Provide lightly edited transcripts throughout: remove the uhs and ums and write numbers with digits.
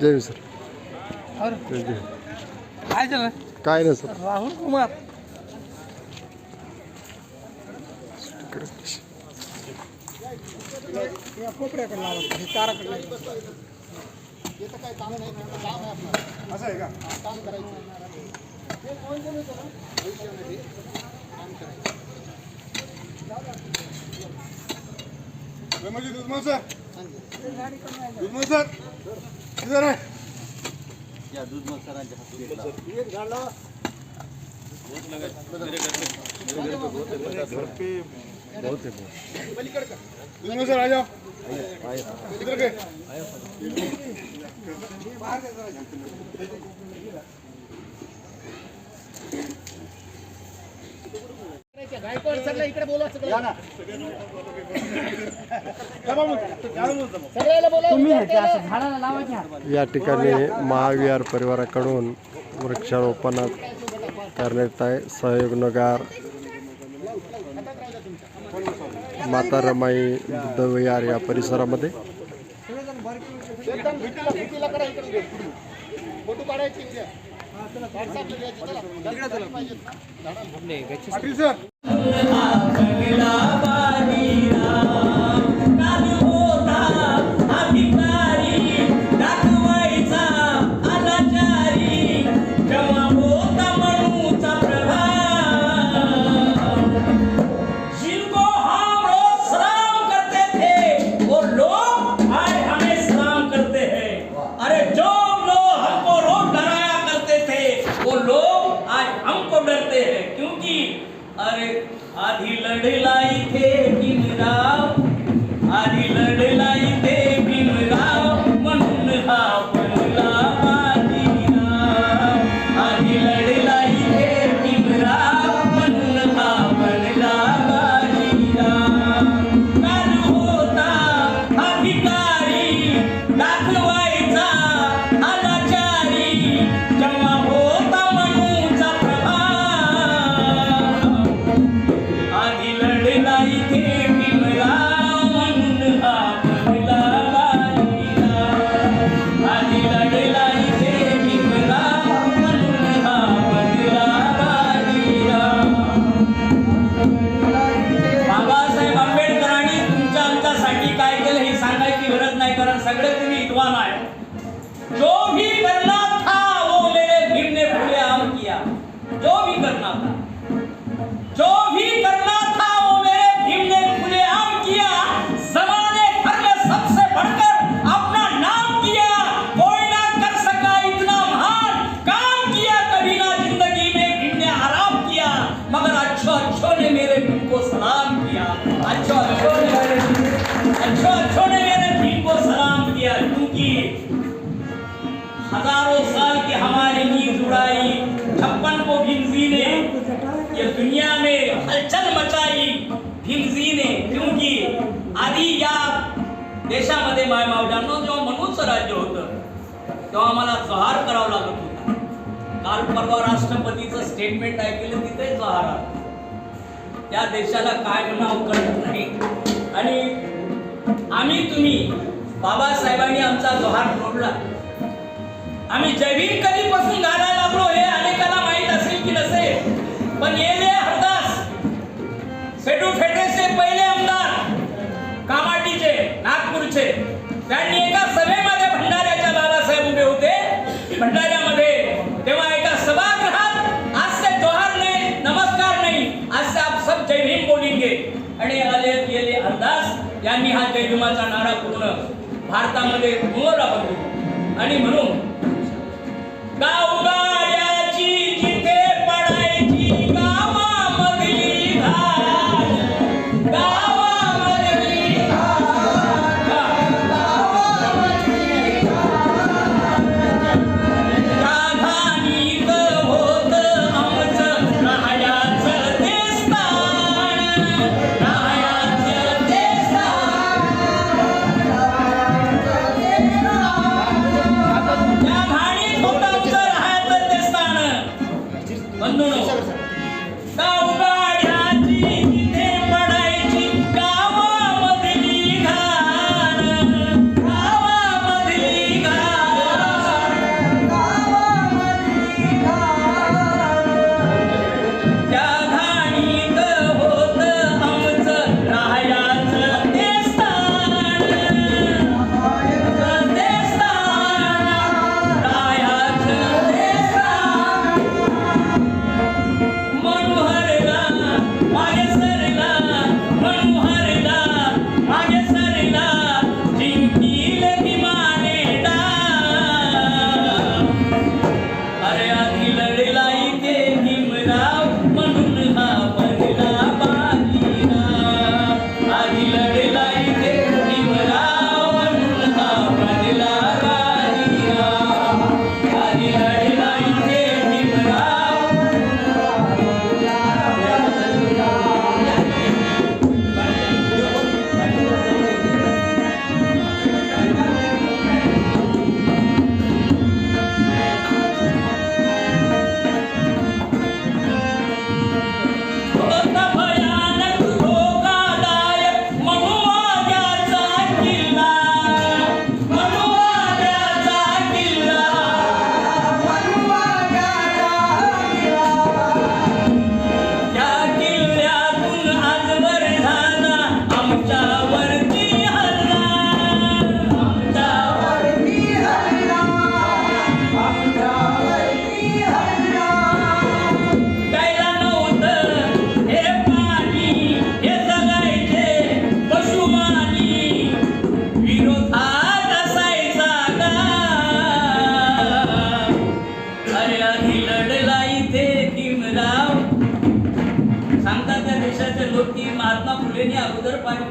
जय sir. काय झालं काय नाही सर. राहुल कुमार कोपऱ्याकडे लावा हे ताराकडे येतं काय काम नाही काम आहे आपलं असं आहे का काम करायचं हे कोण कोण होतं ना भविष्यामध्ये काम करायचं म्हणजे दुधमल सर दुधमल सर किधर आहे या दुधमल सरांच्या हाती एक झाड लावा बहुत है सर आ जाओ इधर के गायकवाड सरला इकडे बोलवा सगळं या ठिकाणी महाविहार परिवाराकडून वृक्षारोपण करण्यात आहे. सहयोग नगर माता रमाई बुद्ध विहार या परिसरामध्ये आधी लढलाई थे भीमराव आधी लढलाई थे भीमराव म्हणून हा बनला बाजीराव आधी लढलाई थे भीमराव म्हणून हा बनला बाजीराव काल होता अधिकारी दाखवायचा अनाचारी जेव्हा होता म्हणूचा प्रभाव आधी लढलाई थे भीमराव म्हणून हा बनला बाजीराव आधी लढलाई थे भीमराव म्हणून हा बनला बाजीराव. बाबासाहेब आंबेडकरांनी तुमच्या आमच्यासाठी काय केलं हे सांगायची गरज नाही, कारण सगळे तुम्ही विद्वान आहे. जो भी करना था वो मेरे भीम ने खुलेआम किया. जो भी करना था जो भी करना था वो मेरे भीम ने खुलेआम किया. ज़माने भर में सबसे बढ़कर अपना नाम किया. कोई ना कर सका इतना महान काम किया. कभी ना जिंदगी में भीम ने आराम किया, मगर अच्छों ने मेरे भीम को सलाम किया. अच्छों ने मेरे भीम को सलाम किया, क्योंकि हजारों साल की हमारी नींद उड़ाई. 56 को भीमजी ने ये दुनिया में हलचल मचाई भीमजी ने, क्योंकि आधी या देशामध्ये माय मावजांनो जेव्हा मनूचं राज्य होतं तेव्हा आम्हाला जहार करावं लागत होता. काल परवा राष्ट्रपतीचं स्टेटमेंट ऐकलं, तिथे जहार आलं. त्या देशाला काय म्हणावं कळत नाही. आणि आम्ही तुम्ही बाबासाहेबांनी आमचा जहार तोडला. आम्ही जयभीम कधीपासून घालायला लागलो हे अनेकाला माहित असेल की नसेल, पण येले हरदास सेडू फेटेचे पहिले आमदार कामाटीचे नागपूरचे, त्यांनी एका सभेमध्ये भंडाऱ्याच्या बाबासाहेब उभे होते भंडाऱ्यामध्ये. तेव्हा एका सभागृहात आज से जोहार नहीं, नमस्कार नहीं, आज से आप सब जय भीम बोलेंगे. आणि येले हरदास यांनी हा जय भीमाचा नारा पूर्ण भारतामध्ये घुमवला बंद. आणि म्हणून गावगाड्याची जिथे पडायची गावामधली घाट, गावामधली घाट, राधानीत होत आमचं राहायचं ते स्थान, राहायचं ते स्थान. त्या घाणीत होतं आमचं राहायचं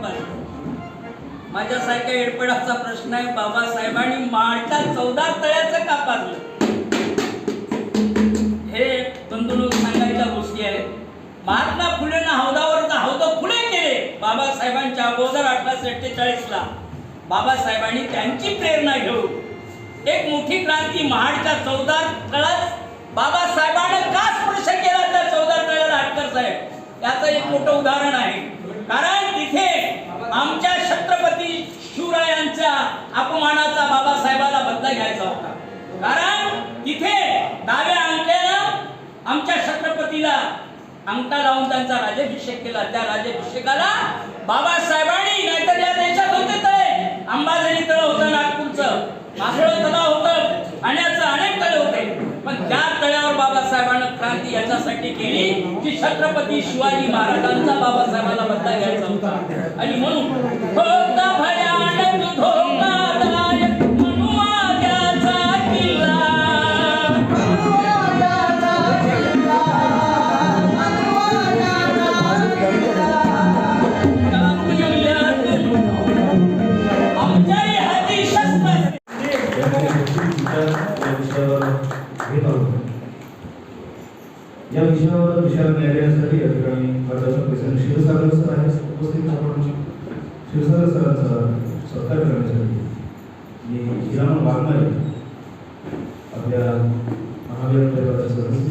पाजलं? माझ्यासारख्या एडपडाचा प्रश्न आहे, बाबासाहेबांनी माळच्या 14 तळ्याचं का पाजलं? हे बंधूंनो सांगायच्या गोष्टी आहेत. महात्मा फुलेंना हौदावरचा हौद फुले केले बाबासाहेबांच्या अगोदर 1848ला. बाबासाहेबांनी त्यांची प्रेरणा घेऊन एक मोठी क्रांती महाडच्या 14 तळात बाबासाहेबांना का स्पर्श केला त्या 14 तळ्याला आटकर साहेब, याचं एक मोठं उदाहरण आहे. कारण तिथे आमच्या छत्रपती शिवरायांच्या अपमानाचा बाबासाहेबाला बदला घ्यायचा होता. कारण तिथे डाव्या अंगठ्यानं आमच्या छत्रपतीला अंगठा लावून त्यांचा राज्याभिषेक केला. त्या राज्याभिषेकाला बाबासाहेबांनी, नाहीतर या देशात होते तळे, अंबाझरी तळ होतं नागपूरचं, मासळ तलाव होतं, पाण्याचं अनेक तळे होते, पण त्या तळ्यावर बाबासाहेबांनी क्रांती याच्यासाठी केली की छत्रपती शिवाजी महाराजांचा बाबासाहेबांना बदला घ्यायचा होता. आणि म्हणून होता भयानक धोकादायक मनुवाद्याचा किल्ला, आमच्याही हाती शस्त्र. या विषयावर विचार न्यायालयासाठी या ठिकाणी भारताच्या प्रेसिडेंट क्षीरसागर सर आहेत उपस्थित. आपण क्षीरसागर सरांचा सत्कार करण्यासाठी मी हिरामन वाघमारे आपल्या महावीर परिवाराचे सदस्य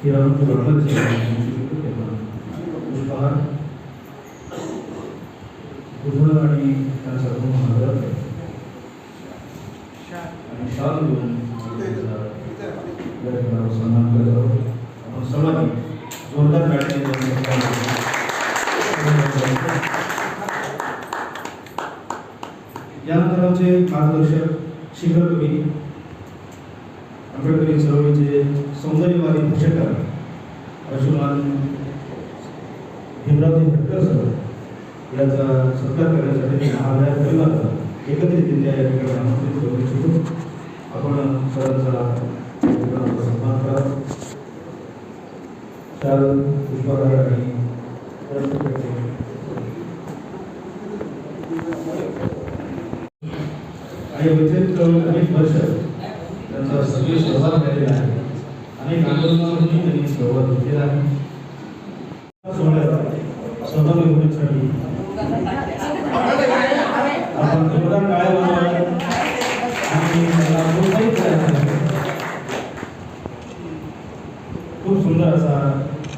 हिरामन वाघमारे पुष्पहार उज्ज्वल आणि त्यांचा महाराज आणि शाल देऊन सन्मान करत आहोत. आपण सर्वांनी जोरदार यानंतर आमचे मार्गदर्शक शिखर कवी आंबेडकरी चळवळीचे सौंदर्यवादी भाषणकार अशुमान भीमरावजी भटकर सर याचा सत्कार करण्यासाठी महाविद्यालय परिवाराला एकत्रितरित्या या ठिकाणी आमंत्रित करू इच्छितो. आपण सरांचा सन्मान करा. शाल पुष्पहार आणि वैचारिक चळवळीत अनेक वर्ष त्यांचा सक्रिय सहभाग राहिलेला आहे. अनेक आंदोलनांमध्ये त्यांनी सहभाग घेतलेला आहे. सहभागी होण्यासाठी आपण जोरदार टाळ्या वाजवा आणि त्याला प्रोत्साहित करायचं. खूप सुंदर असा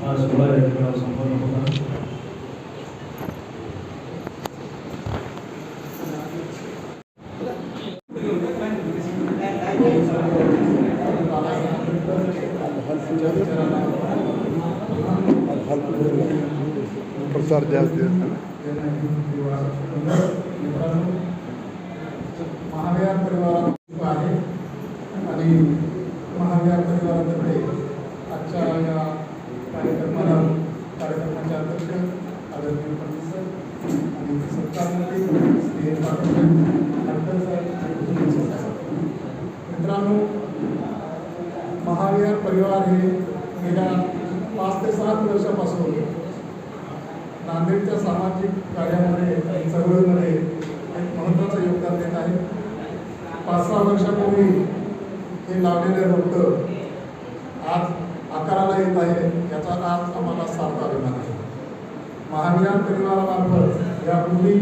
हा सोहळा या ठिकाणी संपन्न होता. प्रसार जास्त महाविहार परिवार आहे आणि महाविहार परिवारातर्फे आजच्या या कार्यक्रमाचे अध्यक्ष आदरणीय पंडित सर आणि सत्कारमंत्री श्री डॉक्टर साहेब. मित्रांनो, महाविहार परिवार हे गेल्या 5 ते 7 वर्षापासून नांदेडच्या सामाजिक कार्यामध्ये चळवळीमध्ये एक महत्त्वाचं योगदान देत आहे. 5-6 वर्षापूर्वी हे लावलेले रोपटं आज आकाराला येत आहे, याचा आज आम्हाला सार्थ अभिमान आहे. महाविहार परिवारामार्फत यापूर्वी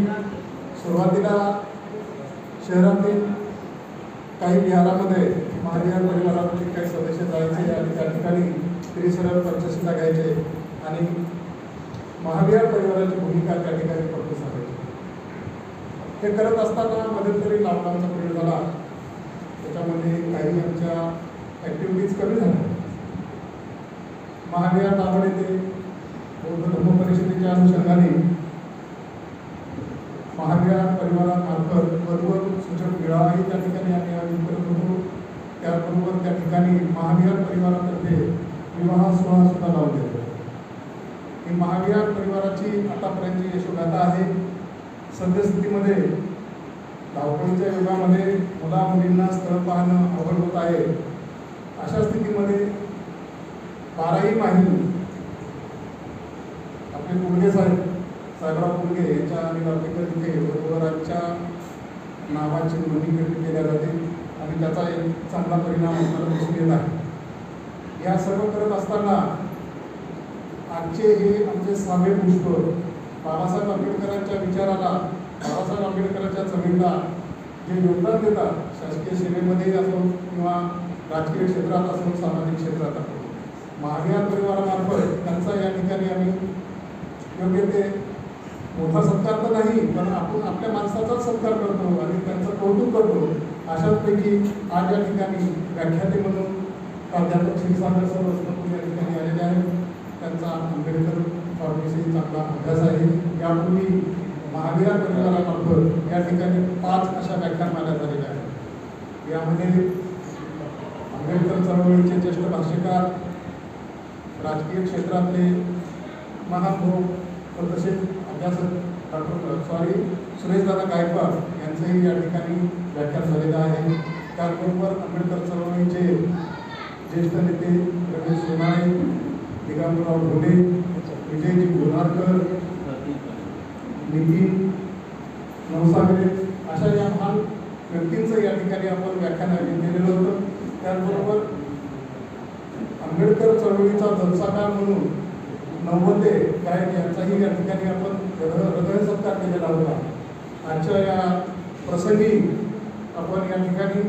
सुरुवातीला शहरातील काही विहारामध्ये महाविहार परिवारातील काही सदस्य जायचे आणि त्या ठिकाणी त्रिसरळ पंचशिला घ्यायचे आणि महाविहार परिवाराची भूमिका त्या ठिकाणी फक्त सांगायची. हे करत असताना मध्यंतरी लॉकडाऊनचा पिरियड झाला, त्याच्यामध्ये काही आमच्या ॲक्टिव्हिटीज कमी झाल्या. महाविहार दाभड येथे बौद्ध धर्म परिषदेच्या अनुषंगाने महाविहार परिवारामार्फत बरोबर सूचक मेळावाही त्या ठिकाणी आम्ही आयोजित करत होतो. त्याबरोबर त्या ठिकाणी महाविहार परिवारातर्फे विवाह सोहळा सुद्धा लावून देतो. ही महाविहार परिवाराची आतापर्यंतची यशोगाथा आहे. सद्यस्थितीमध्ये धावपळीच्या युगामध्ये मुला मुलींना स्थळ पाहणं अवघड होत आहे. अशा स्थितीमध्ये 12ही माही आपले गुडगे साहेब साहेबराव कुंडगे यांच्या आणि रापेकर इथे वधूवरांच्या नावाची नोंदणी केल्या जाते आणि त्याचा एक चांगला परिणाम आपल्याला दिसून येत आहे. या सर्व करत असताना आजचे हे आमचे 6वे पुष्प बाबासाहेब आंबेडकरांच्या विचाराला, बाबासाहेब आंबेडकरांच्या चळवळीला जे योगदान देतात, शासकीय सेवेमध्ये असो किंवा राजकीय क्षेत्रात असो, सामाजिक क्षेत्रात असो, महाविहार परिवारामार्फत त्यांचा या ठिकाणी आम्ही योग्य ते मोठा सत्कार तर नाही, पण आपण आपल्या माणसाचाच सत्कार करतो आणि त्यांचं कौतुक करतो. अशाचपैकी आज या ठिकाणी व्याख्याते म्हणून प्राध्यापक क्षीरसागर सर रत्नापूर या ठिकाणी आलेले आहेत. त्यांचा आंबेडकर थॉटविषयी चांगला अभ्यास आहे. यापूर्वी महाविहार परिवारामार्फत या ठिकाणी 5 अशा व्याख्यानमाला झालेल्या आहेत. यामध्ये आंबेडकर चळवळीचे ज्येष्ठ भाष्यकार, राजकीय क्षेत्रातले महानुभव व तसेच अभ्यासक सुरेशदादा गायकवाड यांचंही या ठिकाणी व्याख्यान झालेलं आहे. त्याचबरोबर आंबेडकर चळवळीचे ज्येष्ठ नेते रमेश सोनाळे, दिगंबरराव ढोले, विजयजी गोनारकर, नितीन नवसागरे अशा या महान व्यक्तींचं या ठिकाणी आपण व्याख्यान आयोजित केलेलं होतं. त्याचबरोबर आंबेडकर चळवळीचा जलसाकार म्हणून नव्वते गायक यांचाही या ठिकाणी आपण हृदय सत्कार केलेला होता. आजच्या या प्रसंगी आपण या ठिकाणी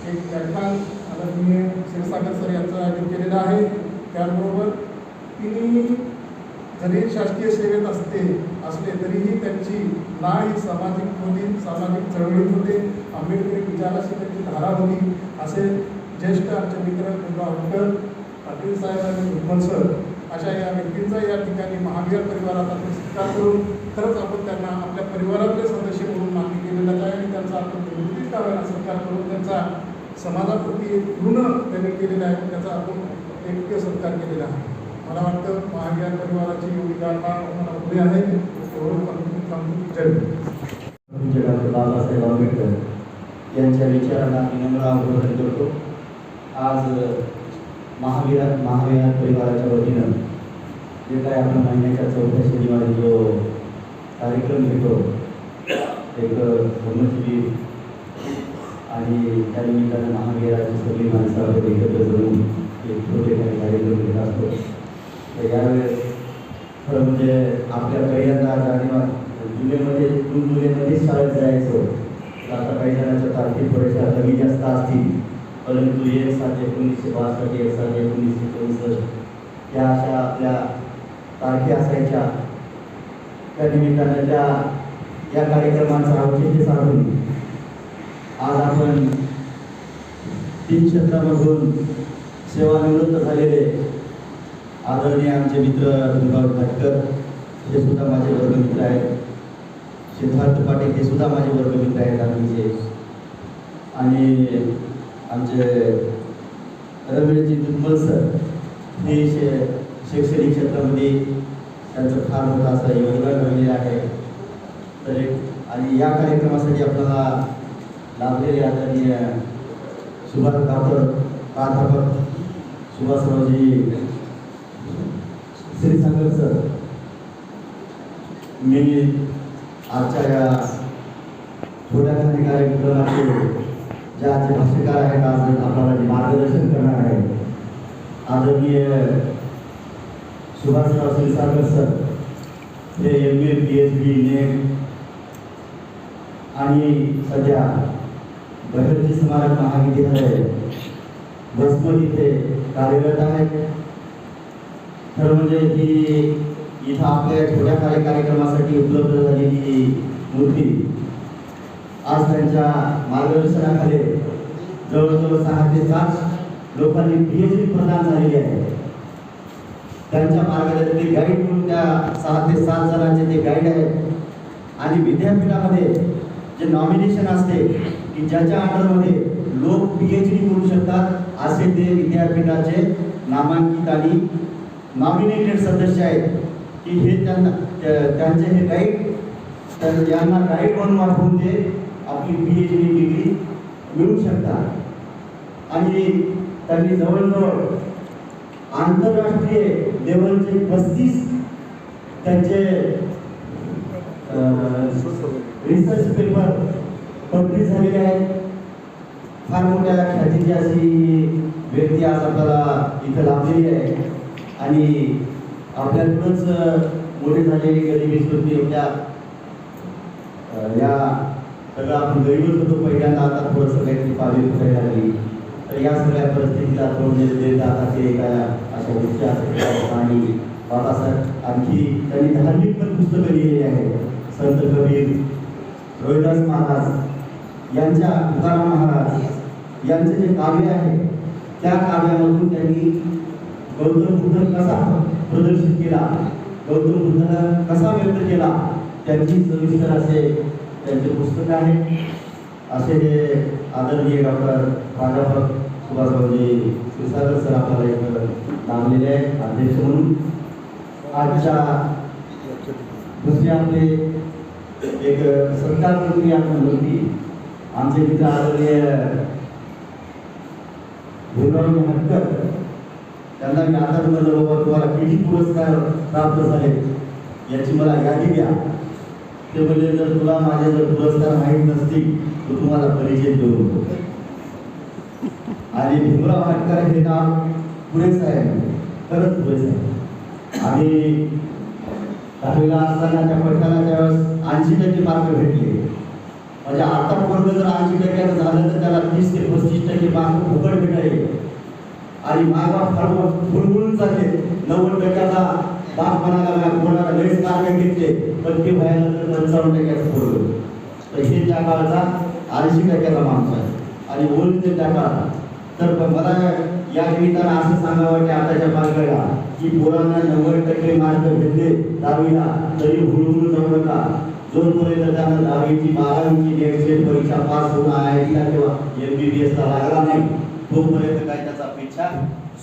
एक व्याख्यान आदरणीय क्षीरसागर सर यांचं आयोजन केलेलं आहे. त्याचबरोबर तिन्ही जरी शासकीय सेवेत असले तरीही त्यांची नाळ ही सामाजिक होती, सामाजिक चळवळीत होते, आंबेडकरी विचाराशी त्यांची धारा होती. असे ज्येष्ठ आमचे मित्र डॉक्टर पाटील साहेब आणि भुजबळ सर अशा या व्यक्तींचा या ठिकाणी महाविहार परिवारात आपण सत्कार करून खरंच आपण त्यांना आपल्या परिवारातले सदस्य म्हणून मान्य केलेलं आहे आणि त्यांचा आपण निवृत्तीच काव्याला सत्कार करून त्यांचा समाजाप्रती एक ऋण त्यांनी केलेलं आहे, त्याचा आपण एक सत्कार केलेला आहे. मला वाटतं महाविहार परिवाराची एवढी गाथा आम्हाला पुढे आहे. जय डॉक्टर बाबासाहेब आंबेडकर यांच्या विचाराला विनम्र अभिवादन करतो. आज महाविहार परिवाराच्या वतीनं जे काय आपण महिन्याच्या 4थ्या शनिवारी जो कार्यक्रम घेतो, एक धर्मशिबिर आणि त्या निमित्तानं महाविहाराची सगळी माणसं आपण एकत्र जमून एक छोटे काही कार्यक्रम घेत असतो. तर यावेळेस खरं म्हणजे आपल्या पहिल्यांदा जून जुलैमध्येच शाळेत जायचो. तर आता काही जणांच्या तारखे थोड्याशा कमी जास्त असतील, परंतु 1/7/1962, 1/7/1964 या अशा आपल्या तारखे असायच्या. त्या निमित्तानं या कार्यक्रमाचं औचित्य साधून आज आपण 3 क्षेत्रामधून सेवानिवृत्त झालेले आदरणीय आमचे मित्र दुर्गाव भाटकर हे सुद्धा माझे वर्गमित्र आहेत, सिद्धार्थ पाटील हे सुद्धा माझे वर्गमित्र आहेत आम्हीचे, आणि आमचे रमेशजी दुर्बल सर हे शैक्षणिक क्षेत्रामध्ये त्यांचं फार मोठं असं योगदान राहिलेलं आहे. तर आणि या कार्यक्रमासाठी आपल्याला लाभलेले आदरणीय सुभाष प्राध्यापक सुभाषरावजी क्षीरसागर सर, मी आजच्या या थोड्या काही कार्यक्रमाचे जे आजचे भाष्यकार आहेत, आज आपल्याला जे मार्गदर्शन करणार आहे आदरणीय सुभाषराव क्षीरसागर सर, हे MA PhD नेट आणि सध्या बहिर्जी स्मारक महाविद्यालय बसमत इथे कार्यरत आहेत. तर म्हणजे ही इथं आपल्या छोट्या कार्यक्रमासाठी उपलब्ध झालेली मूर्ती आज त्यांच्या मार्गदर्शनाखाली जवळजवळ 6 ते 7 लोकांनी PhD प्रदान झालेली आहे. त्यांच्या मार्गदर्शनातील गाईड म्हणून त्या 6 ते 7 जणांचे ते गाईड आहेत. आणि विद्यापीठामध्ये जे नॉमिनेशन असते की ज्याच्या अंडरमध्ये लोक PhD करू शकतात असे ते विद्यापीठाचे नामांकित आणि नॉमिनेटेड सदस्य आहेत की हे त्यांचे हे गाईड यांना गाईड म्हणून वापरून ते आपली PhD डिग्री मिळवू शकतात. आणि त्यांनी जवळजवळ आंतरराष्ट्रीय लेवलचे 35 त्यांचे रिसर्च पेपर पब्लिश झालेले आहेत. फार मोठ्या ख्यातीची अशी व्यक्ती आज आपल्याला इथं लाभलेली आहे आणि आपल्याकडूनच मोठे झालेली गरिबी होती एवढ्या या सगळं आपण गरीबच होतो पहिल्यांदा, आता थोडंसं काहीतरी पावी करायला लागली. तर या सगळ्या परिस्थितीला तोंड देत आताचे अशा गोष्टी असतात. आणि बाबासाहेब आणखी त्यांनी धार्मिक पण पुस्तकं लिहिलेली आहेत. संत कबीर, रोहिदास महाराज यांच्या, तुकाराम महाराज यांचे जे काव्य आहे त्या काव्यामधून त्यांनी गौतम बुद्ध कसा प्रदर्शित केला, गौतम बुद्धाला कसा व्यक्त केला, त्यांची सविस्तर असे त्यांचे पुस्तक आहे. असे हे आदरणीय डॉक्टर प्राध्यापक सुभाषबाबूजी क्षीरसागर सर आपल्याला एक लाभलेले आहेत अध्यक्ष म्हणून. आजच्या दुसरे आपले एक सत्कार प्रक्रिया होती. आमचे मित्र आदरणीय भीमराव हटकर, त्यांना मी आता म्हणलं तुम्हाला किती पुरस्कार प्राप्त झाले याची मला यादी द्या. ते म्हणजे जर तुला माझे जर पुरस्कार माहीत नसतील तर तुम्हाला परिचय देऊ नको. आणि भीमराव हटकर हे नाव पुरेसं आहे, खरंच पुरेसं आहे. आम्ही 10वीला असताना त्या पडताना त्यावेळेस 80% मार्क भेटले. म्हणजे आता वर्ग जर 80% झालं तर त्याला 30 ते 35% मार्क फुकट भेटायचे. आणि मागा फार फुलफुलून जाते. 90%चा बाप म्हणाला कोणाला लईच मार्क घेतले पण ते व्हायला तर 55% पोरं. तर हे त्या काळचा 80% माणूस आहे आणि ओळखते त्या काळात. तर मला या निमित्तानं असं सांगावं की आताच्या पालकाला की पोरांना 90% मार्क भेटले 10वीला तरी हुळहुळून जाऊ नका. जोपर्यंत त्यांना 10वीची 12वीची नेट परीक्षा पास होऊन IITला किंवा MBBSला लागला नाही तोपर्यंत काय त्याचा पिच्छा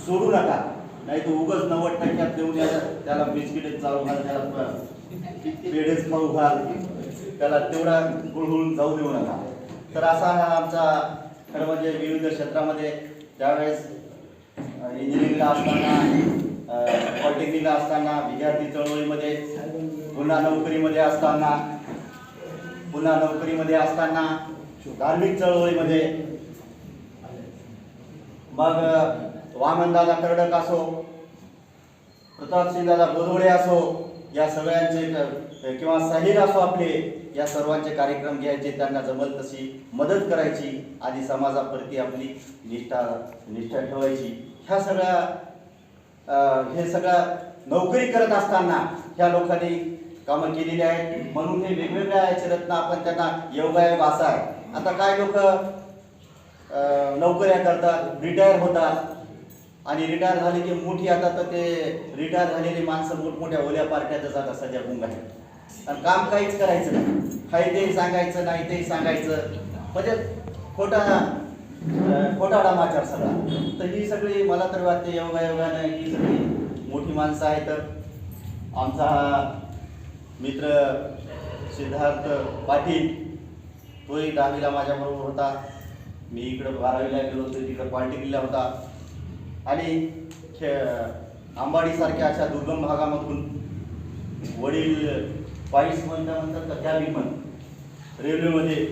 सोडू नका. नाही तर उगाच 90% देऊन त्याला बिस्किट चालू घाल, त्याला पेढेच खाऊ घाल, त्याला तेवढा हुळहुळून जाऊ देऊ नका. तर असा हा आमचा खरं म्हणजे विविध क्षेत्रामध्ये त्यावेळेस इंजिनिअरिंगला असताना, पॉलिटेक्निकला असताना, विद्यार्थी चळवळीमध्ये, पुन्हा नोकरीमध्ये असताना, धार्मिक चळवळीमध्ये, मग वामनदादा कर्डक असो, प्रतापसिंहदादा बोधवडे असो, या सगळ्यांचे किंवा साहिर असो आपले, या सर्वांचे कार्यक्रम घ्यायचे, त्यांना जमल तशी मदत करायची आणि समाजाप्रती आपली निष्ठा ठेवायची. ह्या सगळ्या नोकरी करत असताना ह्या लोकांनी कामं केलेली आहेत. म्हणून हे वेगवेगळ्या याचे रत्न आपण त्यांना योगायोग असा आहे. आता काय लोक नोकऱ्या करतात, रिटायर होतात आणि रिटायर झाले की मोठी आता तर ते रिटायर झालेली माणसं मोठमोठ्या ओल्या पार्ट्यातच आता सध्या गुंग आहेत आणि काम काहीच करायचं नाही. काही तेही सांगायचं, नाही तेही सांगायचं, म्हणजे खोटा डामाचार सगळा. तर ही सगळी मला तर वाटते योगायोगाने ही सगळी मोठी माणसं आहेत. आमचा हा मित्र सिद्धार्थ पाटील, तोही 10वीला माझ्याबरोबर होता. मी इकडं 12वीला गेलो होतो, तिकडं पॉलिटेक्निकला होता. आणि आंबाडीसारख्या अशा दुर्गम भागामधून वडील पायीस म्हणतात का त्या पण रेल्वेमध्ये,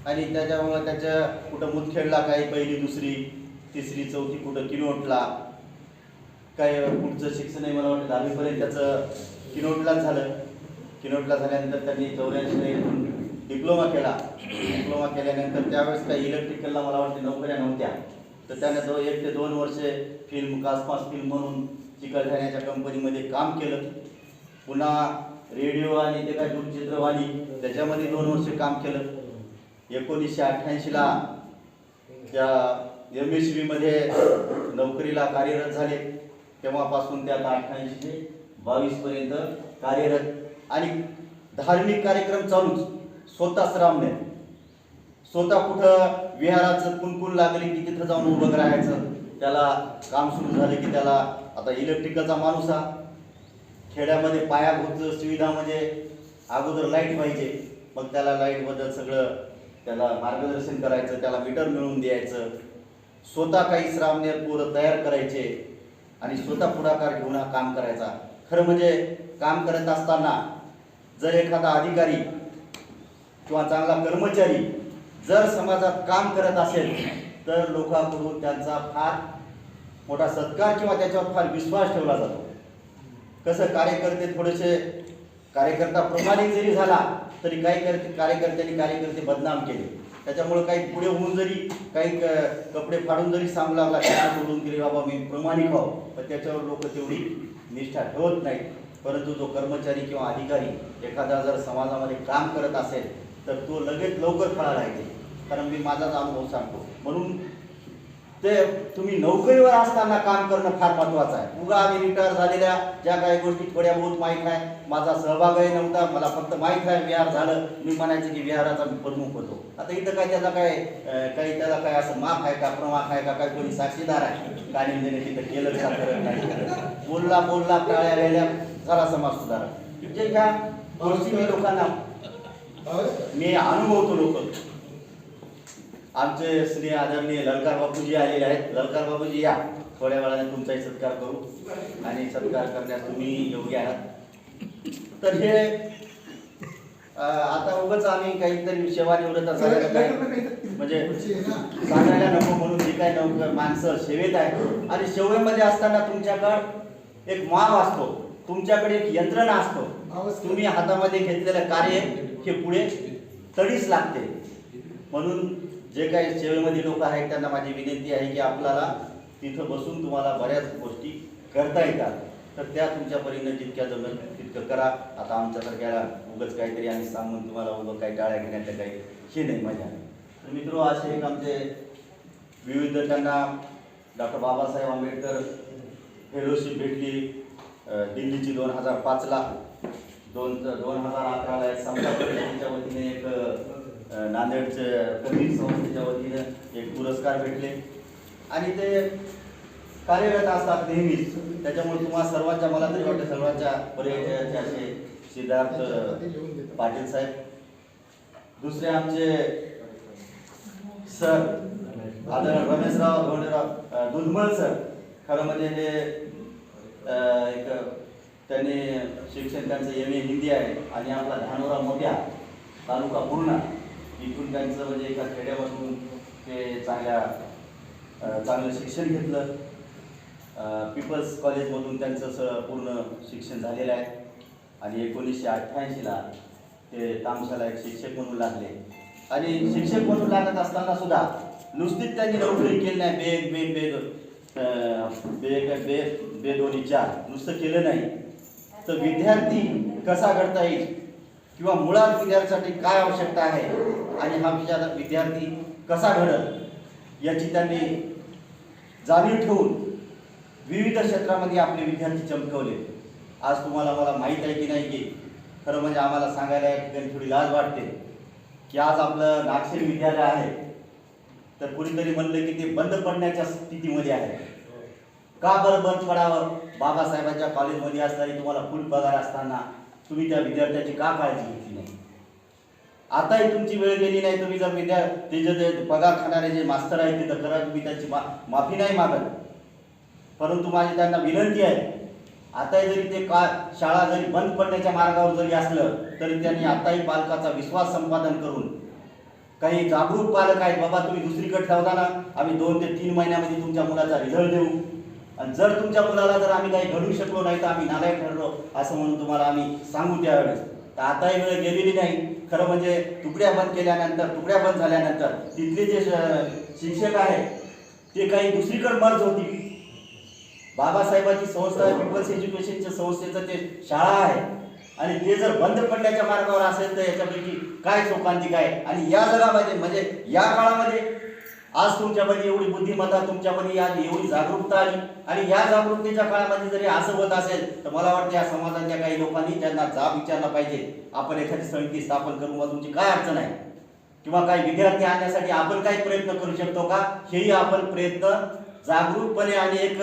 आणि त्याच्यामुळे त्याच्या कुठं मुदखेडला काही 1ली 2री 3री 4थी कुठं किनवटला, काय पुढचं शिक्षणही मला वाटतं 10वीपर्यंत त्याचं किनवटलाच झालं. किनवटला झाल्यानंतर त्यांनी 84ला इथून डिप्लोमा केला. डिप्लोमा केल्यानंतर त्यावेळेस काही इलेक्ट्रिकलला मला वाटते नोकऱ्या नव्हत्या. तर त्याने 1 ते 2 वर्षे फिल्म कासमास फिल्म म्हणून चिकलठाण्याच्या कंपनीमध्ये काम केलं. पुन्हा रेडिओ आणि ते काय दूरचित्रवाणी त्याच्यामध्ये 2 वर्षे काम केलं. 1988ला त्या MSV मध्ये नोकरीला कार्यरत झाले. तेव्हापासून ते आता 88 ते 22 पर्यंत कार्यरत. आणि धार्मिक कार्यक्रम चालूच. स्वतः श्रावणे, स्वतः कुठं विहाराचं कुणकुण लागली की तिथं जाऊन उभं राहायचं. त्याला काम सुरू झालं की त्याला आता इलेक्ट्रिकलचा माणूस हा, खेड्यामध्ये पायाभूत सुविधा म्हणजे अगोदर लाईट पाहिजे, मग त्याला लाईटबद्दल सगळं त्याला मार्गदर्शन करायचं, त्याला मीटर मिळवून द्यायचं. स्वतः काही श्रावणीय पोरं तयार करायचे आणि स्वतः पुढाकार घेऊन हा काम करायचा. खरं म्हणजे काम करत असताना जर एखादा अधिकारी किंवा चांगला कर्मचारी जर समाजात काम करत असेल तर लोकांकडून त्यांचा फार मोठा सत्कार किंवा त्याच्यावर फार विश्वास ठेवला जातो. कसं कार्यकर्ते थोडेसे कार्यकर्ता प्रमाणित जरी झाला तरी काही कार्यकर्ते बदनाम केले. त्याच्यामुळे काही पुढे होऊन जरी काही कपडे फाडून जरी सामला लागला त्याला सोडून गेले बाबा मी प्रमाणिक आहो, पण त्याच्यावर लोक तेवढी निष्ठा ठेवत नाहीत. परंतु जो कर्मचारी किंवा अधिकारी एखादा जर समाजामध्ये काम करत असेल तर तो लगेच लवकर फळाला येते. कारण मी माझाच अनुभव सांगतो. म्हणून ते तुम्ही नोकरीवर असताना काम करणं फार महत्त्वाचं आहे. उगा आम्ही रिटायर झालेल्या ज्या काही गोष्टी थोड्या बहुत माहीत आहे, माझा सहभागही नव्हता, मला फक्त माहीत आहे विहार झालं, मी म्हणायचं की विहाराचा मी प्रमुख होतो. आता इथं काय त्याला काय असं माफ आहे का प्रमाख आहे का काय कोणी साक्षीदार आहे का निंदेने तिथं केलं का करत नाही. बोलला टाळ्या वेळेला झाला समाज सुधारा. म्हणजे ह्या गोष्टी मी लोकांना मी अनुभवतो. लोक आमचे श्री आदरणीय ललकार बापूजी आलेले आहेत. ललकार बापूजी या, थोड्या वेळाने तुमचाही सत्कार करू आणि सत्कार करण्यास तुम्ही योग्य आहात. तर हे आता उगाच आम्ही काहीतरी सेवानिवृत्त झालेलं काय म्हणजे सांगायला नको म्हणून जी काय नोकर माणसं सेवेत आहे आणि सेवेमध्ये असताना तुमच्याकडे एक माप असतो, तुमच्याकडे एक यंत्रणा असतो. तुम्ही हातामध्ये घेतलेलं कार्य हे पुढे तडीस लागते. म्हणून जे काही सेवेमध्ये लोक आहेत त्यांना माझी विनंती आहे की आपल्याला तिथं बसून तुम्हाला बऱ्याच गोष्टी करता येतात, तर त्या तुमच्या परीनं जितक्या जमेल तितकं करा. आता आमच्यासारख्याला उगाच काहीतरी आम्ही सांगून तुम्हाला उभं काही टाळ्या घेण्याचं काही हे नाही मजा. तर मित्र असे एक आमचे विविध त्यांना डॉक्टर बाबासाहेब आंबेडकर फेलोशिप भेटली दिल्लीची 2005ला, 2011ला एक समता परिषदेच्या वतीने एक नांदेडच्या कबीर संस्थेच्या वतीने एक पुरस्कार भेटले आणि ते कार्यरत असतात नेहमीच. त्याच्यामुळे तुम्हाला सर्वांच्या मला तरी वाटतं सर्वांच्या पर्यटनाचे असे सिद्धार्थ पाटील साहेब. दुसरे आमचे सर आदरणीय रमेशराव धोंडेराव दुधमल सर. खरं म्हणजे हे एक त्यांनी शिक्षण त्यांचं MA हिंदी आहे आणि आपला धानोरा मोठ्या तालुका पूर्णा इथून त्यांचं म्हणजे एका खेड्यामधून ते चांगलं शिक्षण घेतलं. पीपल्स कॉलेजमधून त्यांचं पूर्ण शिक्षण झालेलं आहे आणि 1988ला ते तामशाला एक शिक्षक म्हणून लागले. आणि शिक्षक म्हणून लागत असताना सुद्धा नुसतीच त्यांनी नोकरी केली नाही, बे 2 नुसतं केलं नाही तर विद्यार्थी कसा घडता येईल किंवा मुळात विद्यार्थ्यासाठी काय आवश्यकता आहे आणि हा विद्यार्थी कसा घडत याची त्यांनी जाणीव ठेवून विविध क्षेत्रामध्ये आपले विद्यार्थी चमकवले. आज तुम्हाला मला माहीत आहे की नाही की खरं म्हणजे आम्हाला सांगायला या ठिकाणी थोडी लाज वाटते की आज आपलं नागसेन विद्यालय आहे तर कुणीतरी म्हणलं की ते बंद पडण्याच्या स्थितीमध्ये आहे. का बरं बंद पडावं? बाबासाहेबांच्या कॉलेजमध्ये असताना तुम्हाला फुल पगार असताना तुम्ही त्या विद्यार्थ्याची का काळजी घेतली नाही? आताही तुमची वेळ गेली नाही. तुम्ही जर ते जे पगार खाणारे जे मास्तर आहेत तिथं करा, तुम्ही त्यांची माफी नाही मागत. परंतु माझी त्यांना विनंती आहे, आता जरी ते शाळा जरी बंद पडण्याच्या मार्गावर जरी असलं तरी त्यांनी आताही पालकाचा विश्वास संपादन करून काही जागरूक पालक आहेत, बाबा तुम्ही दुसरीकडे ठेवताना आम्ही 2 ते 3 महिन्यामध्ये तुमच्या मुलाचा रिझल्ट देऊ आणि जर तुमच्या मुलाला जर आम्ही काही घडू शकलो नाही तर आम्ही नालायक ठरलो असं म्हणून तुम्हाला आम्ही सांगू त्यावेळेस. तर आताही वेळ गेलेली नाही. खरं म्हणजे तुकड्या बंद झाल्यानंतर तिथले जे शिक्षक आहेत ते काही दुसरीकडे मर्ज होती. बाबासाहेबांची संस्था पीपल्स एज्युकेशनच्या संस्थेचं ते शाळा आहे आणि ते जर बंद पडण्याच्या मार्गावर असेल तर याच्यापैकी काय शोकांतिक आहे. आणि या जगामध्ये म्हणजे या काळामध्ये आज तुमच्यामध्ये एवढी बुद्धिमत्ता, तुमच्यामध्ये आज एवढी जागरूकता आली आणि या जागरूकतेच्या काळामध्ये जरी असं होत असेल तर मला वाटतं या समाजाच्या काही लोकांनी त्यांना जाब विचारला पाहिजे. आपण एखादी समिती स्थापन करून तुमची काय अडचण आहे किंवा काही विद्यार्थी आणण्यासाठी आपण काही प्रयत्न करू शकतो का, हेही आपण प्रयत्न जागरूकपणे आणि एक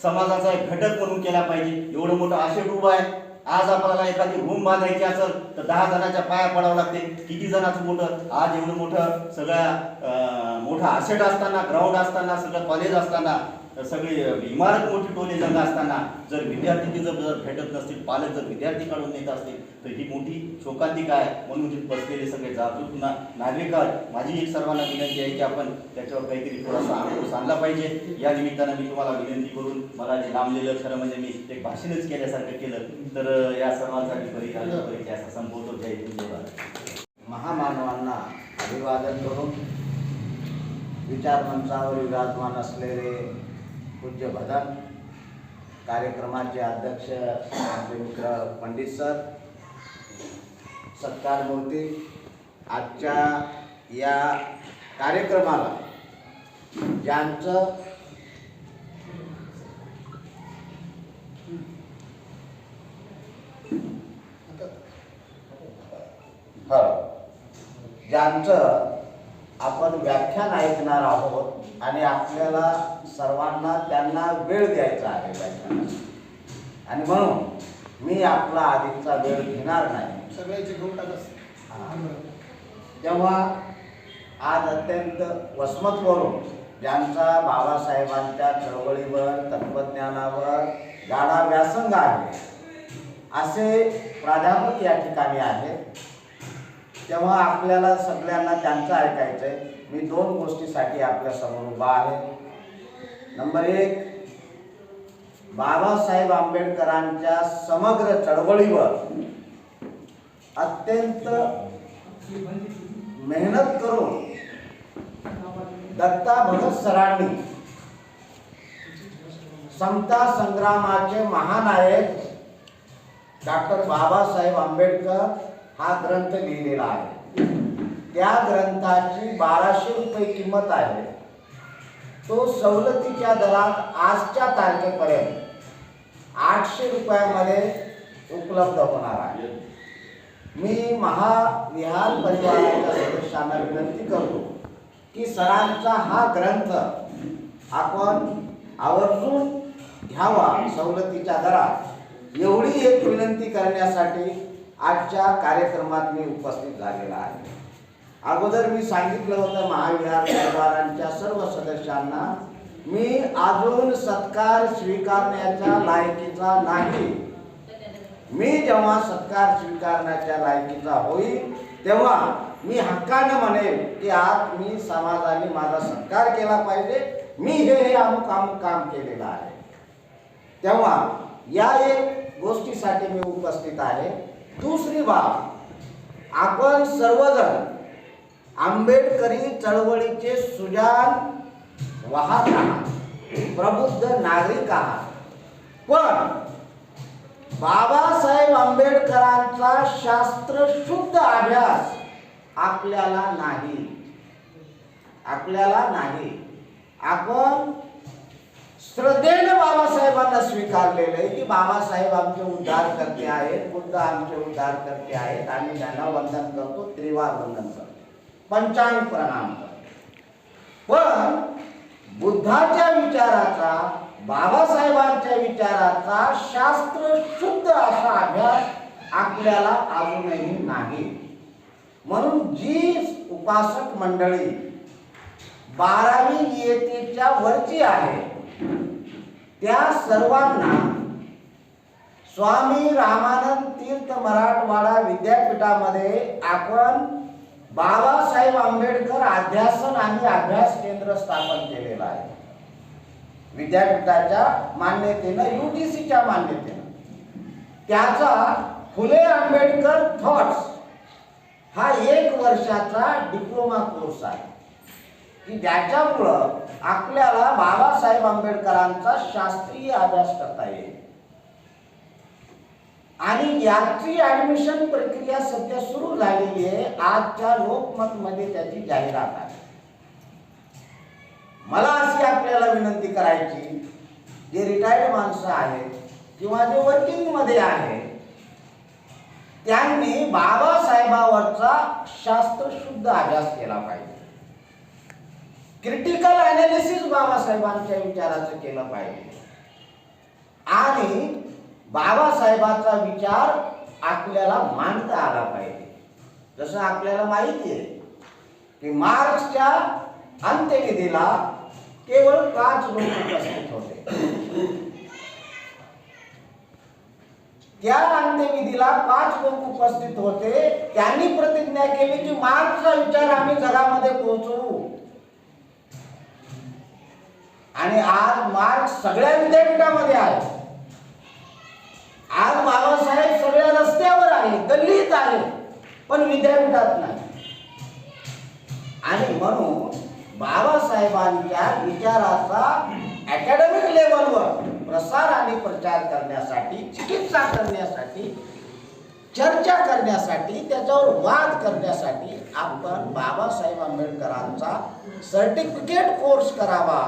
समाजाचा एक घटक म्हणून केला पाहिजे. एवढं मोठं आशेट उभं आहे. आज आपल्याला एखादी रूम बांधायची असेल तर 10 जणांच्या पाया पडावं लागते. किती जणांचं मोठं आज एवढं मोठं सगळ्या मोठं आशेट असताना, ग्राउंड असताना, सगळं कॉलेज असताना सगळी इमारत मोठी टोले जग असताना जर विद्यार्थी जर भेटत नसतील, पालक जर विद्यार्थी काढून नेत असतील तर ही मोठी शोकांतिका आहे. म्हणून तिथे बसलेले सगळे जागरूक नागरिक माझी एक सर्वांना विनंती आहे की आपण त्याच्यावर काहीतरी थोडासा अंकुश आणला पाहिजे. या निमित्तानं मी तुम्हाला विनंती करून मला जे लांबलेलं खरं म्हणजे मी एक भाषणच केल्यासारखं केलं तर या सर्वांसाठी बरी असं संपवतो. जय हिंद, जय भारत. महामानवांना अभिवादन करून विचार मंचावर विराजमान असलेले पूज्य भदन, कार्यक्रमाचे अध्यक्ष आमचे मित्र पंडित सर, सत्कार मूर्ती, आजच्या या कार्यक्रमाला ज्यांचं आपण व्याख्यान ऐकणार आहोत आणि आपल्याला सर्वांना त्यांना वेळ द्यायचा आहे व्याख्यानाला, आणि म्हणून मी आपला अधिकचा वेळ घेणार नाही. सगळ्याचे घेऊन टाकस. तेव्हा आज अत्यंत वसमत करून ज्यांचा बाबासाहेबांच्या चळवळीवर, तत्त्वज्ञानावर गाढा व्यासंग आहे असे प्राध्यापक या ठिकाणी आहेत. तेव्हा आपल्याला सगळ्यांना त्यांचं ऐकायचं आहे. मी 2 गोष्टीसाठी आपल्या समोर उभा आहे. नंबर 1, बाबासाहेब आंबेडकरांच्या समग्र चळवळीवर अत्यंत मेहनत करून दत्ता भगत सरांनी समता संग्रामाचे महानायक डॉक्टर बाबासाहेब आंबेडकर हा ग्रंथ लिहिलेला आहे. त्या ग्रंथाची 1200 रुपये किंमत आहे. तो सवलतीच्या दरात आजच्या तारखेपर्यंत 800 रुपयामध्ये उपलब्ध होणार आहे. मी महाविहार परिवाराच्या सदस्यांना विनंती करतो की सरांचा हा ग्रंथ आपण आवर्जून घ्यावा सवलतीच्या दरात, एवढी एक विनंती करण्यासाठी आजच्या कार्यक्रमात मी उपस्थित झालेला आहे. अगोदर मी सांगितलं होतं महाविहार परिवारांच्या सर्व सदस्यांना मी अजून सत्कार स्वीकारण्याच्या लायकीचा नाही. मी जेव्हा सत्कार स्वीकारण्याच्या लायकीचा होईल तेव्हा मी हक्कानं म्हणेल की आज मी समाजाने माझा सत्कार केला पाहिजे, मी हे अमुक काम केलेलं आहे. तेव्हा या एक गोष्टीसाठी मी उपस्थित आहे. दुसरी बाब, आपण सर्वजण आंबेडकरी चळवळीचे सुजाण वाहक आहात, प्रबुद्ध नागरिक आहात, पण बाबासाहेब आंबेडकरांचा शास्त्रशुद्ध अभ्यास आपल्याला नाही. आपण श्रद्धेने बाबासाहेबांना स्वीकारलेले की बाबासाहेब आमचे उद्धारकर्ते आहेत, बुद्ध आमचे उद्धारकर्ते आहेत, आम्ही त्यांना वंदन करतो, त्रिवार वंदन करतो, पंचांग प्रणाम करतो. पण बुद्धाच्या विचाराचा, बाबासाहेबांच्या विचाराचा शास्त्रशुद्ध असा अभ्यास आपल्याला अजूनही नाही. म्हणून जी उपासक मंडळी 12वी इयत्तेच्या वरची आहे त्या सर्वांना स्वामी रामानंद तीर्थ मराठवाडा विद्यापीठामध्ये आपण बाबासाहेब आंबेडकर अध्यासन आणि अभ्यास केंद्र स्थापन केलेलं आहे. विद्यापीठाच्या मान्यतेनं, UGCच्या मान्यतेनं त्याचा फुले आंबेडकर थॉट्स हा 1 वर्षाचा डिप्लोमा कोर्स आहे की ज्याच्यामुळं आपल्याला बाबासाहेब आंबेडकरांचा शास्त्रीय अभ्यास करता येईल. आणि याची ऍडमिशन प्रक्रिया सध्या सुरू झालेली आहे. आजच्या लोकमत मध्ये त्याची जाहिरात आहे. मला अशी आपल्याला विनंती करायची, जे रिटायर्ड माणसं आहेत किंवा जे वर्किंग मध्ये आहेत त्यांनी बाबासाहेबांवरचा शास्त्रशुद्ध अभ्यास केला पाहिजे. क्रिटिकल अनालिसिस बाबासाहेबांच्या विचाराचं केलं पाहिजे आणि बाबासाहेबांचा विचार आपल्याला मांडता आला पाहिजे. जसं आपल्याला माहिती आहे की मार्क्सच्या अंत्यविधीला केवळ 5 लोक उपस्थित होते. त्या अंत्यविधीला 5 लोक उपस्थित होते. त्यांनी प्रतिज्ञा केली की मार्क्सचा विचार आम्ही जगामध्ये पोहोचवू. आणि आज मार्क्स सगळ्या विद्यापीठामध्ये आहे. आज बाबासाहेब सगळ्या रस्त्यावर आहे, गल्लीत आहे, पण विद्यापीठात नाही. आणि म्हणून बाबासाहेबांच्या विचाराचा अकॅडमिक लेवलवर प्रसार आणि प्रचार करण्यासाठी, चिकित्सा करण्यासाठी, चर्चा करण्यासाठी, त्याच्यावर वाद करण्यासाठी आपण बाबासाहेब आंबेडकरांचा सर्टिफिकेट कोर्स करावा.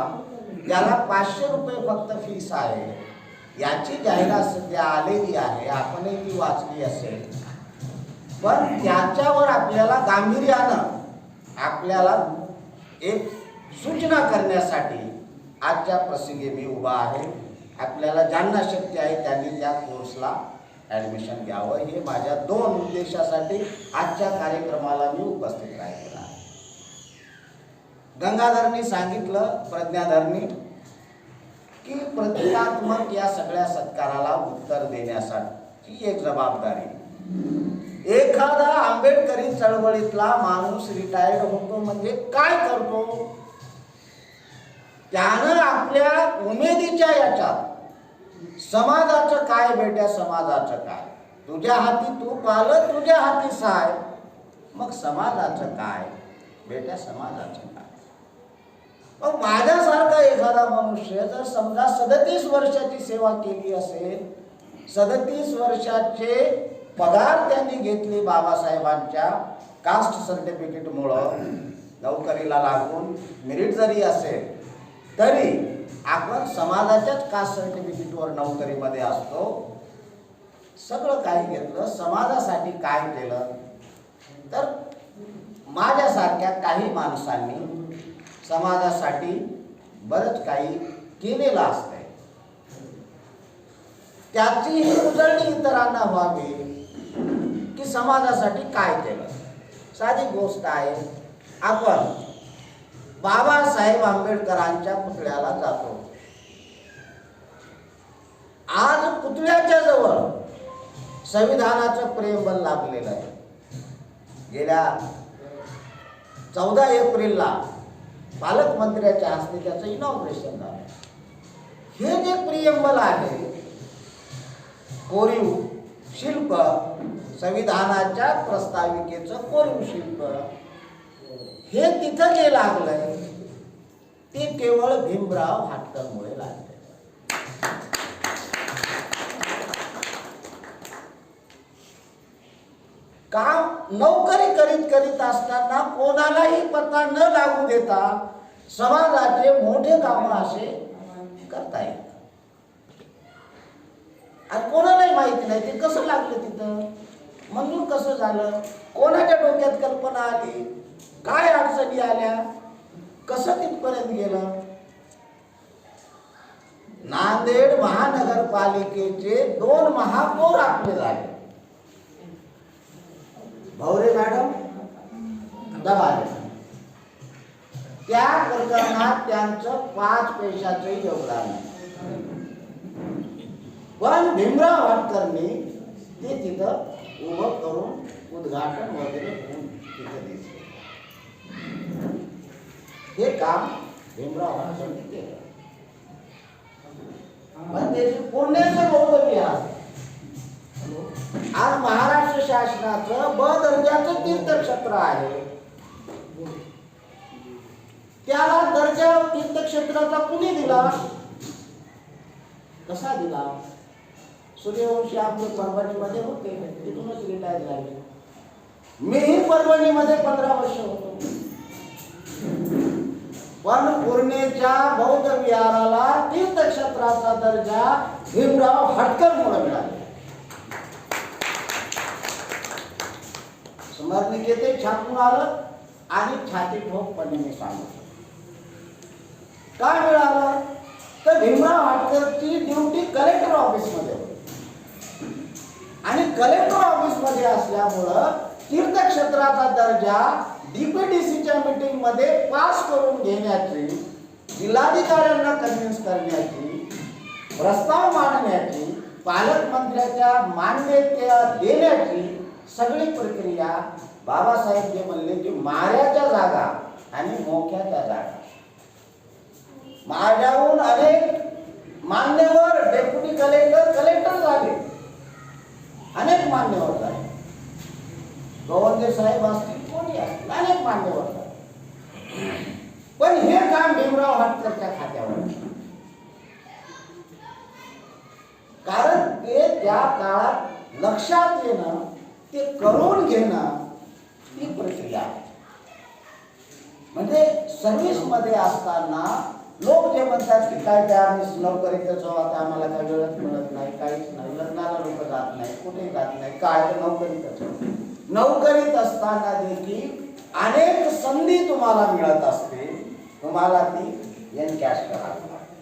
त्याला 500 रुपये फक्त फीस आहे. याची जाहिरात सध्या आलेली आहे, आपणही ती वाचली असेल. पण त्याच्यावर आपल्याला गांभीर्यानं आपल्याला एक सूचना करण्यासाठी आजच्या प्रसंगी मी उभा आहे. आपल्याला ज्यांना शक्य आहे त्यांनी त्या कोर्सला ॲडमिशन घ्यावं. हे माझ्या 2 उद्देशासाठी आजच्या कार्यक्रमाला मी उपस्थित राहिलेला आहे. गंगाधरनी सांगितलं, प्रज्ञाधरनी, की प्रतिकात्मक या सगळ्या सत्काराला उत्तर देण्यासाठी एक जबाबदारी. एखादा आंबेडकरी चळवळीतला माणूस रिटायर्ड होतो म्हणजे काय करतो? त्यानं आपल्या उमेदीच्या याच्यात समाजाचं काय बेट्या, समाजाचं काय, तुझ्या हाती तूप आलं, तुझ्या हाती साय, मग समाजाचं काय बेट्या, समाजाचं काय. मग माझ्यासारखा एखादा मनुष्य जर समजा 37 वर्षाची सेवा केली असेल, 37 वर्षाचे पगार त्यांनी घेतले बाबासाहेबांच्या कास्ट सर्टिफिकेटमुळं, नोकरीला लागून मेरिट जरी असेल तरी आपण समाजाच्याच कास्ट सर्टिफिकेटवर नोकरीमध्ये असतो. सगळं काही घेतलं, समाजासाठी काय केलं? तर माझ्यासारख्या काही माणसांनी समाजासाठी बरंच काही केलेलं असतंय. त्याची ही उजळणी इतरांना व्हावी की समाजासाठी काय केलं. साधी गोष्ट आहे, आपण बाबासाहेब आंबेडकरांच्या पुतळ्याला जातो. आज पुतळ्याच्या जवळ संविधानाचं प्रेमबल लागलेलं आहे. गेल्या 14 एप्रिलला पालकमंत्र्याच्या हस्ते त्याचं इनॉग्रेशन झालं. हे जे प्रियंबल आहे, कोरीव शिल्प, संविधानाच्या प्रस्ताविकेचं कोरीव शिल्प, हे तिथं जे लागलंय ते केवळ भीमराव हाटकरमुळे लागले. काम नोकरी करीत असताना कोणालाही पत्ता न लागू देता समाजाचे मोठे काम असे करता येतात. आणि कोणालाही माहिती नाही ते कसं लागलं, तिथं मंजूर कसं झालं, कोणाच्या डोक्यात कल्पना आली, काय अडचणी आल्या, कसं तिथपर्यंत गेलं. नांदेड महानगरपालिकेचे 2 महापौर आपले झाले, भवरे मॅडम, दबाले. त्या प्रकरणात त्यांचं 5 पैशाचंही योगदान नाही. पण भीमराव हाटकरनी ते तिथं उभं करून उद्घाटन वगैरे होऊन तिथं दिसले. हे काम भीमराव हाटकरनी केलं. म्हणजे पुण्याचं बौद्ध विहार आज महाराष्ट्र शासनाचं ब दर्जाचं तीर्थक्षेत्र आहे. त्याला दर्जा तीर्थक्षेत्राचा कुणी दिला, कसा दिला? सूर्यवंशी आपले परभणीमध्ये होते, तिथूनच रिटायर झाले. मीही परभणीमध्ये 15 वर्ष होतो. पण पूर्णेच्या बौद्ध विहाराला तीर्थक्षेत्राचा दर्जा भीमराव हाटकरमुळे मिळाला. स्मरणिकेत छापून आलं आणि छाती ठोकपणे मी सांगतो. काय मिळालं? तर भीमराव हाटकरची ड्युटी कलेक्टर ऑफिसमध्ये होती आणि कलेक्टर ऑफिसमध्ये असल्यामुळं तीर्थक्षेत्राचा दर्जा डीपीडीसीच्या मीटिंग मध्ये पास करून घेण्याची जिल्हाधिकाऱ्यांना कन्व्हिन्स करण्याची, प्रस्ताव मांडण्याची, पालकमंत्र्याच्या मान्यता देण्याची सगळी प्रक्रिया बाबासाहेब जे म्हणले की माऱ्याच्या जागा आणि मोक्याच्या जागा. माझ्याहून अनेक मान्यवर डेप्युटी कलेक्टर झाले, अनेक मान्यवर झाले. गोवंदे साहेब असतील, कोणी असतील, अनेक मान्यवर झाले. पण हे काम भीमराव हटकरच्या खात्यावर, कारण ते त्या काळात लक्षात येणं, ते करून घेणं ही प्रक्रिया. म्हणजे सर्व्हिस मध्ये असताना लोक जे म्हणतात की काय त्या आम्ही नोकरीतच आहोत, आता आम्हाला काही वेळच मिळत नाही, काहीच नाही, लग्नाला लोक जात नाही, कुठे जात नाही, काय तर नोकरीतच. नोकरीत असताना देखील अनेक संधी तुम्हाला मिळत असते, तुम्हाला ती एनकॅश करावी लागते,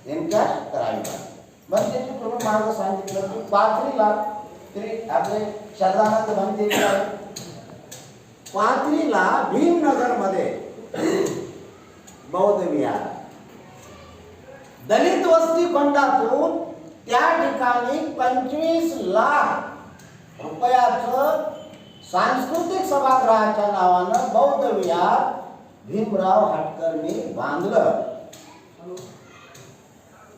एनकॅश करावी लागते. म्हणजे तुम्ही मार्ग सांगितलं की 5 लाख तरी आपले शरदानंद म्हणते 5 भीमनगर मध्ये बौद्ध विहार, दलित वस्ती फंडातून त्या ठिकाणी 25 लाख रुपयाचं सांस्कृतिक सभागृहाच्या नावानं बौद्ध विहार भीमराव हटकरनी बांधलं.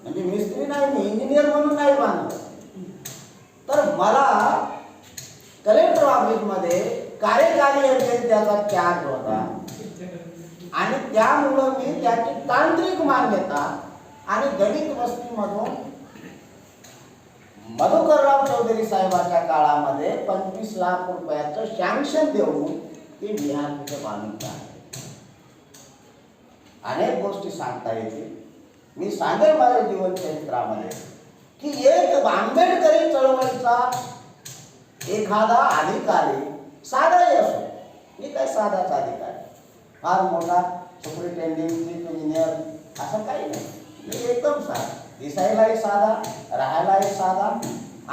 म्हणजे मिस्त्री नाही, मी इंजिनियर म्हणून नाही बांधलं. तर मला कलेक्टर ऑफिस मध्ये कार्यकारी अभियंत्याचा चार्ज होता आणि त्यामुळं मी त्याची तांत्रिक मान्यता आणि दलित वस्तीमधून मधुकरराव चौधरी साहेबांच्या काळामध्ये 25 लाख रुपयाचं सँक्शन देऊन ते विहार तिथे बांधलं. अनेक गोष्टी सांगता येतील, मी सांगेल माझ्या जीवन चरित्रामध्ये की एक आंबेडकरी चळवळीचा एखादा अधिकारी, साधाही असो, मी काय साधाच अधिकारी, फार मोठा सुपरिटेंडिंग चीफ इंजिनियर असं काही नाही, मी एकदम साधा, दिसायलाही साधा, राहायलाही साधा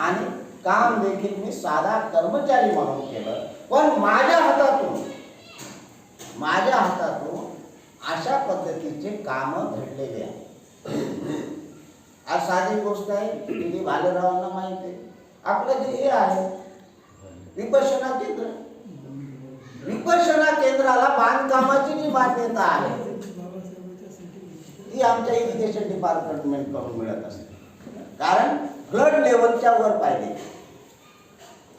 आणि काम देखील मी साधा कर्मचारी म्हणून केलं. पण माझ्या हातातून अशा पद्धतीचे काम घडलेले आहे. आज साधी गोष्ट आहे, दिलीप भालेरावांना माहिती आहे, आपलं जे हे आहे विपश्यना केंद्र, विपश्यना केंद्राला बांधकामाची जी मान्यता आहे ती आमच्या इरिगेशन डिपार्टमेंट कडून मिळत असते. कारण फ्लड लेवलच्या वर पाहिजे,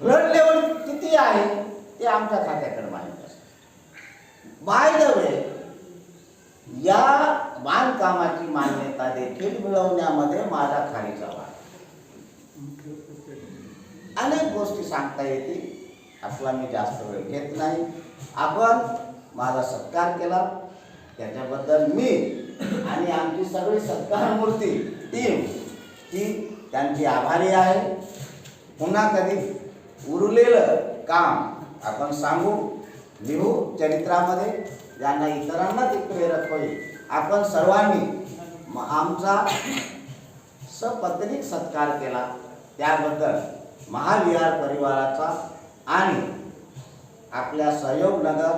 फ्लड लेवल किती आहे ते आमच्या खात्याकडे माहिती असते. बाय द वे, या बांधकामाची मान्यता देखील मिळवण्यामध्ये माझा खारीचा वाटा. अनेक गोष्टी सांगता येतील, आपला मी जास्त वेळ घेत नाही. आपण माझा सत्कार केला त्याच्याबद्दल मी आणि आमची सगळी सत्कार मूर्ती टीम ही त्यांची आभारी आहे. पुन्हा कधी उरलेलं काम आपण सांगू, लिहू चरित्रामध्ये, ज्यांना इतरांना ते प्रेरक होईल. आपण सर्वांनी आमचा सपत्नीक सत्कार केला त्याबद्दल महाविहार परिवाराचा आणि आपल्या सहयोगनगर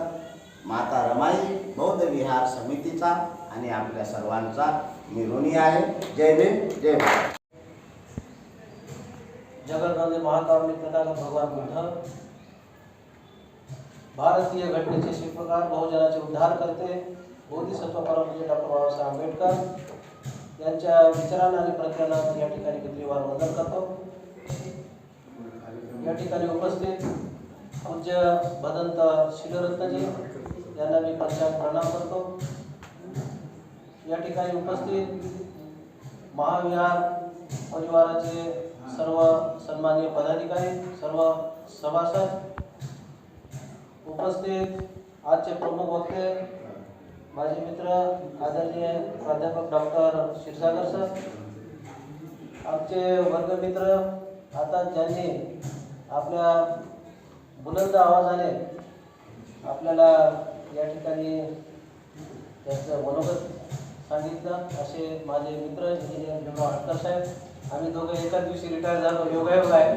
माता रमाई बौद्ध विहार समितीचा आणि आपल्या सर्वांचा मी ऋणी आहे. जय भीम, जय भारत. जगतवंदे महाकारुणिक तथागत भगवान बुद्ध, भारतीय घटनेचे शिल्पकार, बहुजनाचे उद्धार करते, बोधिसत्व परमपूज्य डॉक्टर बाबासाहेब आंबेडकर यांच्या विचारांना आणि प्रतिज्ञांना या ठिकाणी कितीवार वंदन करतो. या ठिकाणी उपस्थित पूज्य भदंत शिलरत्नजी यांना मी पंचांग प्रणाम करतो. या ठिकाणी उपस्थित महाविहार परिवाराचे सर्व सन्माननीय पदाधिकारी, सर्व सभासद, उपस्थित आजचे प्रमुख वक्ते माझे मित्र आदरणीय प्राध्यापक डॉक्टर क्षीरसागर सर, आमचे वर्गमित्र, आता ज्यांनी आपल्या बुलंद आवाजाने आपल्याला या ठिकाणी त्याचं मनोगत सांगितलं, असे माझे मित्र इंजिनियर भीमराव हटकर साहेब. आम्ही दोघे एकाच दिवशी रिटायर झालो, योगायोग आहे.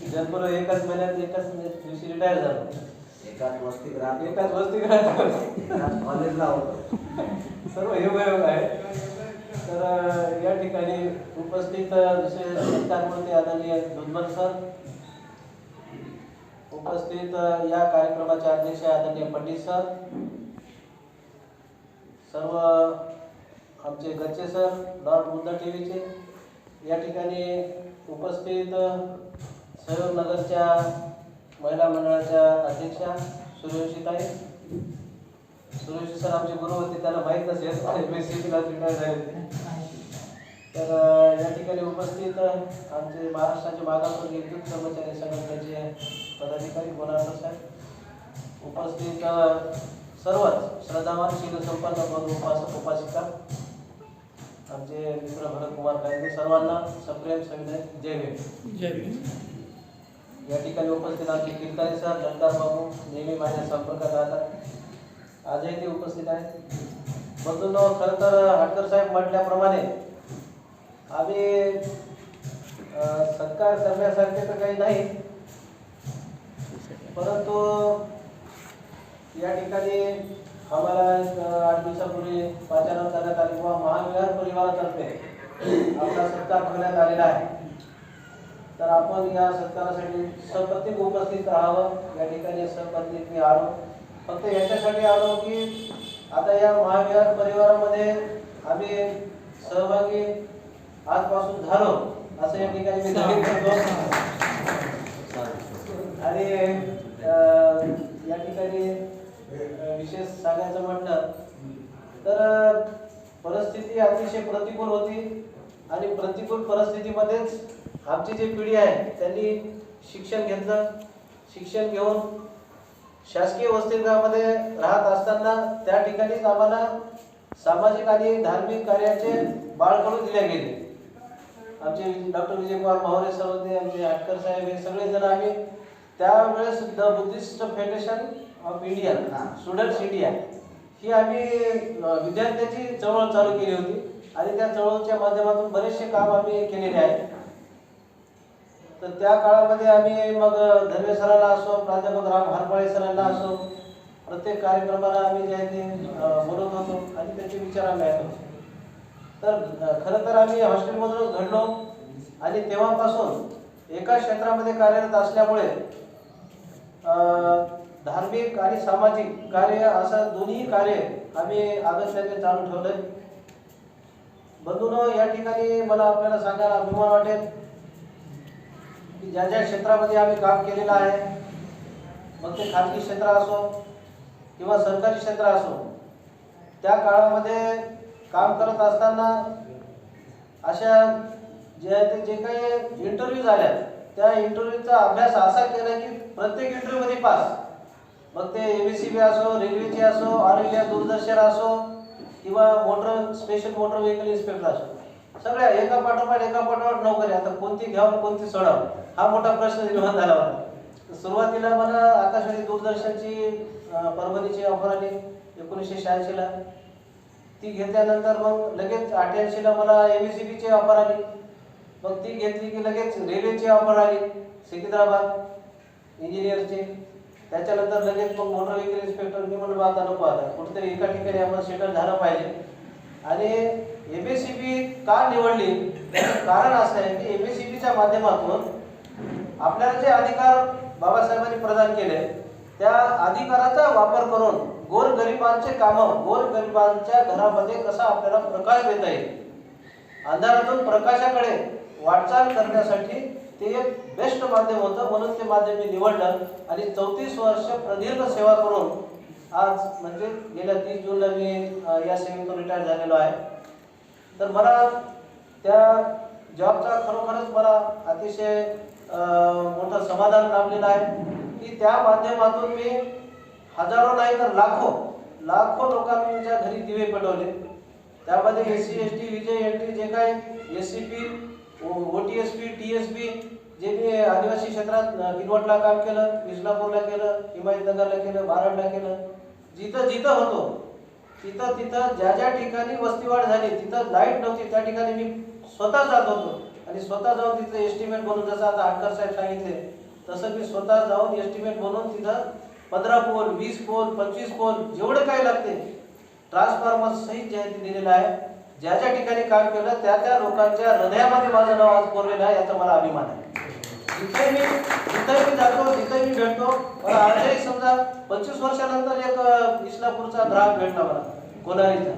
जन्मलो एकाच महिन्यात एकाच दिवशी रिटायर झालो. एकाच वसतिगृहात एकाच वसतिगृहात एकाच कॉलेजला होतो. सर्व योगायोग आहे. तर या ठिकाणी उपस्थित विशेष सत्कारमूर्ती आदरणीय दुधमल सर, उपस्थित या कार्यक्रमाचे अध्यक्ष आदरणीय पंडित सर, सर्व आमचे गच्चे सर, लॉर्ड बुद्ध टीव्हीचे, या ठिकाणी उपस्थित सहयोग नगरच्या महिला मंडळाच्या अध्यक्षा सूर्यवंशीताई, सूर्यवंशी सर आमचे गुरु होते, त्यांना माहीत नसेल MSc रिटायर झाले होते. तर या ठिकाणी उपस्थित आमचे महाराष्ट्राचे मागासवर्गीय विद्युत कर्मचारी संघटनेचे पदाधिकारी बोलावणार साहेब, उपस्थित सर्वच श्रद्धावान शीलसंपन्न बंधू उपासक उपासिका, आमचे मित्र भरत कुमार कायदे, सर्वांना सप्रेम सविनय जय भीम. जय भीम. या ठिकाणी उपस्थित आमचे कीर्तने सर, जनकार बाबू नेहमी माझ्या संपर्कात राहतात, आजही ते उपस्थित आहेत. बंधूंनो, खरं तर हाटकर साहेब म्हटल्याप्रमाणे आम्ही सत्कार करण्यासारखे तर काही नाही, परंतु या ठिकाणी आम्हाला 8 दिवसापूर्वी पाचारण करण्यात आली किंवा महाविहार परिवारातर्फे आपला सत्कार करण्यात आलेला आहे. तर आपण या सत्कारासाठी सपत्नीक उपस्थित राहावं. या ठिकाणी सपत्नीक मी आलो, फक्त याच्यासाठी आलो की आता या महाविहार परिवारामध्ये आम्ही सहभागी आजपासून झालो, असं या ठिकाणी मी जाहीर करतो. आणि या ठिकाणी विशेष सांगायचं म्हटलं तर परिस्थिती अतिशय प्रतिकूल होती आणि प्रतिकूल परिस्थितीमध्येच आमची जी पिढी आहे त्यांनी शिक्षण घेतलं. शिक्षण घेऊन शासकीय वसतिगृहामध्ये राहत असताना त्या ठिकाणीच आम्हाला सामाजिक आणि धार्मिक कार्याचे बाळकडू दिले गेले. आमचे डॉक्टर विजयकुमार माहुरे सर होते, आमचे हाटकर साहेब, हे सगळेजण आम्ही त्यावेळेस the Buddhist federation of India, students India, ही आम्ही विद्यार्थ्याची चळवळ चालू केली होती आणि त्या चळवळीच्या माध्यमातून बरेचसे काम आम्ही केलेले आहे. तर त्या काळामध्ये आम्ही मग धर्मे सरांना असो, प्राध्यापक राम हरपाळे सरांना असो, प्रत्येक कार्यक्रमाला आम्ही जे आहे ते बोलत होतो आणि त्याचे विचार आम्ही ऐकत होतो. तर खरं तर आम्ही हॉस्टेलमधूनच घडलो आणि तेव्हापासून एका क्षेत्रामध्ये कार्यरत असल्यामुळे धार्मिक आणि सामाजिक कार्य असं दोन्ही कार्य आम्ही आदर्शाने चालू ठेवलंय. बंधूंनो, या ठिकाणी मला आपल्याला सांगायला अभिमान वाटेल की ज्या ज्या क्षेत्रामध्ये आम्ही काम केलेलं आहे, मग ते खाजगी क्षेत्र असो किंवा सरकारी क्षेत्र असो, त्या काळामध्ये काम करत असताना अशा जे काही इंटरव्ह्यू झाल्या त्या इंटरव्ह्यूचा अभ्यास असा केला की प्रत्येक इंटरव्ह्यूमध्ये पास, मग ते MSCB असो, रेल्वेचे असो, ऑल इंडिया दूरदर्शन असो किंवा स्पेशल मोटर व्हेकल इन्स्पेक्टर असो, सगळ्या एका पाठोपाठ नोकरी. आता कोणती घ्यावं कोणती सोडावं हा मोठा प्रश्न निर्माण झाला होता. सुरुवातीला मला आकाशवाणी दूरदर्शनची परभणीची ऑफर आली 1986 ला. ती घेतल्यानंतर मग लगेच 88 ला मला MSCB ची ऑफर आली. मग ती घेतली की लगेच रेल्वेची ऑफर आली सिकंदराबाद इंजिनियरची. त्याच्यानंतर लगेच मग मोटर व्हेकल इन्स्पेक्टर. मी म्हणलं आता नको, आता कुठेतरी एका ठिकाणी आपण सेटल झालं पाहिजे. आणि MSCB का निवडली कारण असं आहे की MSCBच्या माध्यमातून आपल्याला जे अधिकार बाबासाहेबांनी प्रदान केले त्या अधिकाराचा वापर करून गोरगरिबांचे कामं, गोरगरिबांच्या घरामध्ये कसा आपल्याला प्रकाश देता येईल, अंधारातून प्रकाशाकडे वाटचाल करण्यासाठी ते एक बेस्ट माध्यम होतं. म्हणून ते माध्यम मी निवडलं आणि 34 वर्ष प्रदीर्घ सेवा करून आज म्हणजे गेल्या 30 जूनला मी या सेवेतून रिटायर झालेलो आहे. तर मला त्या जॉबचा खरोखरच मला अतिशय मोठं समाधान लाभलेलं आहे की त्या माध्यमातून मी हजारो नाही तर लाखो लोकांच्या घरी दिवे पेटवले. त्यामध्ये SC ST विजय एंट्री जे काही SCP OTSP TSP जे मी आदिवासी क्षेत्रात किनवटला काम केलं, विष्णापूरला केलं, हिमायतनगरला केलं, बारडला केलं, जिथं जिथं होतो तिथं ज्या ठिकाणी वस्तीवाढ झाली तिथं लाईट नव्हती त्या ठिकाणी मी स्वतः जात होतो आणि स्वतः जाऊन तिथं एस्टिमेट बनवून, जसं आता हाटकर साहेब सांगितले तसं मी स्वतः जाऊन एस्टिमेट बनवून तिथं 15 पोल, 20 पोल, 25 पोल जेवढे काही लागते ट्रान्सफॉर्मर सहित जे आहे ते दिलेलं आहे. ज्या ज्या ठिकाणी काम केलं त्या लोकांच्या हृदयामध्ये माझं नाव आज कोरलेलं आहे, याचा मला अभिमान आहे. जिथे मी जातो, जिथे मी भेटतो, मला आजही समजा 25 वर्षानंतर एक इस्लापूरचा ग्राहक भेटला मला कोलारीचा.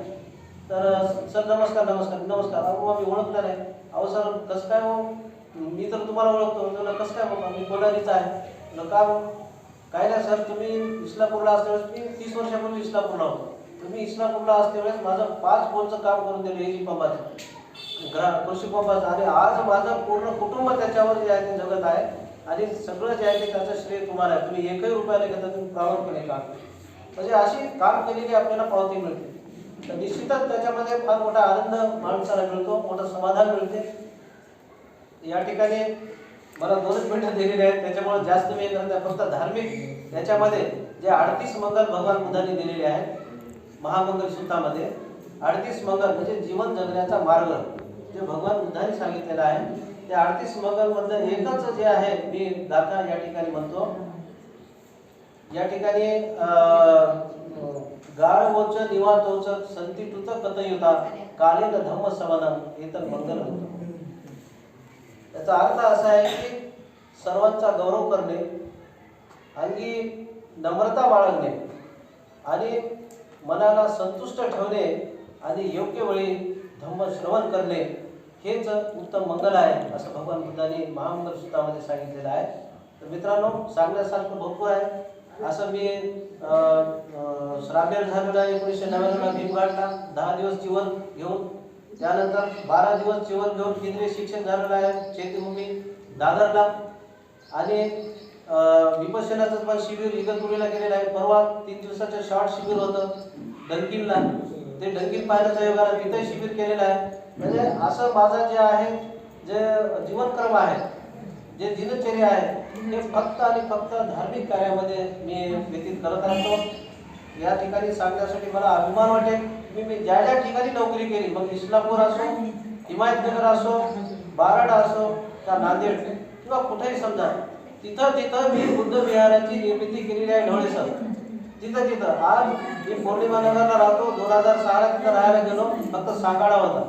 तर सर नमस्कार. अहो मी ओळखलं नाही. अहो सर कसं काय हो, मी तर तुम्हाला ओळखतो. कसं काय बाबा, मी कोलारीचा आहे. का काय नाही सर, तुम्ही इस्लापूरला असल्यावेळेस मी 30 वर्षापूर्वी इस्लापूरला होतो. तुम्ही इस्लापूरला असल्यावेळेस माझं 5 पोलचं काम करून दिलं एजी पंपाचं, कृषी पंपाचं. आणि आज माझं पूर्ण कुटुंब त्याच्यावर जे आहे ते जगत आहे. आणि सगळं जे आहे ते त्याचं श्रेय तुम्हाला आहे. तुम्ही एकही रुपयाने घेता, तुम्ही प्रामाणिकपणे काम म्हणजे अशी काम केलेली आपल्याला पावती मिळते. तर निश्चितच त्याच्यामध्ये फार मोठा आनंद माणसाला मिळतो, मोठं समाधान मिळते. या ठिकाणी मला 2 मिनिटं दिलेली आहेत, त्याच्यामुळे जास्त मी करत नाही. फक्त धार्मिक याच्यामध्ये जे 38 मंगल भगवान बुद्धांनी दिलेले आहेत महामंगल सूत्रामध्ये, 38 मंगल म्हणजे जीवन जगण्याचा मार्ग जे भगवान बुद्धांनी सांगितलेला आहे. त्या 38 मंगल मधलं एकच जे आहे मी गाथा या ठिकाणी म्हणतो. या ठिकाणी गाळवोच निवातोच संतिटुत कथयुता कालेन धम्म सवनं हे तर मंगल होतं. त्याचा अर्थ असा आहे की सर्वांचा गौरव करणे, अंगी नम्रता बाळगणे आणि मनाला संतुष्ट ठेवणे आणि योग्य वेळी धम्म श्रवण करणे हेच उत्तम मंगल आहे, असं भगवान बुद्धांनी महामंगल सूत्रामध्ये सांगितलेलं आहे. तर मित्रांनो, सांगण्यासारखं भरपूर आहे. असं मी श्राव्य झालेला 1999ला भीमघाटला 10 दिवस जीवन घेऊन, त्यानंतर 12 दिवस जीवन घेऊन केंद्रीय शिक्षण झालेलं आहे चैत्यभूमी दादरला. आणि विपश्यनाचं पण शिबिर इगतपुरीला केलेलं आहे. परवा 3 दिवसाचं शॉर्ट शिबिर होतं डंकिनला, ते डंकिन पाहण्याचा योग आला, तिथे शिबिर केलेलं आहे. म्हणजे असं माझं जे आहे जे जीवनक्रम आहे, जे दिनचर्या आहे, हे फक्त आणि फक्त धार्मिक कार्यामध्ये मी व्यतीत करत असतो. या ठिकाणी सांगण्यासाठी मला अभिमान वाटेल. मी ज्या ज्या ठिकाणी नोकरी केली, मग इस्लामपूर असो, हिमायतनगर असो, बारड असो का नांदेड किंवा कुठेही समजा, तिथं मी बुद्ध विहाराची निर्मिती केलेली आहे ढोळेसर. तिथं आज मी पौर्णिमा नगरला राहतो. 2006ला तिथं राहायला गेलो, फक्त सांगाडा होता.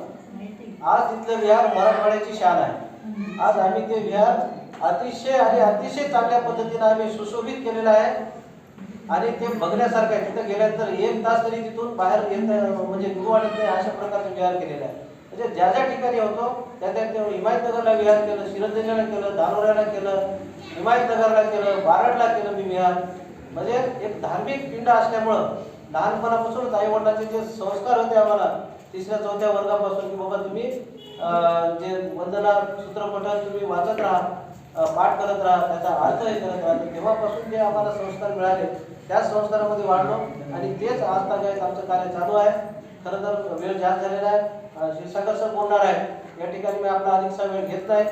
आज तिथलं विहार मराठवाड्याची शान आहे. आज आम्ही ते विहार अतिशय चांगल्या पद्धतीने आम्ही सुशोभित केलेलं आहे आणि ते बघण्यासारखं आहे. तिथं गेल्यानंतर 1 तास तरी तिथून बाहेर येत म्हणजे गुरु वाटत नाही, अशा प्रकारचं विहार केलेलं आहे. म्हणजे ज्या ज्या ठिकाणी होतो त्या हिमायतनगरला विहार केलं, शिरंजनीला केलं, दानोऱ्याला केलं, हिमायतनगरला केलं, बारडला केलं मी विहार. म्हणजे एक धार्मिक पिंड असल्यामुळं लहानपणापासूनच आई वडिलांचे जे संस्कार होते आम्हाला 3ऱ्या-4थ्या वर्गापासून की बाबा तुम्ही जे वंदना सूत्रपठ तुम्ही वाचत राहा, पाठ करत राहा, त्याचा अर्थ हे करत राहा. तेव्हापासून जे आम्हाला संस्कार मिळाले त्याच संस्कारामध्ये वाढलो आणि तेच आज तागायत आमचं कार्य चालू आहे. खरं तर वेळ जास्त झालेला आहे. क्षीरसागर सर बोलणार आहे, या ठिकाणी मी आपला अधिकचा वेळ घेत नाही.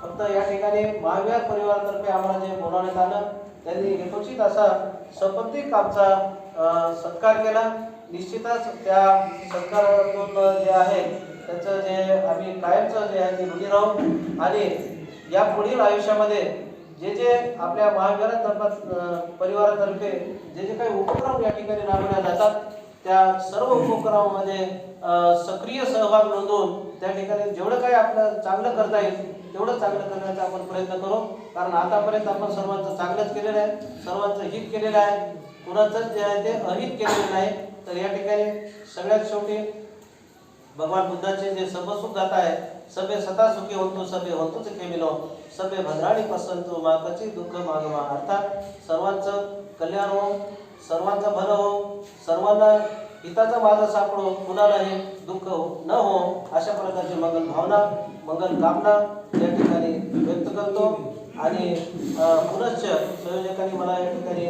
फक्त या ठिकाणी महाविहार परिवारातर्फे आम्हाला जे बोलावण्यात आलं त्यांनी यथोचित असा सपत्निक आमचा सत्कार केला. निश्चितच त्या सत्कारातून जे आहे त्याचं जे आम्ही कायमचं जे आहे ते ऋणी राहू आणि या पुढील आयुष्यामध्ये जे आपल्या महाविहार परिवारातर्फे जे काही उपक्रम या ठिकाणी राबवले जातात त्या सर्व उपक्रमामध्ये सक्रिय सहभाग नोंदवून त्या ठिकाणी जेवढं काही आपलं चांगलं करता येईल तेवढं चांगलं करण्याचा आपण प्रयत्न करू. कारण आतापर्यंत आपण सर्वांचं चांगलंच केलेलं आहे, सर्वांचं हित केलेलं आहे, कुणाचंच जे आहे ते अहित केलेलं नाही. तर या ठिकाणी सगळ्यात शेवटी भगवान बुद्धाचे जे सबसुख गाथा आहे, सबे सता सुखी होतो सबे होतोच खेमिलो सबे भद्राणी पसंतो माताची दुःख मागवा. अर्थात सर्वांचं कल्याण हो, सर्वांचं भलं हो, सर्वांना हिताचा मार्ग सापडो, कुणालाही दुःख न हो, अशा प्रकारची मंगल भावना मंगल कामना या ठिकाणी व्यक्त करतो. आणि पुनश्च संयोजकांनी मला या ठिकाणी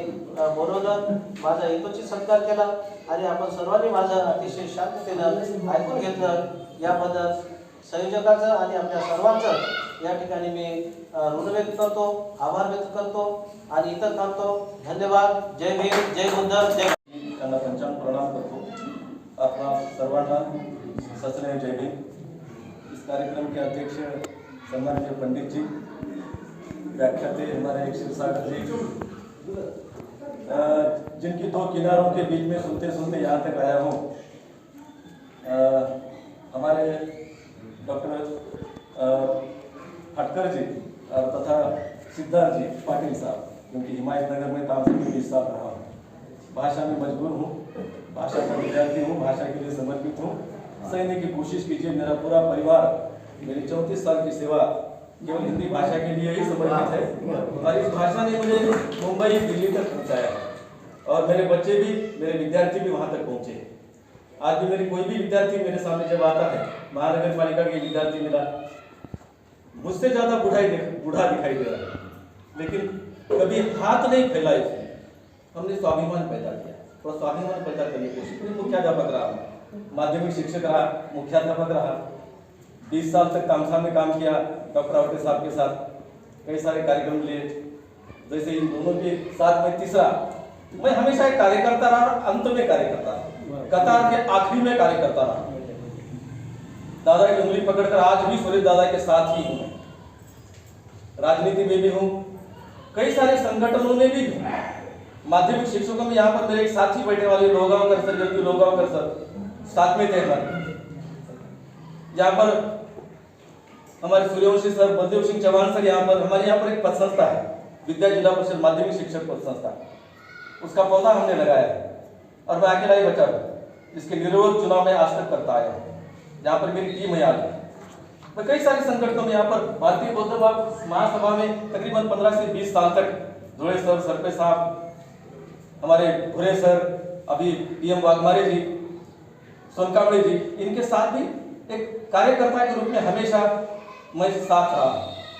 बोलवलं, माझा यथोचित सत्कार केला आणि आपण सर्वांनी माझं अतिशय शांततेनं ऐकून घेतलं. याबद्दल संयोजकाचं आणि आपल्या सर्वांचं या ठिकाणी मी ऋण व्यक्त करतो, आभार व्यक्त करतो आणि इथं थांबतो. धन्यवाद. जय भीम, जय बुद्ध, जय. त्यांना पंचांग प्रणाम करतो. आपका सर्वांना सस्ने जय भीम. इस कार्यक्रम के अध्यक्ष सम्मानित पंडित जी, व्याख्याते हमारे क्षीरसागर जी, जिनकी दो किनारों के बीच में सुनते सुनते यहाँ तक आया हूँ। हमारे डॉक्टर हटकर जी तथा सिद्धार्थ जी पाटिल साहब, क्योंकि हिमायतनगर में तामसिक में 20 साल रहा हूँ, भाषा में मजबूर हूँ, भाषा का विद्यार्थी हूँ, भाषा के लिए समर्पित हूँ। सहने की कोशिश कीजिए। मेरा पूरा परिवार मेरी 34 साल की सेवा केवल हिंदी भाषा के लिए ही समर्पित है और इस भाषा ने मुझे मुंबई दिल्ली तक पहुँचाया और मेरे बच्चे भी, मेरे विद्यार्थी भी वहाँ तक पहुँचे। आज भी मेरी कोई भी विद्यार्थी मेरे सामने जब आता है, महानगर पालिका के विद्यार्थी मिला, मुझसे ज्यादा बूढ़ा दिखाई दे रहा है, लेकिन कभी हाथ नहीं फैला इसने। हमने स्वाभिमान पैदा किया और स्वाभिमान पैदा करने की कोशिश की। मुख्याध्यापक रहा, माध्यमिक शिक्षक रहा, मुख्याध्यापक रहा, 20 साल तक तामसा में काम किया डॉक्टर आवटे साहब के साथ, कई सारे कार्यक्रम लिए। जैसे इन दोनों के साथ में तीसरा, मैं हमेशा एक कार्यकर्ता रहा और अंत में कार्यकर्ता रहा, कतार के आखिरी में कार्यकर्ता रहा। दादा की उंगली पकड़कर आज भी सूर्य दादा के साथ ही हूँ। राजनीति में भी हूँ, कई सारे संगठनों में भी हूँ। माध्यमिक शिक्षकों में यहाँ पर मेरे एक साथी बैठे वाले लोगांवकर सर, जबकि लोगांवकर सर साथ में थे हमारे। यहाँ पर हमारे सूर्यवंशी सर, बलदेव सिंह चौहान सर, यहाँ पर हमारे यहाँ पर एक पद संस्था है, विद्या जिला परिषद माध्यमिक शिक्षक पद संस्था, उसका पौधा हमने लगाया है और मैं अकेला ही बचा हूँ। इसके निरोध चुनाव में आज तक करता आया हूँ। यहाँ पर मेरी टीम है। आज मैं कई सारे संगठनों में, यहाँ पर भारतीय बौद्ध महासभा में तकरीबन 15 से 20 साल तक धुले सर, सरपे साहब, हमारे भुरे सर, अभी PM वाघमारे जी, सोनकावड़े जी, इनके साथ भी एक कार्यकर्ता के रूप में हमेशा मैं साथ रहा,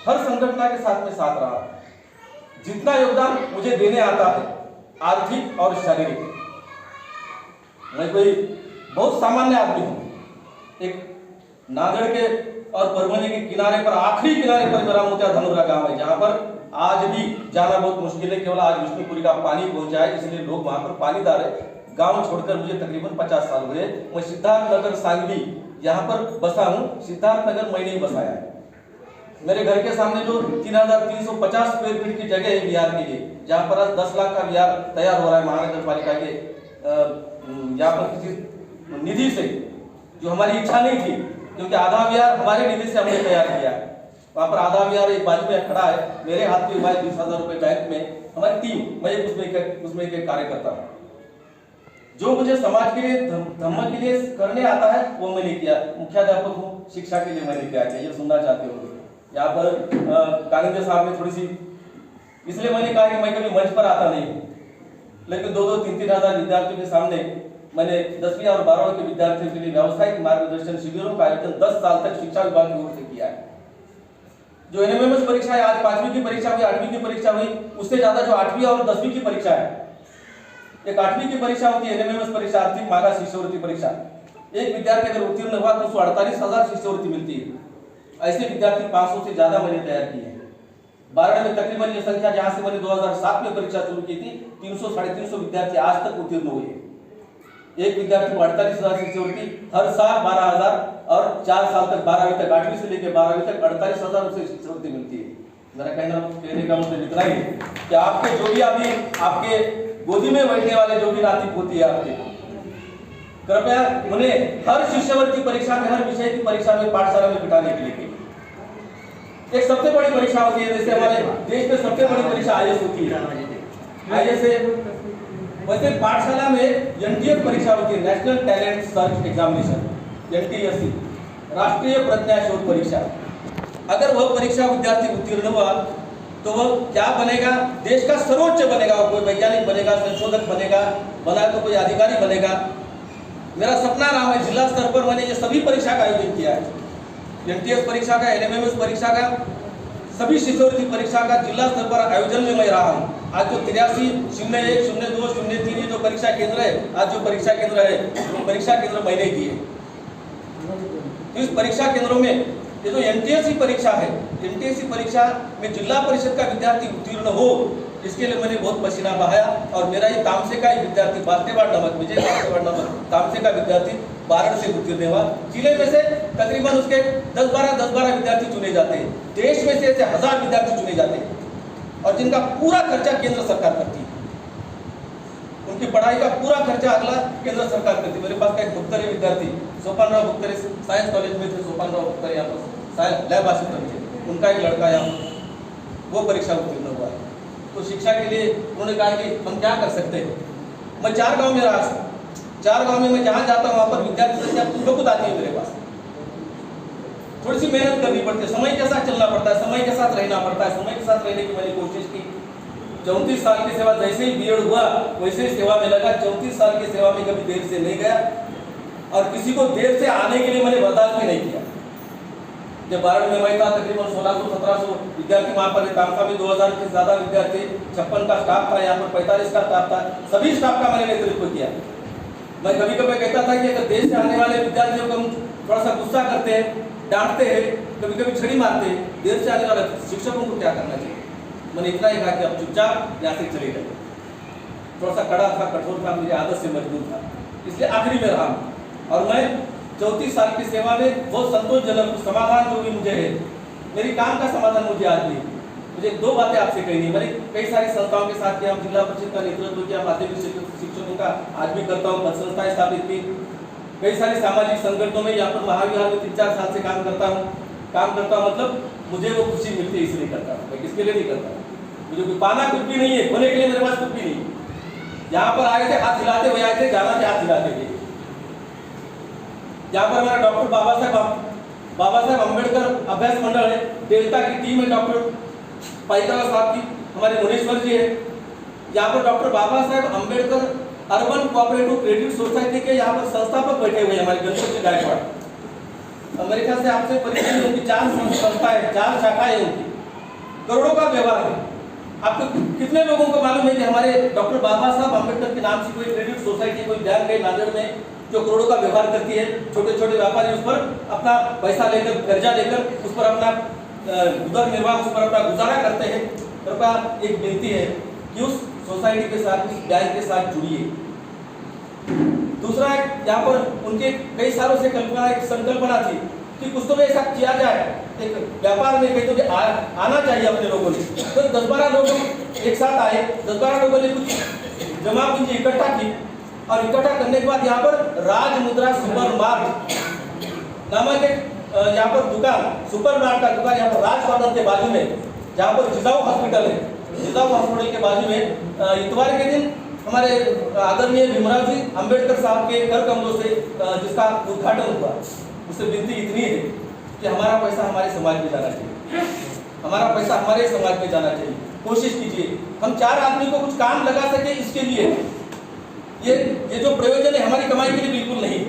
हर संगठन के साथ में साथ रहा। जितना योगदान मुझे देने आता है, आर्थिक और शारीरिक, मैं कोई बहुत सामान्य आदमी हूँ। एक नागड़ के और परभणी के किनारे पर, आखिरी किनारे पर मेरा मोतिया धनुरा गांव है, जहाँ पर आज भी जाना बहुत मुश्किल है। केवल आज विष्णुपुरी का पानी पहुंचा है, इसलिए लोग वहां पर पानीदार है। गांव छोड़कर मुझे तकरीबन 50 साल हुए। मैं सिद्धार्थ नगर सांगवी यहाँ पर बसा हूँ। सिद्धार्थ नगर मैंने ही बसाया है। मेरे घर के सामने जो 3350 स्क्वायर फीट की जगह है विहार के लिए, जहाँ पर आज 10 लाख का विहार तैयार हो रहा है महानगर पालिका के यहाँ पर किसी निधि से, जो हमारी इच्छा नहीं थी, क्योंकि आधा विहार हमारे निधि से हमने तैयार किया है। वहाँ पर आधा विहार एक बाजू में खड़ा है, मेरे हाथ में 20,000 रुपए बैंक में, हमारी टीम, मैं उसमें एक कार्यकर्ता हूँ। जो मुझे समाज के लिए, धर्म के लिए करने आता है वो मैंने किया। मुख्याध्यापक हूँ, शिक्षा के लिए मैंने क्या किया, ये सुनना चाहते हो। यहाँ पर कालिंदे साहब ने थोड़ी सी, इसलिए मैंने कहा कि मैं कभी मंच पर आता नहीं, लेकिन 2-2, 3-3 हज़ार विद्यार्थियों के सामने मैंने 10वीं और 12वीं के विद्यार्थियों के लिए व्यावसायिक मार्गदर्शन शिविरों का आयोजन 10 साल तक शिक्षा विभाग की ओर से किया है। जो NMMS परीक्षा है, आज 5वीं की परीक्षा हुई, 8वीं की परीक्षा हुई, उससे ज्यादा जो 8वीं और 10वीं की परीक्षा है, एक 8वीं की परीक्षा होती है NMMS परीक्षा, आर्थिक मागा शिष्यवृत्ति परीक्षा। एक विद्यार्थी अगर उत्तीर्ण हुआ तो उसको 48,000 शिष्यवृत्ति मिलती है। ऐसे विद्यार्थी 500 से ज्यादा मैंने तैयार किए हैं। 12 में तकरीबन ये संख्या, जहां से मैंने 2007 में परीक्षा शुरू की थी, 300-350 विद्यार्थी आज तक उत्तीर्ण हुए। एक विद्यार्थी को 48,000 शिष्यवृत्ति, हर साल 12,000 और 4 साल तक 12वीं तक, 8वीं से लेकर 12वीं तक 48,000 उसे शिष्यवृत्ति मिलती है। मेरा कहने का मतलब इतना ही है कि आपके जो भी अभी आपके गोदी में बैठने वाले जो भी नाती पोती है आपके, कृपया उन्हें हर शिष्यवृत्ति परीक्षा में, हर विषय की परीक्षा में, पाठशाला में बिठाने के लिए। एक सबसे बड़ी परीक्षा होती है, जैसे हमारे देश में सबसे बड़ी परीक्षा IAS होती है, IAS है, वैसे पाठशाला में NTS परीक्षा होती है, national talent search examination, NTSC, राष्ट्रीय प्रज्ञा शोध परीक्षा। अगर वह परीक्षा विद्यार्थी उत्तीर्ण हुआ तो वह क्या बनेगा, देश का सर्वोच्च बनेगा, कोई वैज्ञानिक बनेगा, संशोधक बनेगा, बना तो कोई अधिकारी बनेगा। मेरा सपना रहा है, जिला स्तर पर मैंने ये सभी परीक्षा का आयोजन किया है, NTS परीक्षा का, NMMS परीक्षा का, सभी शिष्यवृत्ति परीक्षा का जिला स्तर पर आयोजन में मैं रहा हूँ। आज जो 83, 01, 02, 03 जो परीक्षा केंद्र है, आज जो परीक्षा केंद्र है, वो परीक्षा केंद्र मैंने दिए। तो इस परीक्षा केंद्रों में ये जो NTSC परीक्षा है, NTSC परीक्षा में जिला परिषद का विद्यार्थी उत्तीर्ण हो, इसके लिए मैंने बहुत पसीना बहाया। और मेरा ये तामसे का ही विद्यार्थी, बास्तेवाड़ नमक, विजय बास्तेवाड़ नमक, तामसे का विद्यार्थी वाराणसी से उत्तीर्ण हुआ। जिले में से तकरीबन उसके 10-12 विद्यार्थी चुने जाते हैं। देश में से ऐसे 1000 विद्यार्थी चुने जाते हैं और जिनका पूरा खर्चा केंद्र सरकार करती है। उनकी पढ़ाई का पूरा खर्चा अगला केंद्र सरकार करती है। मेरे पास का एक भुक्तरे विद्यार्थी सोपानराव भुक्तरे साइंस कॉलेज में थे, सोपानराव भुक्तरे यहाँ पर साइंस लैब असिस्टेंट थे, उनका एक लड़का यहाँ पर वो परीक्षा उत्तीर्ण हुआ है। तो शिक्षा के लिए उन्होंने कहा कि हम क्या कर सकते हैं। मैं 4 गांव में रहा, 4 गांव में मैं जहाँ जाता हूँ वहाँ पर विद्यार्थी संख्या बहुत आती है मेरे पास। थोड़ी सी मेहनत करनी पड़ती है, समय के साथ चलना पड़ता है, समय के साथ रहना पड़ता है। समय के साथ रहने की मैंने कोशिश की। 34 साल की सेवा, जैसे ही बीएड हुआ वैसे ही सेवा में लगा। 34 साल की सेवा में कभी देर से नहीं गया और किसी को देर से आने के लिए मैंने बर्दाश्त भी नहीं किया। जब बारह में मैं था तकरीबन 1600-1700 विद्यार्थी वहाँ पर, तामसा में 2000 से ज़्यादा विद्यार्थी, 56 का स्टाफ था, यहाँ पर 45 का स्टाफ था। सभी स्टाफ का मैंने नेतृत्व किया। मैं कभी कभी कहता था कि अगर देश से आने वाले विद्यार्थियों को हम थोड़ा सा गुस्सा करते हैं, डांटते हैं, कभी कभी छड़ी मारते हैं, देर से आने वाले शिक्षकों को क्या करना चाहिए। मैंने इतना ही कहा कि अब चुपचाप यहाँ से चले गए। थोड़ा सा कड़ा था, कठोर था, मेरी आदत से मजबूत था, इसलिए आखिरी में रहा। और मैं 34 साल की सेवा में बहुत संतोषजनक समाधान जो भी मुझे है, मेरी काम का समाधान मुझे आज नहीं। मुझे 2 बातें आपसे कहनी है। मैंने कई सारी संस्थाओं के साथ किया, जिला परिषद का नेतृत्व किया, माध्यमिक शिक्षकों का आज भी करता हूँ, पद संस्थाएं स्थापित की, कई सारे सामाजिक संगठनों में, यहाँ पर महाविहार में 3-4 साल से काम करता हूँ। मतलब मुझे वो खुशी मिलती है इसलिए करता हूँ, मैं किसके लिए नहीं करता। मुझे कोई पाना कुछ भी नहीं है, होने के लिए मेरे पास कुछ भी नहीं। यहाँ पर आए थे हाथ हिलाते हुए आए थे, जाना थे हाथ हिलाते थे। यहाँ पर हमारा डॉक्टर बाबा साहब अम्बेडकर अभ्यास मंडल है, डेल्टा की टीम है, डॉक्टर पाइकरा साहब की, हमारे मुनेश्वर जी है। यहाँ पर doctor Baba Saheb Ambedkar urban cooperative credit society के यहाँ पर संस्थापक बैठे हुए हमारे गणपत गायकवाड़। मेरे ख्याल से आपसे परिचय है, उनकी 4 संस्थाएं, 4 शाखाएं उनकी, करोड़ों का व्यवहार है। आपको कितने लोगों को मालूम है कि हमारे डॉक्टर बाबा साहब अम्बेडकर के नाम से कोई क्रेडिट सोसाइटी, कोई बैंक है नांदेड़ में जो करोड़ों का व्यवहार करती है। छोटे छोटे व्यापारी उस पर अपना पैसा लेकर, कर्जा लेकर उस पर अपना गुजर निर्वाह, उस पर अपना गुजारा करते हैं। कृपया एक विनती है कि उस सोसाइटी के साथ, उस बैंक के साथ जुड़िए। दूसरा, यहाँ पर उनके कई सालों से एक संकल्पना थी कि कुछ तो ऐसा किया जाए, एक व्यापार में कहीं तो आना चाहिए अपने लोगों ने। तो 10-12 लोग एक साथ आए, 10-12 लोगों ने कुछ जमा पूंजी इकट्ठा की और इकट्ठा करने के बाद यहाँ पर राज मुद्रा सुपर मार्ट नामक एक यहाँ पर दुकान, सुपर मार्ट का दुकान यहाँ पर राजभवन के बाजू में, जहाँ पर जिजाऊ हॉस्पिटल है, जिजाऊ हॉस्पिटल के बाजू में इतवार के दिन हमारे आदरणीय भीमराव जी अम्बेडकर साहब के कर कमलों से जिसका उद्घाटन हुआ। उससे विनती इतनी है कि हमारा पैसा हमारे समाज में जाना चाहिए, हमारा पैसा हमारे समाज में जाना चाहिए। कोशिश कीजिए हम 4 आदमी को कुछ काम लगा सके, इसके लिए ये जो प्रयोजन है हमारी कमाई के लिए बिल्कुल नहीं।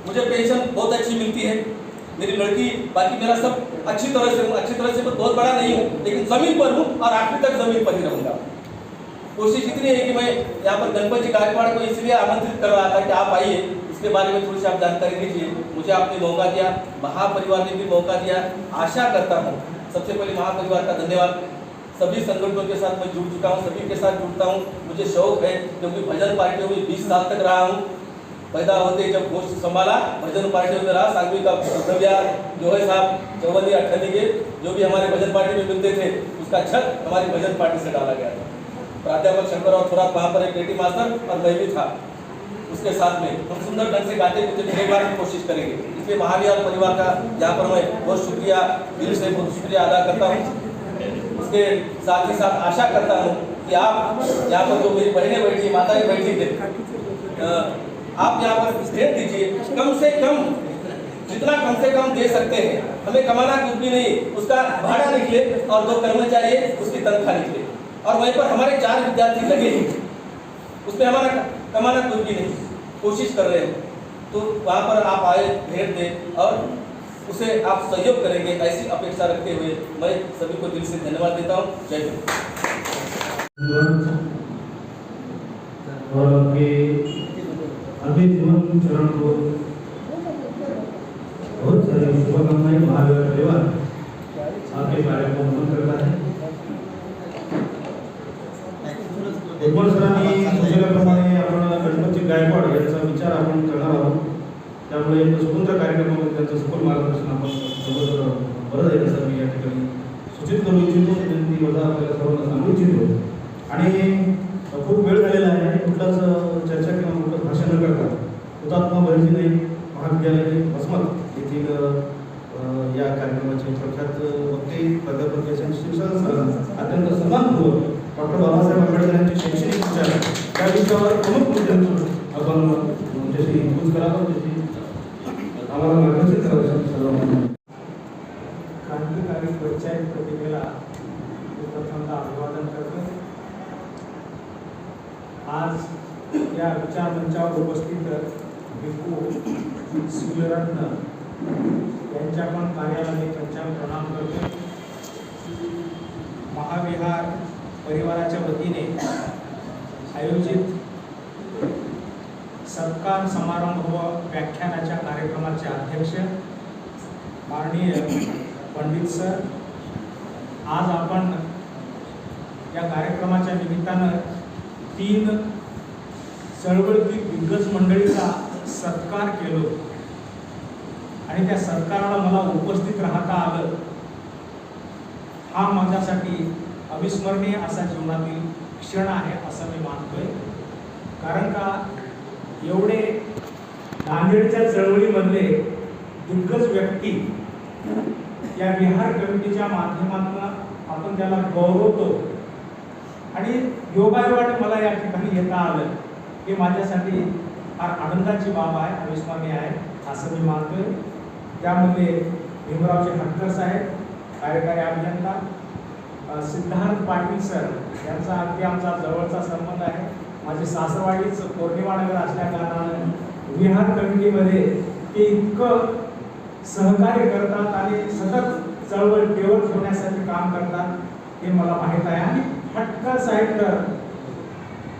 मुझे पेंशन बहुत अच्छी मिलती है, मेरी लड़की, बाकी मेरा सब अच्छी तरह से बहुत बड़ा नहीं हूँ, लेकिन जमीन पर हूँ और आखिर तक जमीन पर ही रहूँगा। कोशिश इतनी है कि मैं यहाँ पर गणपत जी गायकवाड़ को इसलिए आमंत्रित कर रहा था कि आप आइए, इसके बारे में थोड़ी सी आप जानकारी दीजिए। मुझे आपने मौका दिया, महापरिवार ने भी मौका दिया। आशा करता हूँ, सबसे पहले महापरिवार का धन्यवाद। सभी संगठनों के साथ मैं जुड़ चुका हूँ, सभी के साथ जुड़ता हूँ। मुझे शौक है क्योंकि भजन पार्टियों में 20 साल तक रहा हूँ। पैदा होते जब गोष्ठ संभाला, भजन पार्टियों में रहा। सांगवी का जो है साहब, चौबंदी अठन्नी के जो भी हमारे भजन पार्टी में मिलते थे, उसका छत हमारी भजन पार्टी से डाला गया था। प्राध्यापक शंकर और थोड़ा वहाँ पर एक बेटी मास्टर और मैं भी था उसके साथ में। हम सुंदर ढंग से गाते कुछ एक बार की कोशिश करेंगे। इसलिए महाविहार परिवार का यहाँ पर मैं बहुत शुक्रिया, दिल से बहुत शुक्रिया अदा करता हूँ। उसके साथ ही साथ आशा करता हूँ कि आप यहाँ पर जो मेरी बहनें बैठी, माताएं बैठी थे, आप यहाँ पर भेज दीजिए। कम से कम जितना कम से कम दे सकते हैं, हमें कमाना कुछ भी नहीं, उसका भाड़ा निकले और 2 कर्मचारी उसकी तनख्वाह निकले और वहीं पर हमारे 4 विद्यार्थी लगे ही, उसमें हमारा कमाना कुछ भी नहीं। कोशिश कर रहे हैं तो वहाँ पर आप आए, भेंट दें और उसे आप सहयोग करेंगे, ऐसी अपेक्षा रखते हुए मैं सभी को दिल से धन्यवाद देता हूँ। जय हिंद। और आपके अभी जीवन चरण को बहुत सारी शुभकामनाएं। महाविहार परिवार आपके कार्य को नमन करता है। एकमल सरांनी सुचवल्याप्रमाणे आपण गणपतजी गायकवाड यांचा विचार आपण करणार आहोत, त्यामुळे एक स्वतंत्र कार्यक्रमामध्ये त्यांचं सखोल मार्गदर्शन आपण सोबत बरं आहे असं मी या ठिकाणी सूचित करू इच्छितो, विनंती वजा आपल्याला सर्वांना सांगू इच्छितो। आणि खूप वेळ झालेला आहे आणि कुठलाच या विषयावर प्रमुख मुद्द्यांवर आपण तुमच्याशी इंपूज करावं, त्याची आम्हाला मार्गदर्शन करावं सर्व. क्रांतिकारी पंचायत प्रतिमेला प्रथमतः अभिवादन करतो. आज या विचार मंचावर उपस्थित भिक्खू सूर्यरत्न यांच्या पण कार्याला मी पंचांग प्रणाम करतो. महाविहार परिवाराच्या वतीने आयोजित सत्कार समारंभ व व्याख्यानाच्या कार्यक्रमाचे अध्यक्ष माननीय पंडित सर, आज आपण या कार्यक्रमाच्या निमित्तानं 3 चळवळीतील दिग्गज मंडळीचा सत्कार केलो आणि त्या सत्काराला मला उपस्थित राहता आलं. हा माझ्यासाठी अविस्मरणीय असा जीवनातील क्षण आहे असं मी मानतोय. कारण का एवढे नांदेडच्या चळवळीमधले दिग्गज व्यक्ती या विहार कमिटीच्या माध्यमातून आपण त्याला गौरवतो आणि योगायोगाने मला या ठिकाणी येता आलं हे माझ्यासाठी फार आनंदाची बाब आहे, अविस्मरणीय आहे असं मी मानतोय. त्यामध्ये भीमरावजी हटकर साहेब, कार्यकारी अभियंता, सिद्धार्थ पाटील सर यांचा अगदी आमचा जवळचा संबंध आहे. माझी सासरवाडीच पौर्णिमानगर असल्या कारणानं विहार कमिटीमध्ये ते इतकं सहकार्य करतात आणि सतत चळवळ टेवर ठेवण्यासाठी काम करतात हे मला माहीत आहे. आणि हटकर साहेब तर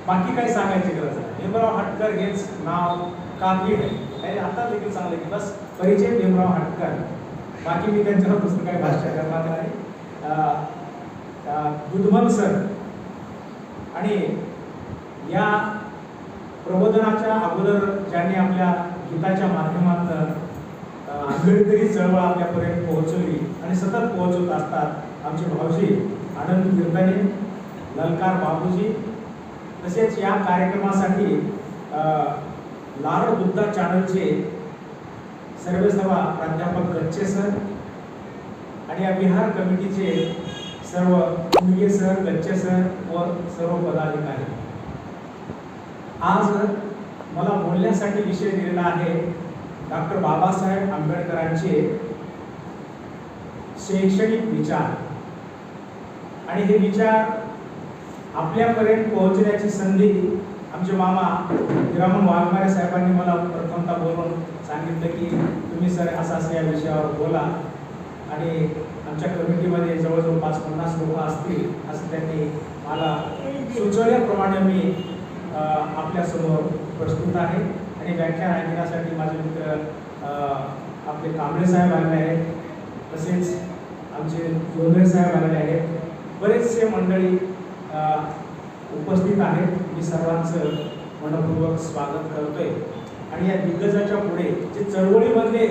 बाकी काही सांगायची गरज नाही. भीमराव हटकर हेच नाव काफी आहे. आता देखील सांगले की बस परिचय भीमराव हटकर, बाकी मी त्यांच्यावर दुसरं काही भाष्य करणार नाही. बुधमन सर आणि या प्रबोधनाच्या अगोदर ज्यांनी आपल्या गीताच्या माध्यमातून आंबेडकरी चळवळ आपल्यापर्यंत पोहोचवली आणि सतत पोहोचवत असतात आमचे भाऊजी आनंद कीर्तने, ललकार बाबूजी, तसेच या कार्यक्रमासाठी लाड बुद्धा चॅनलचे सर्वेसर्वा प्राध्यापक गच्चे सर आणि या विहार कमिटीचे सर्व मुलगे सर, गच्चे सर व सर्व पदाधिकारी. आज मला बोलण्यासाठी विषय दिलेला आहे डॉक्टर बाबासाहेब आंबेडकरांचे शैक्षणिक विचार. आणि हे विचार आपल्यापर्यंत पोहोचण्याची संधी आमचे मामा हिरामन वाघमारे साहेबांनी मला प्रथमतः बोलून सांगितलं की तुम्ही सर असं या विषयावर बोला. आणि आमच्या कमिटीमध्ये जवळजवळ 50-50 लोक असतील असं त्यांनी मला सुचवल्याप्रमाणे मी आपल्यासमोर प्रस्तुत आहे. आणि व्याख्यान ऐकण्यासाठी माझे मित्र आपले कांबळे साहेब आलेले आहेत, तसेच आमचे जोंधळे साहेब आलेले आहेत, बरेचसे मंडळी उपस्थित आहेत. मी सर्वांचं मनपूर्वक स्वागत करतोय. आणि या दिग्गजाच्या पुढे जे चळवळीमधले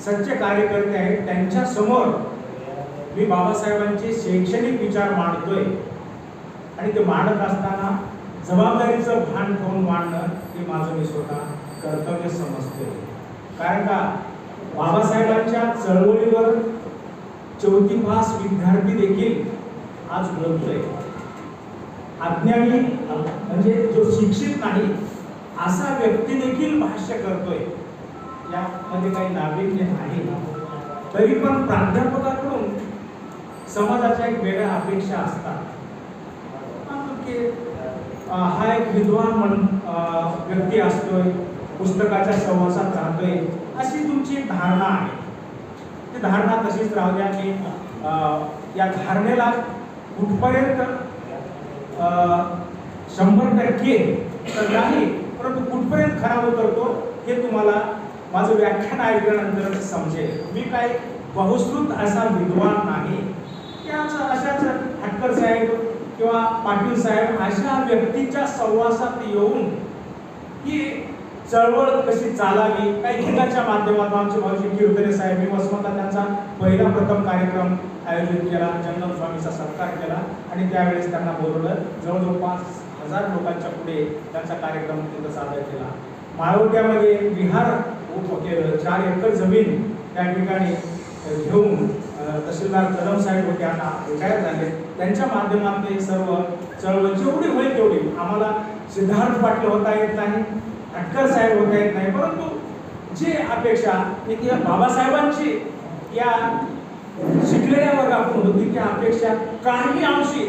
सच्चे कार्यकर्ते आहेत त्यांच्या समोर मी बाबासाहेबांचे शैक्षणिक विचार मांडतोय. आणि ते मांडत असताना जबाबदारीचं भान ठेवून मांडणं हे माझं मी स्वतः कर्तव्य समजतोय. कारण का बाबासाहेबांच्या चळवळीवर 4थी पास विद्यार्थी देखील आज बोलतोय. अज्ञानी म्हणजे जो शिक्षित नाही असा व्यक्ती देखील भाष्य करतोय. यामध्ये काही नाविन्य नाही, तरी पण प्राध्यापकाकडून समाजाच्या एक वेगळ्या अपेक्षा असतात. हा एक विद्वान व्यक्ती असतोय, पुस्तकाच्या सहवासात राहतोय अशी तुमची एक धारणा आहे. ती धारणा तशीच राहू द्या. की या धारणेला कुठपर्यंत 100% तर नाही, परंतु कुठपर्यंत खरा उतरतो हे तुम्हाला माझं व्याख्यान ऐकल्यानंतर समजेल. मी काही बहुश्रुत असा विद्वान नाही. अशाच हटकर साहेब किंवा पाटील साहेब अशा व्यक्तीच्या सहवासात येऊन ही चळवळ कशी चालावी, काही गीताच्या माध्यमातून आमचे भाऊजी कीर्तने साहेब, मी वसमतला त्यांचा पहिला प्रथम कार्यक्रम आयोजित केला, जंगम स्वामीचा सत्कार केला आणि त्यावेळेस त्यांना बोलवलं. जवळजवळ 5000 लोकांच्या पुढे त्यांचा कार्यक्रम तिथं सादर केला. माळवट्यामध्ये विहार उभं केलं, 4 एकर जमीन त्या ठिकाणी घेऊन तहसीलदार कदम साहेब होते, आता रिटायर झाले, त्यांच्या माध्यमातून हे सर्व चळवळ जेवढी होईल तेवढी. आम्हाला सिद्धार्थ पाटील होता येत नाही, हटकर साहेब होता येत नाही, परंतु जे अपेक्षा एक या बाबासाहेबांची या शिकलेल्या वर्गाकडून होती ती अपेक्षा काही अंशी,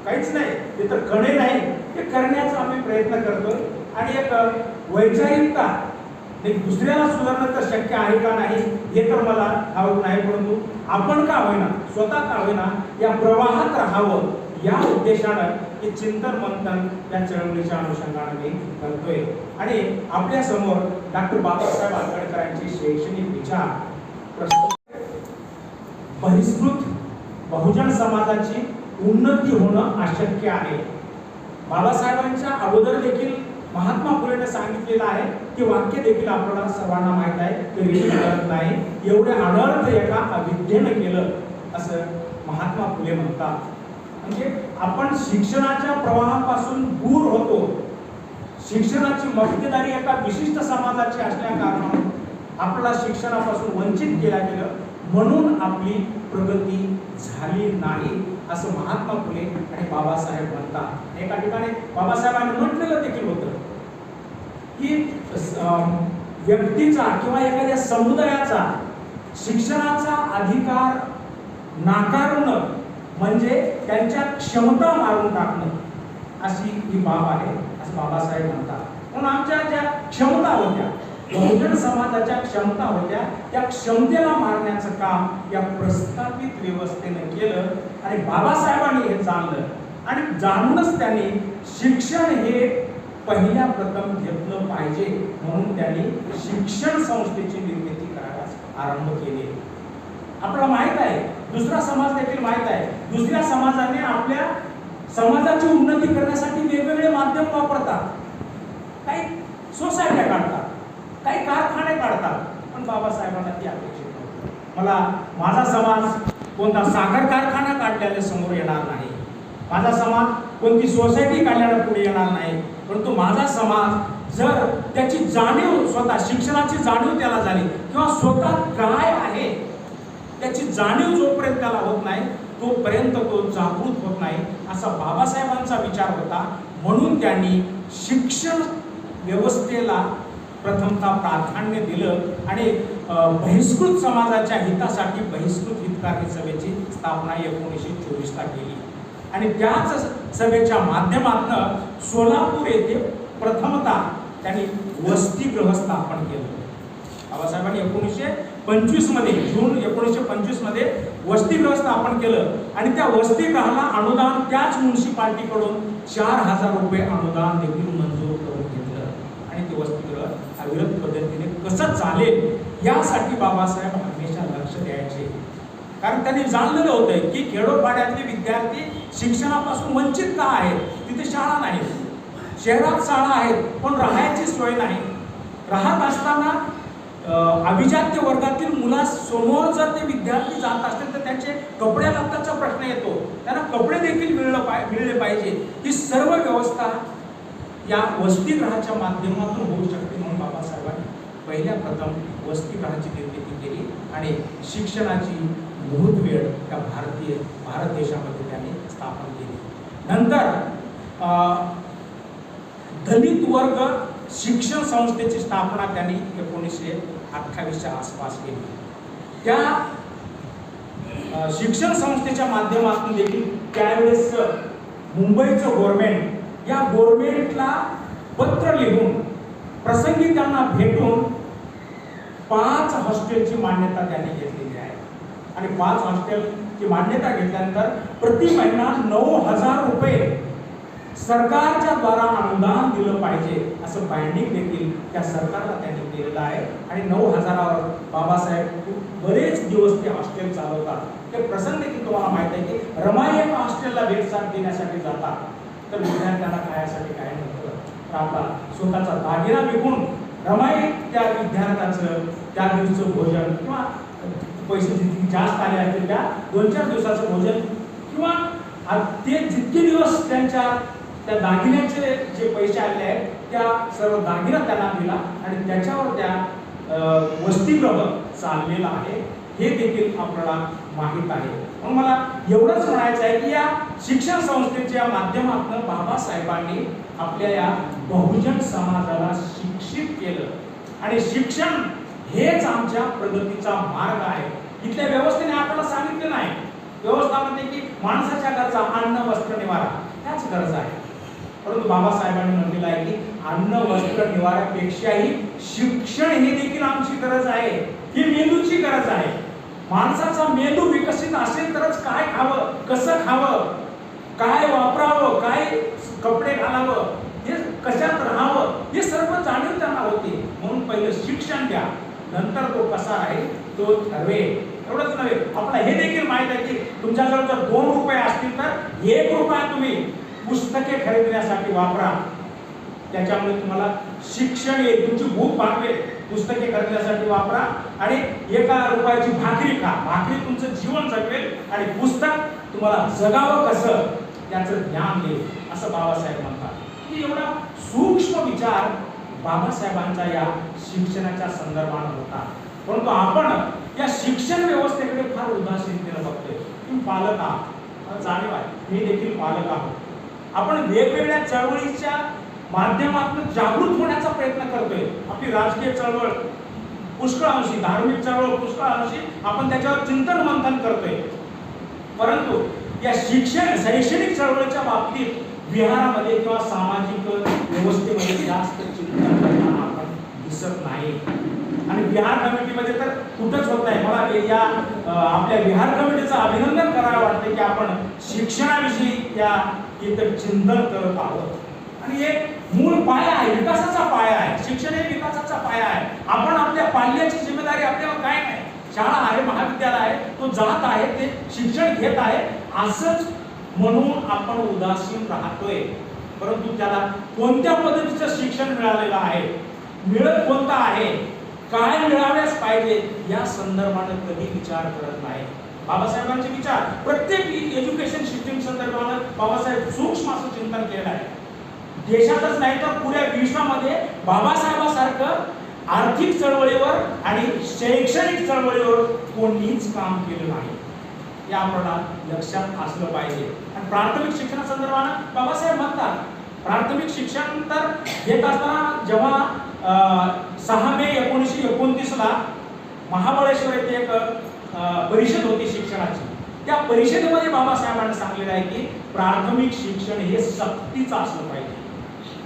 काहीच नाही ते तर कणे नाही, ते करण्याचा आम्ही प्रयत्न करतोय. आणि एक वैचारिकता, एक दुसऱ्याला सुधारणं तर शक्य आहे का नाही हे तर मला ठाऊक नाही, परंतु आपण का होईना, स्वतः का होईना या प्रवाहात राहावं या उद्देशानं हे चिंतन मंथन या चळवळीच्या अनुषंगाने मी करतोय. आणि आपल्या समोर डॉक्टर बाबासाहेब आंबेडकरांचे शैक्षणिक विचार प्रस्तुत. बहिष्कृत बहुजन समाजाची उन्नती होणं अशक्य आहे. बाबासाहेबांच्या अगोदर देखील महात्मा फुलेने सांगितलेलं आहे की वाक्य देखील आपल्याला सर्वांना माहित आहे, ते रिपीट करत नाही. एवढे अनर्थ एका अविद्येनं केलं असं महात्मा फुले म्हणतात. म्हणजे आपण शिक्षणाच्या प्रवाहापासून दूर होतो. शिक्षणाची मक्तेदारी एका विशिष्ट समाजाची असल्या कारणाने आपल्याला शिक्षणापासून वंचित केलं गेलं, म्हणून आपली प्रगती झाली नाही असं महात्मा फुले आणि बाबासाहेब म्हणतात. एका ठिकाणी बाबासाहेबांनी म्हटलेलं देखील होतं की व्यक्तीचा किंवा एखाद्या समुदायाचा शिक्षणाचा अधिकार नाकारणं म्हणजे त्यांच्या क्षमता मारून टाकणं अशी ही बाब आहे असं बाबासाहेब म्हणतात. म्हणून आमच्या ज्या क्षमता होत्या, बहुजन समाजाच्या क्षमता होत्या, त्या क्षमतेला मारण्याचं काम या प्रस्थापित व्यवस्थेने केलं. आणि बाबासाहेबांनी हे जाणलं आणि जाणूनच त्यांनी शिक्षण हे पहिल्या प्रथम घेतलं पाहिजे, म्हणून त्यांनी शिक्षण संस्थेची निर्मिती करायला आरंभ केले. आपल्याला माहित आहे, दुसरा समाज देखील माहित आहे, दुसऱ्या समाजाने आपल्या समाजाची उन्नती करण्यासाठी वेगवेगळे माध्यम वापरतात. काही सोसायट्या काढतात, काही कारखाने काढतात, पण बाबासाहेबांना ती अपेक्षित नव्हती. मला माझा समाज कोणता साखर कारखाना काढल्याने समोर येणार नाही, माझा समाज कोणती सोसायटी काढल्याने पुढे येणार नाही, परंतु माझा समाज जर त्याची जाणीव, स्वतः शिक्षणाची जाणीव त्याला झाली किंवा स्वतः काय आहे त्याची जाणीव जोपर्यंत त्याला होत नाही तोपर्यंत तो जागृत होत नाही, असा बाबासाहेबांचा विचार होता. म्हणून त्यांनी शिक्षण व्यवस्थेला प्रथमतः प्राधान्य दिलं आणि बहिष्कृत समाजाच्या हितासाठी बहिष्कृत हितकारी सभेची स्थापना 1924 ला केली. आणि त्याच सभेच्या माध्यमातून सोलापूर येथे प्रथमतः त्यांनी वसतिगृह स्थापन केलं. बाबासाहेबांनी 1925 मध्ये, जून 1925 मध्ये वसतिगृह स्थापन केलं आणि त्या वसतिगृहाला अनुदान त्याच म्युनिसिपालिटीकडून 4,000 रुपये अनुदान देखील मंजूर करून घेतलं. आणि ते वसतिगृह अविरत पद्धतीने कसं चालेल यासाठी बाबासाहेब हमेशा लक्ष द्यायचे. कारण त्यांनी जाणलेलं होतं की खेडोपाड्यातले विद्यार्थी शिक्षणापासून वंचित का आहेत. तिथे शाळा नाही, शहरात शाळा आहेत पण राहायची सोय नाही. राहत असताना अभिजात्य वर्गातील मुलासमोर जर ते विद्यार्थी जात असतील तर त्यांचे कपड्या लत्ताचा प्रश्न येतो, त्यांना कपडे देखील मिळले पाहिजे. ही सर्व व्यवस्था या वसतिगृहाच्या माध्यमातून होऊ शकते. म्हणून बाबासाहेबांनी पहिल्या प्रथम वसतिगृहाची निर्मिती केली आणि शिक्षणाची मुहूर्तवेळ या भारत देशामध्ये त्यांनी स्थापन केली. नंतर दलित वर्ग शिक्षण संस्थेची स्थापना त्यांनी 1928च्या आसपास केली. त्या शिक्षण संस्थेच्या माध्यमातून देखील त्यावेळेस मुंबईचं गव्हर्नमेंट, या गव्हर्नमेंटला पत्र लिहून प्रसंगी त्यांना भेटून 5 हॉस्टेलची मान्यता त्यांनी घेतलेली आहे. आणि 5 हॉस्टेलची मान्यता घेतल्यानंतर प्रति महिना 9,000 रुपये सरकारच्या द्वारा अनुदान दिलं पाहिजे असं बाइंडिंग देखील त्या सरकारला त्यांनी केलेलं आहे. आणि 9,000वर बाबासाहेब बरेच दिवस ते हॉस्टेल चालवतात. ते प्रसंग देखील तुम्हाला माहित आहे की रमाई एका हॉस्टेलला भेटसाट देण्यासाठी जातात, तर विद्यार्थ्यांना खाण्यासाठी काय नव्हतं, तर आपला स्वतःचा दागिना विकून रमाई त्या विद्यार्थ्यांचं त्या दिवसाचं भोजन किंवा पैसे जितके जास्त आले असतील त्या 2-4 दिवसाचं भोजन किंवा ते जितके दिवस त्यांच्या त्या दागिन्याचे जे पैसे आले आहेत त्या सर्व दागिना त्यांना दिला आणि त्याच्यावर त्या वसतिगृह चाललेला आहे. हे देखील आपल्याला माहीत आहे. म्हणून मला एवढंच म्हणायचं आहे की या शिक्षण संस्थेच्या माध्यमातून बाबासाहेबांनी आपल्या या बहुजन समाजाला शिक्षित केलं आणि शिक्षण हेच आमच्या प्रगतीचा मार्ग आहे. इथल्या व्यवस्थेने आपल्याला सांगितलं नाही, व्यवस्था म्हणते की माणसाच्या गरजा अन्न वस्त्र निवारा ह्याच गरजा आहे, परंतु बाबासाहेबांनी म्हटलेलं आहे की अन्न वस्त्र निवारापेक्षाही शिक्षण हे देखील आमची गरज आहे, ही मेंदूची गरज आहे. माणसाचा मेंदू विकसित असेल तरच काय खावं, कसं खावं, काय वापरावं, काय कपडे घालावं, हे कशात राहावं हे सर्व जाणीव त्यांना होते. म्हणून पहिलं शिक्षण द्या, नंतर तो कसा राहील तो ठरवेल. एवढंच नव्हे, आपल्याला हे देखील माहित आहे की तुमच्याजवळ जर 2 रुपये असतील तर 1 रुपया तुम्ही पुस्तके खरेदण्यासाठी वापरा, त्याच्यामुळे तुम्हाला शिक्षण येईल, तुमची भूक भागवेल. पुस्तके खरेदण्यासाठी वापरा आणि 1 रुपयाची भाकरी खा, भाकरी तुमचं जीवन जगवेल आणि पुस्तक तुम्हाला जगावं कसं त्याचं ज्ञान देईल, असं बाबासाहेब म्हणतात. की एवढा सूक्ष्म विचार बाबासाहेबांचा या शिक्षणाच्या संदर्भात होता. परंतु आपण या शिक्षण व्यवस्थेकडे फार उदासीनतेने बघतोय. तुम्ही पालक आहात, जाणीव आहे, मी देखील पालक आहोत. आपण वेगवेगळ्या चळवळीच्या माध्यमातून जागृत होण्याचा प्रयत्न करतोय. आपली राजकीय चळवळ पुष्कळ अंशी, धार्मिक चळवळ पुष्कळ अंशी आपण त्याच्यावर चिंतन मंथन करतोय. परंतु या शिक्षण शैक्षणिक चळवळीच्या बाबतीत विहारामध्ये किंवा सामाजिक व्यवस्थेमध्ये जास्त चिंतन करताना आपण दिसत नाही. आणि विहार कमिटीमध्ये तर कुठंच होत नाही. मला या आपल्या विहार कमिटीचं अभिनंदन करावं वाटतं की आपण शिक्षणाविषयी या इथं चिंतन करत आहोत. आणि एक मूळ पाया आहे, विकासाचा पाया आहे. शिक्षण हे विकासाचा पाया आहे. आपण आपल्या पाल्याची जिम्मेदारी आपल्याला काय नाही, शाळा आहे, महाविद्यालय आहे, तो जात आहे, ते शिक्षण घेत आहे असंच म्हणून आपण उदासीन राहतोय. परंतु त्याला कोणत्या पद्धतीचं शिक्षण मिळालेलं आहे, मिळत कोणता आहे, काय मिळाल्यास पाहिजे या संदर्भात कधी विचार करत नाही. बाबासाहेबांचे विचार प्रत्येक एज्युकेशन सिस्टीम संदर्भात बाबासाहेब सूक्ष्म असं चिंतन केलं आहे. देशातच नाही तर पुऱ्या विश्वामध्ये बाबासाहेबांसारखं आर्थिक चळवळीवर आणि शैक्षणिक चळवळीवर कोणीच काम केलं नाही. या आपल्याला लक्षात असलं पाहिजे. आणि प्राथमिक शिक्षणासंदर्भात बाबासाहेब म्हणतात, प्राथमिक शिक्षण तर घेत असताना जेव्हा 6 मे 1929 ला महाबळेश्वर येथे एक परिषद होती शिक्षणाची, त्या परिषदेमध्ये बाबासाहेबांनी सांगितलेलं आहे की प्राथमिक शिक्षण हे सक्तीचं असलं पाहिजे.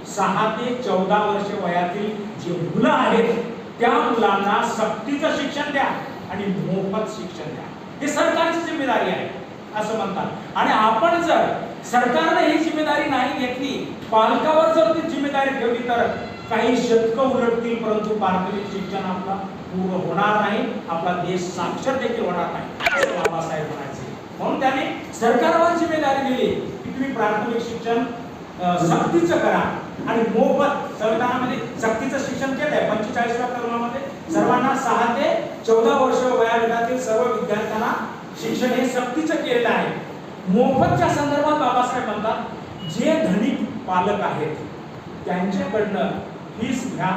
6 ते 14 वर्ष वयातील जे मुलं आहेत त्या मुलांना सक्तीचं शिक्षण द्या आणि मोफत शिक्षण द्या, हे सरकारची जिम्मेदारी आहे असं म्हणतात. आणि आपण जर सरकारने ही जिम्मेदारी नाही घेतली, पालकावर जर ती जिम्मेदारी ठेवली तर काही शतकं उलटतील, परंतु प्राथमिक शिक्षण आपला पूर्ण होणार नाही, आपला देश साक्षर देखील होणार नाही असं बाबासाहेब म्हणायचे. म्हणून त्याने सरकारवर जिम्मेदारी दिली की तुम्ही प्राथमिक शिक्षण सक्तीचं करा आणि मोफत. संविधानामध्ये सक्तीचं शिक्षण केलंय. 45व्या कलमामध्ये सर्वांना 6 ते 14 वर्ष वयोगटातील सर्व विद्यार्थ्यांना शिक्षण हे सक्तीचं केलेलं आहे. मोफतच्या संदर्भात बाबासाहेब म्हणतात जे धनिक पालक आहेत त्यांच्याकडनं फीस घ्या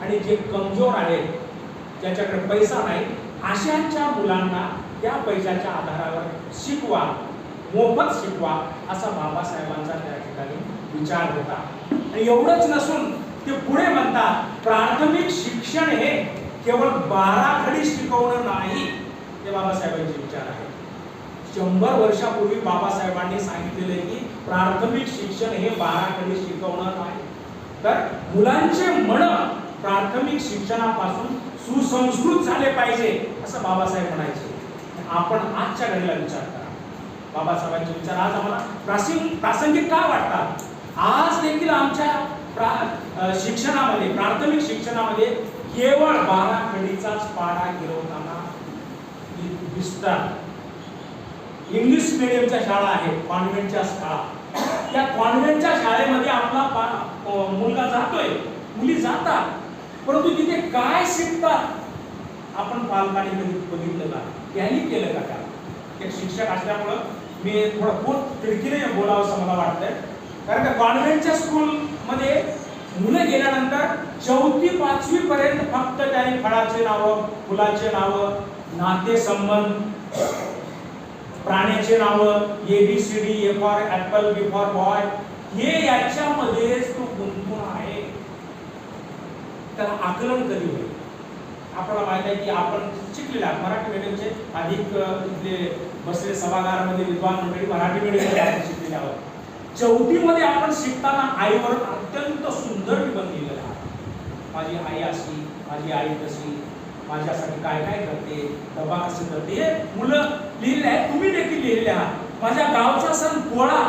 आणि जे कमजोर आहेत ज्याच्याकडे पैसा नाही अशांच्या मुलांना त्या पैशाच्या आधारावर शिकवा, मोफत शिकवा असा बाबासाहेबांचा त्या ठिकाणी विचार होता. आणि एवढंच नसून ते पुढे म्हणतात प्राथमिक शिक्षण हे केवळ 12 खडी शिकवणं नाही, ते बाबासाहेबांचे विचार आहे. 100 वर्षापूर्वी बाबासाहेबांनी सांगितलेले की प्राथमिक शिक्षण हे 12 खडी शिकवणं नाही, तर मुलांचे मन प्राथमिक शिक्षणापासून सुसंस्कृत झाले पाहिजे असं बाबासाहेब म्हणायचे. आपण आजच्या घडीला विचार करा, बाबासाहेबांचे विचार आज आम्हाला प्रासंगिक का वाटतात? आज देखील आमच्या शिक्षणामध्ये, प्राथमिक शिक्षणामध्ये केवळ 12 खडीचाच पाढा गिरवताना दिसतात. इंग्लिश मिडियमच्या शाळा आहेत, कॉन्व्हेंटच्या शाळा. त्या कॉन्व्हेंटच्या शाळेमध्ये आपला मुलगा जातोय, मुली जातात, परंतु तिथे काय शिकतात आपण पालकांनी कधी बघितलं का? त्यांनी केलं का? का एक शिक्षक असल्यामुळं मी थोडं पोट तिडकीने बोलावं असं मला वाटतंय. कारण का कॉन्व्हेंटच्या स्कूलमध्ये मुलं गेल्यानंतर 4थी 5वी पर्यंत फक्त त्यांनी फळाचे नावं, फुलाचे नावं, नातेसंबंध, प्राण्याचे नावं, ABCD, A for apple, B for boy, हे याच्यामध्येच तो गुंतून आहे. त्याला आकलन कधी होईल? आपल्याला माहिती आहे की आपण शिकलेले आहात मराठी मीडियमचे, अधिक इथले बसले सभागारामध्ये विद्वान मंडळी मराठी मीडियममध्ये आपण शिकलेले आहोत. 4थी मध्ये आपण शिकताना आईवर अत्यंत सुंदर निबंध लिहिलेला आहे. माझी आई अशी, माझी आई तशी, माझ्यासाठी काय काय करते, डबा कसं करते, हे मुलं लिहिलेले आहेत. तुम्ही देखील लिहिलेले आहात. माझ्या गावचा सण पोळा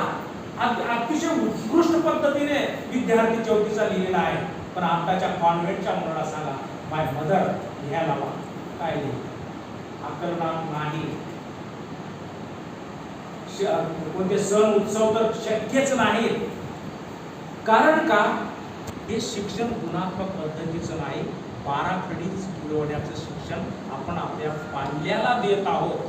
अतिशय उत्कृष्ट पद्धतीने विद्यार्थी 4थीचा लिहिलेला आहे. पण आताच्या कॉन्व्हेंटच्या मुलाला सांगा माय मदर लिहायला लावा, काय लिहि, आकलनात नाही. कोणते सण उत्सव तर शक्यच नाही. कारण का? हे शिक्षण गुणात्मक पद्धतीचं नाही, बाराखडीच मिळवण्याचं शिक्षण आपण आपल्या पाल्याला देत आहोत.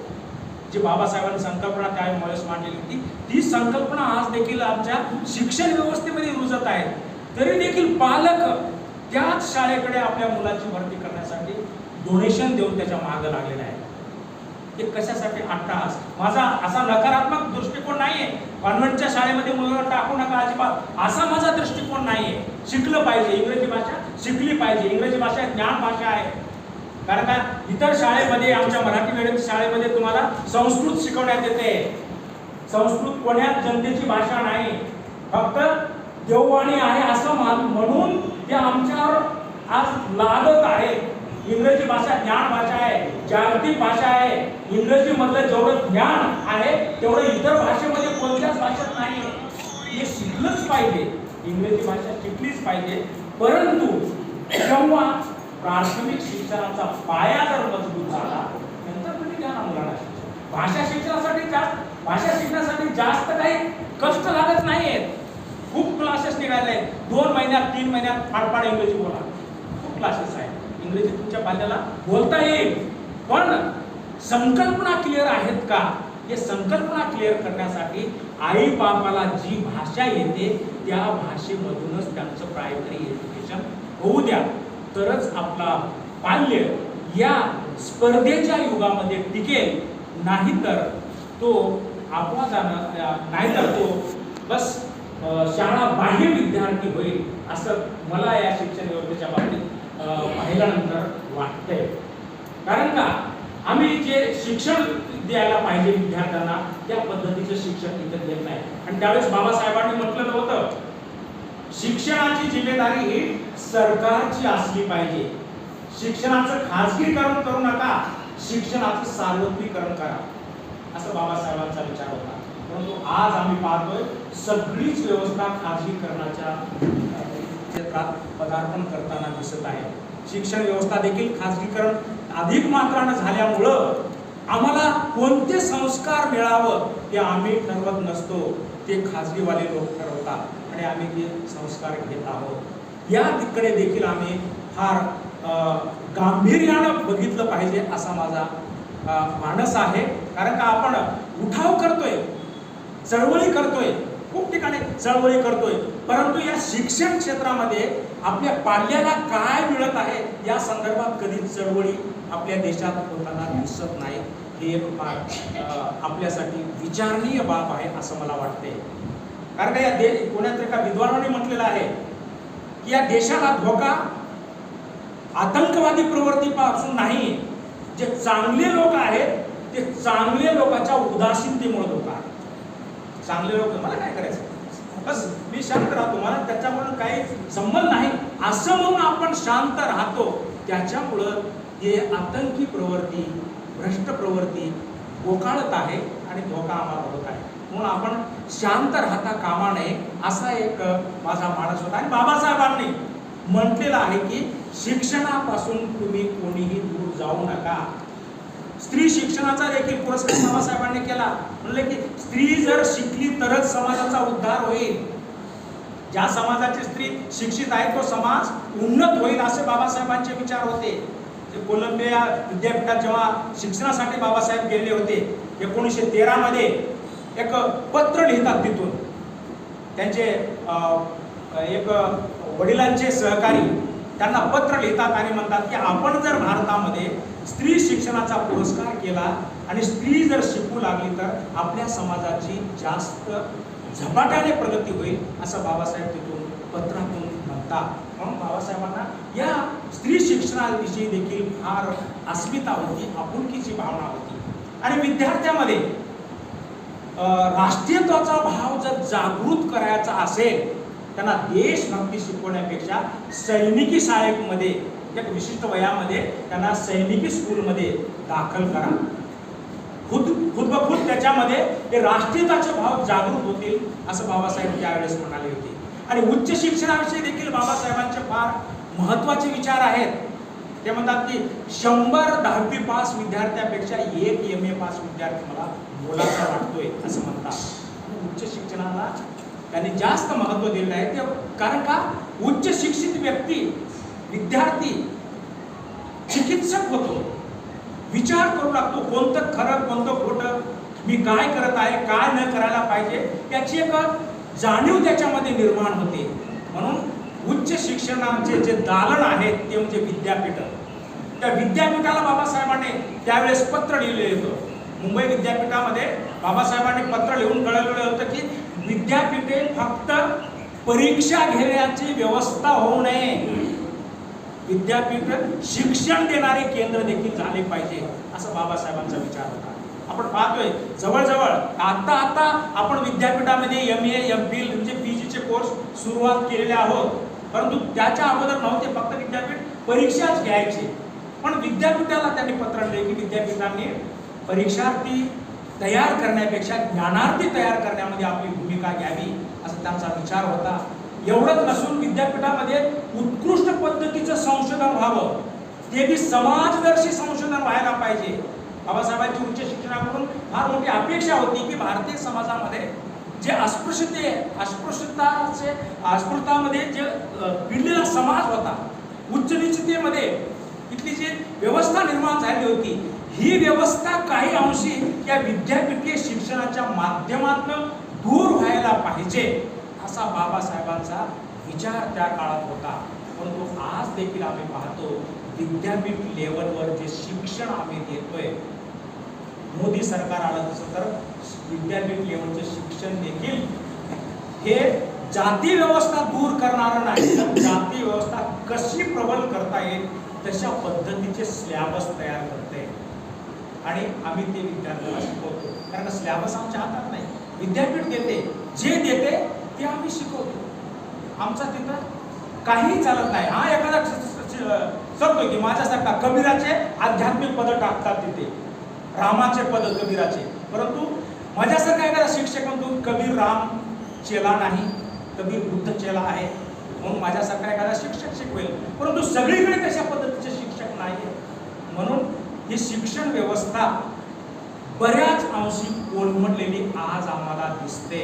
जी बाबासाहेबांनी संकल्पना त्यावेळेस मांडलेली होती, ती संकल्पना आज देखील आमच्या शिक्षण व्यवस्थेमध्ये रुजत आहे. तरी देखील पालक त्याच शाळेकडे आपल्या मुलाची भरती करण्यासाठी डोनेशन देऊन त्याच्या मागे लागलेले आहे. हे कशासाठी? अट्टहास. माझा असा नकारात्मक दृष्टिकोन नाहीये, कॉन्व्हेंटच्या शाळेमध्ये मुलांना टाकू नका अजिबात, असा माझा दृष्टिकोन नाहीये. शिकलं पाहिजे, इंग्रजी भाषा शिकली पाहिजे. इंग्रजी भाषा ज्ञान भाषा आहे. कारण का इतर शाळेमध्ये, आमच्या मराठी मीडियम शाळेमध्ये तुम्हाला संस्कृत शिकवण्यात येते. संस्कृत कोण्या जनतेची भाषा नाही, फक्त देववाणी आहे असं म्हणून ते आमच्यावर आज लादत आहे. इंग्रजी भाषा ज्ञान भाषा आहे, जागतिक भाषा आहे. इंग्रजी मधलं जेवढं ज्ञान आहे तेवढं इतर भाषेमध्ये कोणत्याच भाषेत नाही. हे शिकलंच पाहिजे, इंग्रजी भाषा शिकलीच पाहिजे. परंतु जेव्हा प्राथमिक शिक्षणाचा पाया जर मजबूत झाला, नंतर तुम्ही द्या ना मुलांना शिक्षण. भाषा शिकण्यासाठी जास्त काही कष्ट लागत नाहीयेत. खूप क्लासेस निघाले आहेत. 2 महिन्यात 3 महिन्यात फाडफाड इंग्रजी बोला, खूप क्लासेस आहेत. इंग्रजी तुमच्या पाल्याला बोलता येईल. पण संकल्पना क्लिअर आहेत का? हे संकल्पना क्लिअर करण्यासाठी आई बापाला जी भाषा येते त्या भाषेमधूनच त्यांचं प्रायमरी एज्युकेशन होऊ द्या. तरच आपला बाल्य या स्पर्धेच्या युगामध्ये टिकेल. नाहीतर तो आपला जाणं, नाहीतर तो बस शाळा बाह्य विद्यार्थी होईल, असं मला या शिक्षण व्यवस्थेच्या बाबतीत पाहिल्यानंतर वाटतंय. कारण का आम्ही जे शिक्षण द्यायला पाहिजे विद्यार्थ्यांना त्या पद्धतीचं शिक्षण इथं देत नाही. आणि त्यावेळेस बाबासाहेबांनी म्हटलेलं होतं, शिक्षणाची जिम्मेदारी ही सरकारची असली पाहिजे. शिक्षणाचं खाजगीकरण करू नका, शिक्षणाचं सार्वत्रिकरण करा, असं बाबासाहेबांचा विचार होता. परंतु आज आम्ही पाहतोय सगळीच व्यवस्था खाजगीकरणाच्या क्षेत्रात पदार्पण करताना दिसत आहे. शिक्षण व्यवस्था देखील खाजगीकरण अधिक मात्राने झाल्यामुळं आम्हाला कोणते संस्कार मिळावं ते आम्ही ठरवत नसतो, ते खाजगीवाले लोक ठरवतात आणि आम्ही ते संस्कार घेत आहोत. या तिकडे देखील आम्ही फार गांभीर्यानं बघितलं पाहिजे असा माझा मानस आहे. कारण का आपण उठाव करतोय, चळवळी करतोय, खूप ठिकाणी चळवळी करतोय, परंतु या शिक्षण क्षेत्रामध्ये आपल्या पाल्याला काय मिळत आहे या संदर्भात कधी चळवळी आपल्या देशात होताना दिसत नाही. ही एक आपल्यासाठी विचारणीय बाब आहे असं मला वाटते. कारण का या कोणातरी एका विद्वानाने म्हटलेलं आहे की या देशाला धोका आतंकवादी प्रवृत्तीपासून नाही, जे चांगले लोक आहेत ते चांगले लोकांच्या उदासीनतेमुळे धोका आहे. चांगले लोक मला काय करायचं, बस मी शांत राहतो, मला त्याच्यामुळे काही संबंध नाही असं म्हणून आपण शांत राहतो, त्याच्यामुळं हे आतंकी प्रवृत्ती, भ्रष्ट प्रवृत्ती गोकाळत आहे आणि धोका आम्हाला होत आहे. म्हणून आपण शांत राहता कामा नये असा एक माझा मानस होता. आणि बाबासाहेबांनी म्हटलेलं आहे की शिक्षणापासून तुम्ही कोणीही दूर जाऊ नका. स्त्री शिक्षणाचा देखील पुरस्कार बाबासाहेबांनी केला. म्हणले की स्त्री जर शिकली तरच समाजाचा उद्धार होईल. ज्या समाजाची स्त्री शिक्षित आहे तो समाज उन्नत होईल असे बाबासाहेबांचे विचार होते. कोलंबिया विद्यापीठात जेव्हा शिक्षणासाठी बाबासाहेब गेले होते 1913 मध्ये एक पत्र लिहितात तिथून. त्यांचे एक वडिलांचे सहकारी त्यांना पत्र लिहितात आणि म्हणतात की आपण जर भारतामध्ये स्त्री शिक्षणाचा पुरस्कार केला आणि स्त्री जर शिकू लागली तर आपल्या समाजाची जास्त झपाट्याने प्रगती होईल, असं बाबासाहेब तिथून पत्रातून म्हणतात. म्हणून बाबासाहेबांना या स्त्री शिक्षणाविषयी देखील फार अस्मिता होती, आपुलकीची भावना होती. आणि विद्यार्थ्यामध्ये राष्ट्रीयत्वाचा भाव जर जागृत करायचा असेल, त्यांना देशभक्ती शिकवण्यापेक्षा सैनिकी शाळेमध्ये एक विशिष्ट वयामध्ये त्यांना सैनिकी स्कूलमध्ये दाखल करा. खुद त्याच्यामध्ये हे राष्ट्रीयताचे भाव जागृत होतील, असं बाबासाहेब त्यावेळेस म्हणाले होते. आणि उच्च शिक्षणाविषयी देखील बाबासाहेबांचे फार महत्वाचे विचार आहेत. ते म्हणतात की 100 10वी पास विद्यार्थ्यापेक्षा 1 MA पास विद्यार्थी मला मोलाचा वाटतोय, असं म्हणतात. उच्च शिक्षणाला त्यांनी जास्त महत्व दिलेलं आहे. ते कारण का उच्च शिक्षित व्यक्ती, विद्यार्थी चिकित्सक होतो, विचार करू लागतो कोणतं खरं कोणतं खोटं, मी काय करत आहे काय न करायला पाहिजे, त्याची एक जाणीव त्याच्यामध्ये निर्माण होते. म्हणून उच्च शिक्षणाचे जे दालन आहेत ते म्हणजे विद्यापीठ. त्या विद्यापीठाला बाबासाहेबांनी त्यावेळेस पत्र लिहिलेलं होतं. मुंबई विद्यापीठामध्ये बाबासाहेबांनी पत्र लिहून कळवलेलं होतं की विद्यापीठे फक्त परीक्षा घेण्याची व्यवस्था होऊ नये, विद्यापीठ शिक्षण देणारे केंद्र देखील झाले पाहिजे, असं बाबासाहेबांचा विचार होता. आपण पाहतोय जवळजवळ आता आपण विद्यापीठामध्ये MA MPhil म्हणजे PGचे कोर्स सुरुवात केलेले आहोत. परंतु त्याच्या अगोदर नव्हते, फक्त विद्यापीठ परीक्षाच घ्यायची. पण विद्यापीठाला त्यांनी पत्र लिहिले की विद्यापीठांनी परीक्षार्थी तयार करण्यापेक्षा ज्ञानार्थी तयार करण्यामध्ये आपली भूमिका घ्यावी, असा त्यांचा विचार होता. एवढंच नसून विद्यापीठामध्ये उत्कृष्ट पद्धतीचं संशोधन व्हावं, ते बी समाजदर्शी संशोधन व्हायला पाहिजे. बाबासाहेबांची उच्च शिक्षणाकडून फार मोठी अपेक्षा होती की भारतीय समाजामध्ये जे अस्पृश्यतामध्ये जे पिढलेला समाज होता, उच्च नीचतेमध्ये इथली जी व्यवस्था निर्माण झाली होती, ही व्यवस्था काही अंशी या विद्यापीठीय शिक्षणाच्या माध्यमातून दूर व्हायला पाहिजे, असा बाबासाहेबांचा विचार त्या काळात होता. परंतु आज देखील आम्ही पाहतो विद्यापीठ लेवलवर जे शिक्षण आम्ही देतोय, मोदी सरकार आलं तसं तर विद्यापीठ लेवलचे शिक्षण देखील हे जाती व्यवस्था दूर करणारं नाही, जाती व्यवस्था कशी प्रबल करता येईल तशा पद्धतीचे स्लॅबस तयार करते आणि आम्ही ते विद्यार्थ्यांना शिकवतो. कारण स्लॅबस आमच्या हातात नाही, विद्यापीठ देते, जे देते ते आम्ही शिकवतो. आमचा तिथं काही चालत नाही. हा एखादा सांगतो की माझ्यासारखा कबीराचे आध्यात्मिक पद टाकतात तिथे, रामाचे पद कबीराचे, परंतु माझ्यासारखा एखादा शिक्षक म्हणतो कबीर राम चेला नाही, कबीर बुद्ध चेला आहे, म्हणून माझ्यासारखा एखादा शिक्षक शिकवेल. परंतु सगळीकडे तशा पद्धतीचे शिक्षक नाही. म्हणून ही शिक्षण व्यवस्था बऱ्याच अंशी कोलमडलेली आज आम्हाला दिसते.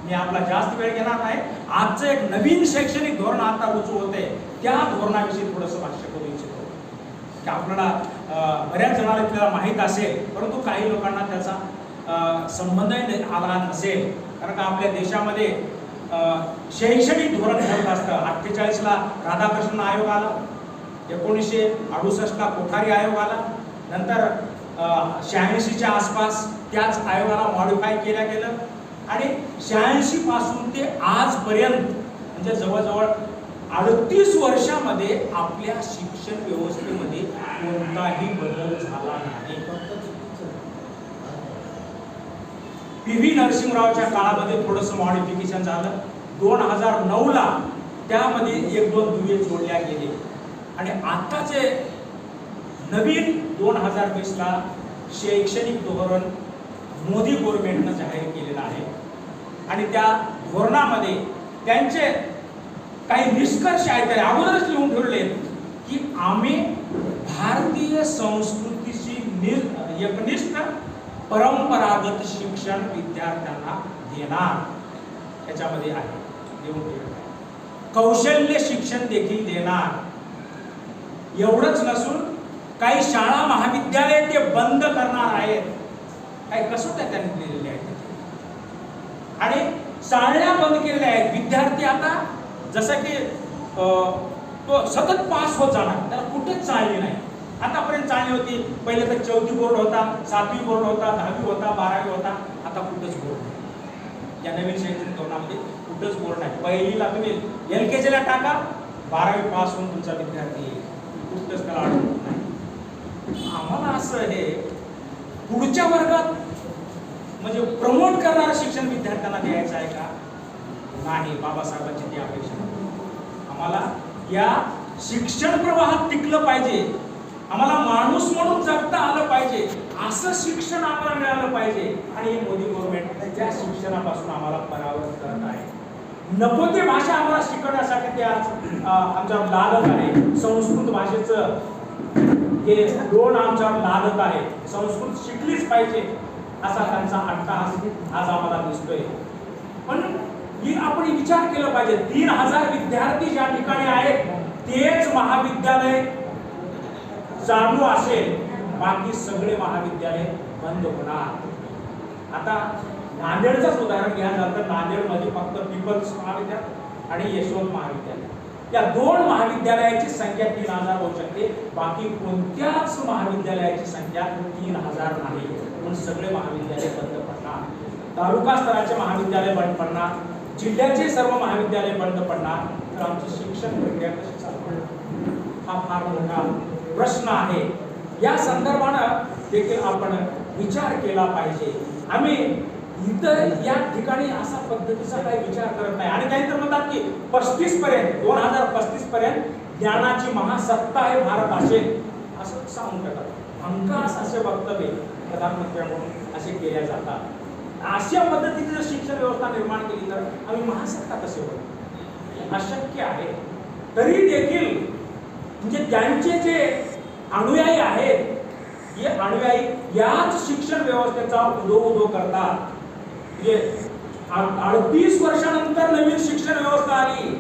मी आपला जास्त वेळ घेणार नाही. आजचं एक नवीन शैक्षणिक धोरण आता रुजू होते, त्या धोरणाविषयी थोडंसं भाष्य करू इच्छितो की आपल्याला बऱ्याच जणांना आपल्याला माहीत असेल, परंतु काही लोकांना त्याचा संबंधही आला नसेल. कारण का आपल्या देशामध्ये शैक्षणिक धोरण ठरत असतं. 48ला राधाकृष्णन आयोग आला, 1968ला कोठारी आयोग आला, नंतर 86च्या आसपास त्याच आयोगाला मॉडिफाय केलं गेलं आणि 86 पासून ते आजपर्यंत म्हणजे जवळजवळ 38 वर्षामध्ये आपल्या शिक्षण व्यवस्थेमध्ये कोणताही बदल झाला नाही. PV नरसिंहरावच्या काळामध्ये थोडंसं मॉडिफिकेशन झालं. 2009ला त्यामध्ये 1-2 दुवे जोडल्या गेले आणि आताचे नवीन 2020ला शैक्षणिक धोरण मोदी गव्हर्नमेंटनं जाहीर केलेलं आहे आणि त्या धोरणामध्ये त्यांचे काही निष्कर्ष आहेत, ते अगोदरच लिहून ठेवले की आम्ही भारतीय संस्कृतीची एकनिष्ठ परंपरागत शिक्षण विद्यार्थ्यांना देणार, त्याच्यामध्ये आहे लिहून ठेवले. कौशल्य शिक्षण देखील देणार. एवढंच नसून काही शाळा महाविद्यालय ते बंद करणार आहेत. काही कसोट्या त्यांनी दिलेल्या आहेत आणि शाळा बंद केलेल्या आहेत. विद्यार्थी आता जसं की तो सतत पास होत जाणार, त्याला कुठेच चालली नाही. आतापर्यंत चालली होती. पहिले तर 4थी बोर्ड होता, 7वी बोर्ड होता, 10वी होता, 12वी होता. आता कुठंच बोर्ड नाही. या नवीन शैक्षणिक धोरणामध्ये कुठंच बोर्ड नाही. पहिलीला तुम्ही LKGला टाका, 12वी पास होऊन तुमचा विद्यार्थी कुठंच त्याला अडवत नाही. आम्हाला असं हे पुढच्या वर्गात म्हणजे प्रमोट करणारं शिक्षण विद्यार्थ्यांना द्यायचं आहे का? नाही. बाबासाहेबांची ती अपेक्षा नाही. आम्हाला या शिक्षण प्रवाहात टिकलं पाहिजे, आम्हाला माणूस म्हणून जगता आलं पाहिजे, असं शिक्षण आम्हाला मिळालं पाहिजे. आणि हे मोदी गव्हर्नमेंट त्या शिक्षणापासून आम्हाला परावृत्त करत आहे. नको ते भाषा आम्हाला शिकवण्यासाठी ते आज आमच्यावर लादत आहे. संस्कृत भाषेचं हे लोण आमच्यावर लादत आहे. संस्कृत शिकलीच पाहिजे असा त्यांचा अट्टहास आज आम्हाला दिसतोय. पण आपण विचार केला पाहिजे, 3000 विद्यार्थी ज्या ठिकाणी आहेत तेच महाविद्यालय चालू असेल, बाकी सगळे महाविद्यालय बंद होणार. आता नांदेडचंच उदाहरण घ्या झालं तर नांदेडमध्ये फक्त पीपल्स महाविद्यालय आणि यशवंत महाविद्यालय या 2 महाविद्यालयाची संख्या 3000 होऊ शकते. बाकी कोणत्याच महाविद्यालयाची संख्या 3000 नाही. म्हणून सगळे महाविद्यालय बंद पडणार. तालुका स्तराचे महाविद्यालय बंद पडणार, जिल्ह्याचे सर्व महाविद्यालय बंद पडणार. तर आमची शिक्षण प्रक्रिया कशी चालणार हा फार मोठा प्रश्न आहे. या संदर्भानं देखील आपण विचार केला पाहिजे. आम्ही इतर या ठिकाणी असा पद्धतीचा काही विचार करत नाही. आणि काही तर म्हणतात की 35 पर्यंत 2035 पर्यंत ज्ञानाची महासत्ता हे भारत असेल असं सांगून टाकतात. हमखास असे वक्तव्य प्रधानमंत्र्यांकडून असे केले जातात. अशा पद्धतीची जर शिक्षण व्यवस्था निर्माण केली तर आम्ही महासत्ता कसे होतो? अशक्य आहे. तरी देखील म्हणजे त्यांचे जे अनुयायी आहेत, हे अनुयायी याच शिक्षण व्यवस्थेचा उदो करतात. म्हणजे 38 वर्षानंतर नवीन शिक्षण व्यवस्था आली.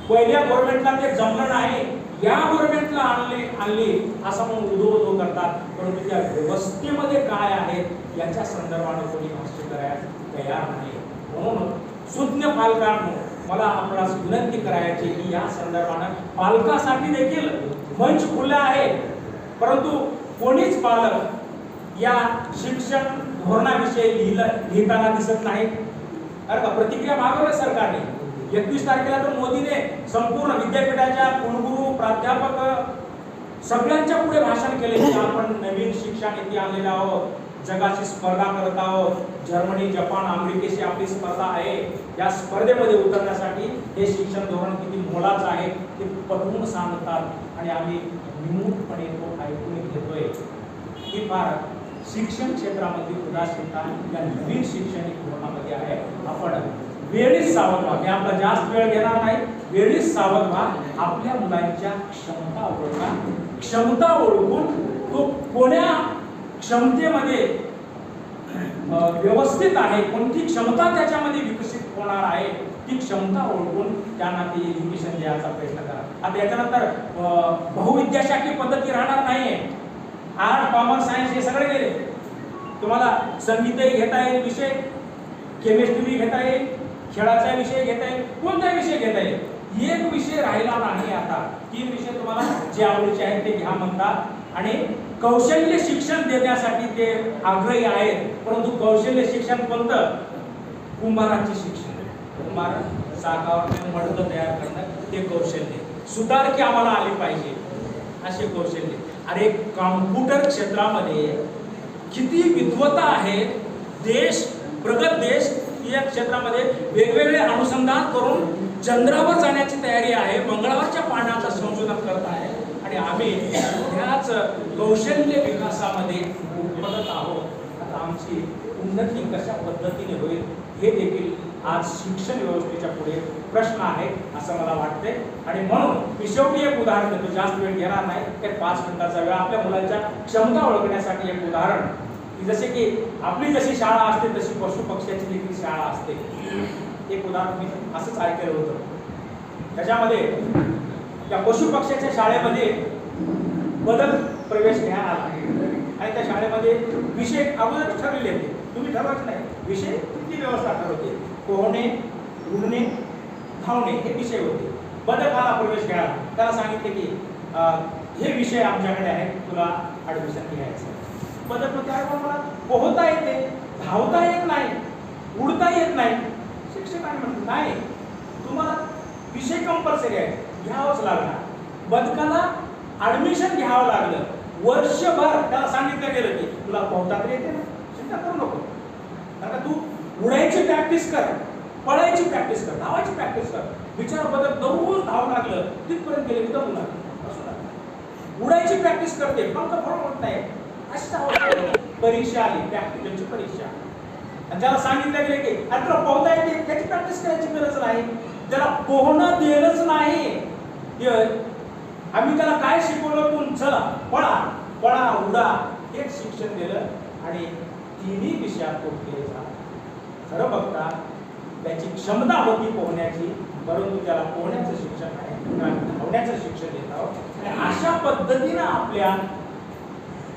पहिल्या गव्हर्नमेंटला ते जमलं नाही, या गव्हर्नमेंटला आणली असं म्हणून उदो करतात. परंतु त्या व्यवस्थेमध्ये काय आहे याच्या संदर्भाने कोणी भाष्य करायला तयार नाही. म्हणून सुज्ञ पालकांनो मला आपणास विनंती करायची की या संदर्भाने पालकासाठी देखील मंच खुला आहे. परंतु कोणीच पालक या शिक्षण धोरणाविषयी लिहिताना दिसत नाही. कारण का प्रतिक्रिया मागवली सरकारने. 21 तारखेला तर मोदीने संपूर्ण विद्यापीठाच्या कुलगुरू प्राध्यापक सगळ्यांच्या पुढे भाषण केले की आपण नवीन शिक्षा नीती आणलेला आहोत, जगाची स्पर्धा करत आहोत. जर्मनी, जपान, अमेरिकेशी आपली स्पर्धा आहे. या स्पर्धेमध्ये उतरण्यासाठी हे शिक्षण धोरण किती मोलाचं आहे ते पटवून सांगतात आणि आम्ही निमूटपणे तो ऐकून घेतोय. ही फार शिक्षण क्षेत्रामध्ये उदासीनता या नवीन शैक्षणिक धोरणामध्ये आहे. आपण वेळीच सावध व्हा. मी आपला जास्त वेळ घेणार नाही. वेळीच सावध व्हा. आपल्या मुलांच्या क्षमता ओळखा. क्षमता ओळखून तो कोण्या क्षमतेमध्ये व्यवस्थित आहे, कोणती क्षमता त्याच्यामध्ये विकसित होणार आहे ती क्षमता ओळखून त्यांना ते एज्युकेशन द्यायचा प्रयत्न करा. आता याच्यानंतर बहुविद्याशाखी पद्धती राहणार नाहीये. आर्ट, कॉमर्स, सायन्स हे सगळे गेले. तुम्हाला संगीतही घेता येईल विषय, केमिस्ट्री घेता येईल, खेळाचा विषय घेता येईल, कोणताही विषय घेता येईल. एक विषय राहिला नाही. आता 3 विषय तुम्हाला जे आवडीचे आहेत ते घ्या म्हणतात. आणि कौशल्य शिक्षण देण्यासाठी ते आग्रही आहेत. परंतु कौशल्य शिक्षण कोणतं? कुंभाराचे शिक्षण. कुंभार सागावर मडकं तयार करणं ते कौशल्य. सुतारकी आम्हाला आली पाहिजे असे कौशल्य. अरे कॉम्प्युटर क्षेत्रामध्ये किती विद्वता आहे. देश, प्रगत देश या क्षेत्रामध्ये वेगवेगळे अनुसंधान करून चंद्रावर जाण्याची तयारी आहे, मंगळावरच्या पाण्याचं संशोधन करत आहे. आणि आम्ही ह्याच कौशल्य विकासामध्ये उपलत आहोत. आता आमची उन्नती कशा पद्धतीने होईल हे देखील आज शिक्षण व्यवस्थेच्या पुढे प्रश्न आहे असं मला वाटते. आणि म्हणून मी शेवटी एक उदाहरण देतो. जास्त वेळ घेणार नाही, एक 5 मिनिटाचा वेळ. आपल्या मुलांच्या क्षमता ओळखण्यासाठी एक उदाहरण. जसे की आपली जशी शाळा असते तशी पशु पक्ष्याची देखील शाळा असते. एक उदाहरण मी असंच ऐकलं होतं. त्याच्यामध्ये त्या पशु पक्ष्याच्या शाळेमध्ये बदल प्रवेश घ्यायला आला आणि त्या शाळेमध्ये विषय अगोदर ठरलेले होते. तुम्ही ठरवायचे नाही विषय, ती व्यवस्था ठरवते. पोहणे, उडणे, धावणे हे विषय होते. बदकाला प्रवेश घ्यायला. त्याला सांगितले की हे विषय आमच्याकडे आहेत, तुला ॲडमिशन घ्यायचं. बदक काय मला पोहता येते, धावता येत नाही, उडता येत नाही. शिक्षकांनी म्हणतो नाही, तुम्हाला विषय कंपल्सरी आहे, घ्यावंच लागणार. बदकाला ॲडमिशन घ्यावं लागलं. वर्षभर त्याला सांगितलं गेलं की तुला पोहता तर येते ना, चिंता करू नको. कारण तू उडायची प्रॅक्टिस कर, पळायची प्रॅक्टिस कर, धावायची प्रॅक्टिस कर. बिचारा बदक दररोज धावू लागलं, तिथपर्यंत गेले की दमू लागलं. उडायची प्रॅक्टिस करते, पंख फडवत नाही. अशा परीक्षा आली, प्रॅक्टिकलची परीक्षा. आणि ज्याला सांगितलं गेलं की अरे तुला पोहता येते, त्याची प्रॅक्टिस करायची गरज नाही. ज्याला पोहणं दिलंच नाही, आम्ही त्याला काय शिकवलं, तू चला पळा पळा उडा, हेच शिक्षण दिलं आणि तिन्ही विषयात तो फेल झाला. खरं बघता त्याची क्षमता होती पोहण्याची, परंतु त्याला पोहण्याचं शिक्षण नाही, धावण्याचं शिक्षण देत आहोत. आणि अशा पद्धतीनं आपल्या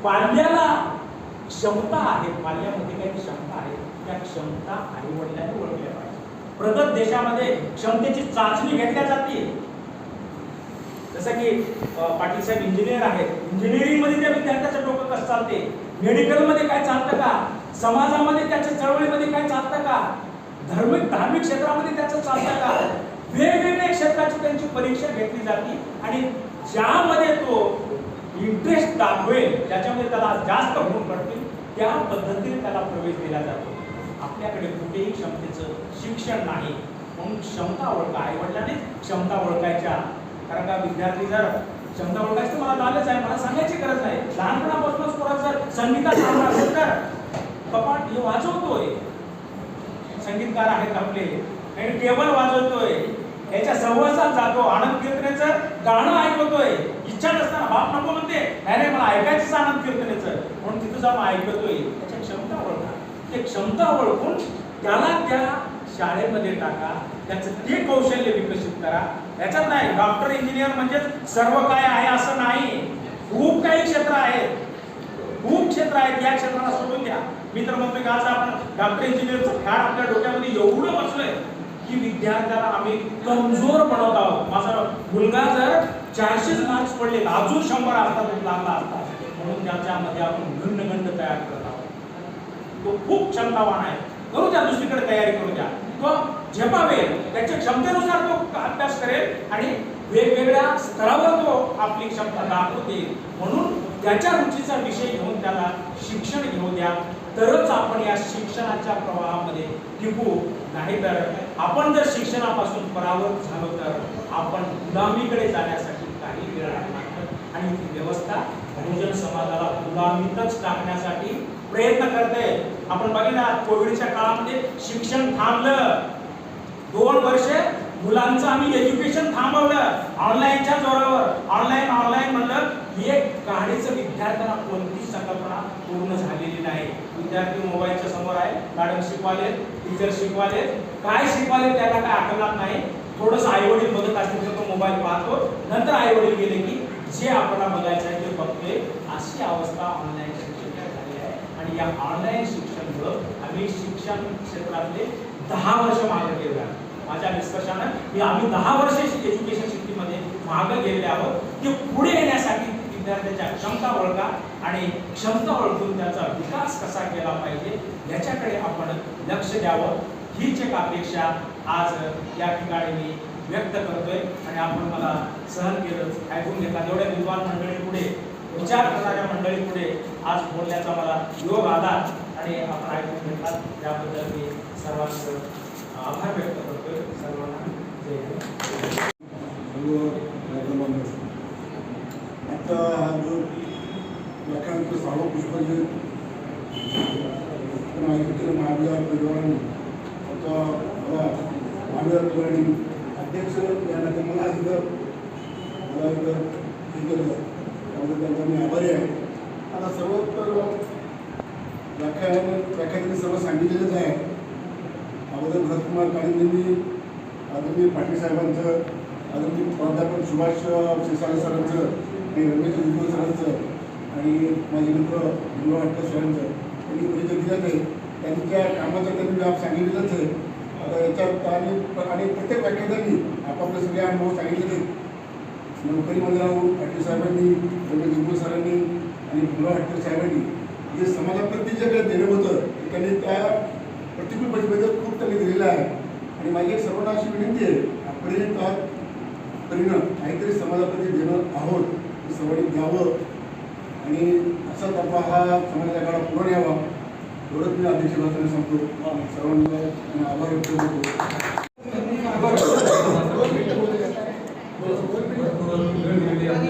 पाल्याला क्षमता आहे, पाल्यामध्ये काही क्षमता आहे, त्या क्षमता आई वडिलांनी ओळखल्या पाहिजे. प्रगत देशामध्ये क्षमतेची चाचणी घेतल्या जाते. जसं की पाटील साहेब इंजिनियर आहेत, इंजिनिअरिंग मध्ये त्या विद्यार्थ्याचं डोकं कसं चालते, मेडिकल मध्ये काय चालतं का, समाजामध्ये त्याच्या चळवळीमध्ये काय चालतं का, धार्मिक क्षेत्रामध्ये त्याचं चालतं का, वेगवेगळ्या क्षेत्राची त्यांची परीक्षा घेतली जाते. आणि ज्यामध्ये तो इंटरेस्ट दाखवेल, ज्याच्यामध्ये त्याला जास्त गुण पडतील, त्या पद्धतीने त्याला प्रवेश दिला जातो. आपल्याकडे कुठेही क्षमतेचं शिक्षण नाही, म्हणून क्षमता ओळखा. आई वडिलांनी क्षमता ओळखायच्या. कारण का विद्यार्थी जर क्षमता ओळखायचं मला नॉलेज आहे, मला सांगायची गरज नाही. लहानपणापासूनच पोरात जर संगीतात आवड असेल तर कपाट हे वाजवतोय, संगीतकार आहेत आपले, आणि टेबल वाजवतोय, याच्या सहवासात जातो, आनंद कीर्तनेचं गाणं ऐकवतोय. इच्छा नसताना बाप नको म्हणते, नाही नाही मला ऐकायचंच आनंद कीर्तनेचं, म्हणून तिथं जाऊन ऐकतोय. त्याच्या क्षमता ओळखा. ते क्षमता ओळखून त्याला त्या शाळेमध्ये टाका, त्याचं ते कौशल्य विकसित करा. याच्यात नाही डॉक्टर इंजिनियर म्हणजे सर्व काय आहे असं नाही. खूप काही क्षेत्र आहेत, खूप क्षेत्र आहेत, या क्षेत्राला सोडून द्या. मी तर म्हणतो की आज आपण डॉक्टर इंजिनियरचं फॅड आपल्या डोक्यामध्ये एवढं बसलंय की विद्यार्थ्याला आम्ही कमजोर बनवत आहोत. माझा मुलगा जर 400 मार्क्स पडले, अजून 100 असतात लागला असता, म्हणून त्याच्यामध्ये आपण गंड तयार करत आहोत. तो खूप क्षमतावान आहे, करू द्या, दुसरीकडे तयारी करू द्या. तो झेपावेल, त्याच्या क्षमतेनुसार तो अभ्यास करेल आणि वेगवेगळ्या स्तरावर तो आपली क्षमता दाखवून देईल. म्हणून त्याच्या रुचीचा विषय घेऊन त्याला शिक्षण घेऊ द्या, तरच आपण या शिक्षणाच्या प्रवाहामध्ये टिकू. नाहीतर आपण जर शिक्षणापासून परावृत्त झालो तर आपण गुलामीकडे जाण्यासाठी काही वेळ लागणार. आणि ही व्यवस्था बहुजन समाजाला गुलामीतच टाकण्यासाठी प्रयत्न करते. आपण बघितलं कोविडच्या काळामध्ये शिक्षण थांबलं, 2 वर्ष मुलांचं आम्ही एज्युकेशन थांबवलं ऑनलाईनच्या जोरावर. ऑनलाईन म्हणलं, एक गाडीचं विद्यार्थ्यांना कोणतीच संकल्पना पूर्ण झालेली नाही. विद्यार्थी मोबाईलच्या समोर आहे, मॅडम शिकवाले, टीचर शिकवाले, काय शिकवाले त्याला काय आठवणार नाही. थोडंसं आईवडील बघत असतील तर तो मोबाईल पाहतो, नंतर आईवडील गेले की जे आपल्याला बघायचं आहे ते बघतोय. अशी अवस्था ऑनलाईन शिक्षणात झाली आहे. आणि या ऑनलाईन शिक्षणामुळं आम्ही शिक्षण क्षेत्रातले 10 वर्ष मागे गेलो आहे. माझ्या निष्कर्षानं आम्ही 10 वर्ष एज्युकेशन सिस्टीममध्ये मागे गेलेले आहोत. की पुढे येण्यासाठी विद्यार्थ्यांच्या क्षमता ओळखा आणि क्षमता ओळखून त्याचा विकास कसा केला पाहिजे याच्याकडे आपण लक्ष द्यावं. हीच एक अपेक्षा आज या ठिकाणी मी व्यक्त करतोय. आणि आपण मला सहन केलं, ऐकून घेतला. एवढ्या विद्वान मंडळी पुढे, विचार करणाऱ्या मंडळी पुढे आज बोलण्याचा मला योग आला आणि आपण ऐकून घेतला, त्याबद्दल मी सर्वांचं आभार व्यक्त करतोय. सर्वांना जय हिंद. आता हा जो व्याख्यानाचं 6वं पुष्पांजली महाविद्यालय परिवाराने आता मला महाविद्यालय परिवाराने अध्यक्ष या नात्याने मला इथं हे केलं, त्यामुळे त्यांचा मी आभारी आहे. आता सर्व तर व्याख्यानाने सर्व सांगितलेलंच आहे. अगोदर भरतकुमार काळींनी आदरणीय पाटील साहेबांचं, आदरणीय प्राध्यापक सुभाष क्षीरसागर सरांचं आणि रमेश विद्वान सरांचं आणि माझे मित्र मुलं वाटतं सरांचं त्यांनी परिचय दिलाच आहे. त्यांच्या कामाचा त्यांनी व्याप सांगितलेलंच आहे. आता याच्यात आणि प्रत्येक व्याख्यानांनी आपापले सगळे अनुभव सांगितले. नोकरीमध्ये राहून पाटील साहेबांनी, रमेश सरांनी आणि मुलं हटकर साहेबांनी जे समाजाप्रती जे काही देणं होतं ते त्यांनी त्या प्रतिकूल परिस्थितीमध्ये खूप त्यांनी दिलेलं आहे. आणि माझी एक सर्वांना अशी विनंती आहे, आपण परिणाम काहीतरी समाजाप्रती देणं आहोत ते सर्वांनी द्यावं आणि असाच आपला हा समाजाच्या काळात पुढे यावा एवढंच मी अध्यक्ष भाषणाने सांगतो. सर्वांना आभार व्यक्त करतो.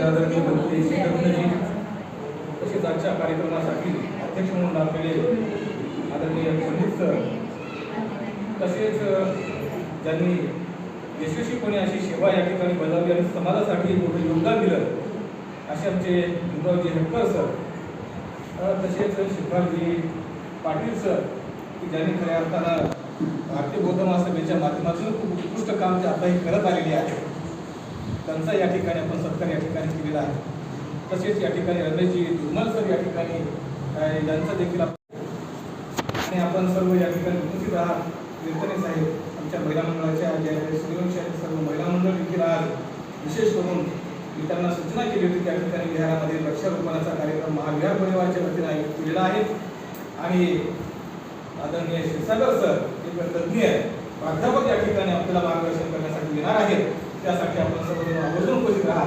आदरणीय मंत्री तसेच आजच्या कार्यक्रमासाठी अध्यक्ष म्हणून आपले आदरणीय पंडित सर, तसेच ज्यांनी यशस्वीपणे अशी सेवा या ठिकाणी बजावली आणि समाजासाठी मोठं योगदान दिलं असे आमचे गुरुजी हटकर सर, तसेच सिद्धार्थजी पाटील सर की ज्यांनी खऱ्या अर्थानं भारतीय बौद्ध महासभेच्या माध्यमातून खूप उत्कृष्ट काम ते आताही करत आलेले आहे. त्यांचा या ठिकाणी आपण सत्कार या ठिकाणी केलेला आहे. तसेच या ठिकाणी रमेशजी दुर्मल सर या ठिकाणी यांचा देखील आणि आपण सर्व या ठिकाणी उपस्थित आहात. कीर्तने साहेब, आमच्या महिला मंडळाच्या ज्या सूर्यवंशी सर्व महिला मंडळ देखील आज विशेष करून मी त्यांना सूचना केली होती त्या ठिकाणी विहारामध्ये वृक्षारोपणाचा कार्यक्रम महाविहार परिवाराच्या वतीने आयोजित केलेला आहे. आणि आदरणीय क्षीरसागर सर एक तज्ञ प्राध्यापक या ठिकाणी आपल्याला मार्गदर्शन करण्यासाठी येणार आहेत. त्यासाठी आपण सर्वजण आवर्जून उपस्थित राहा.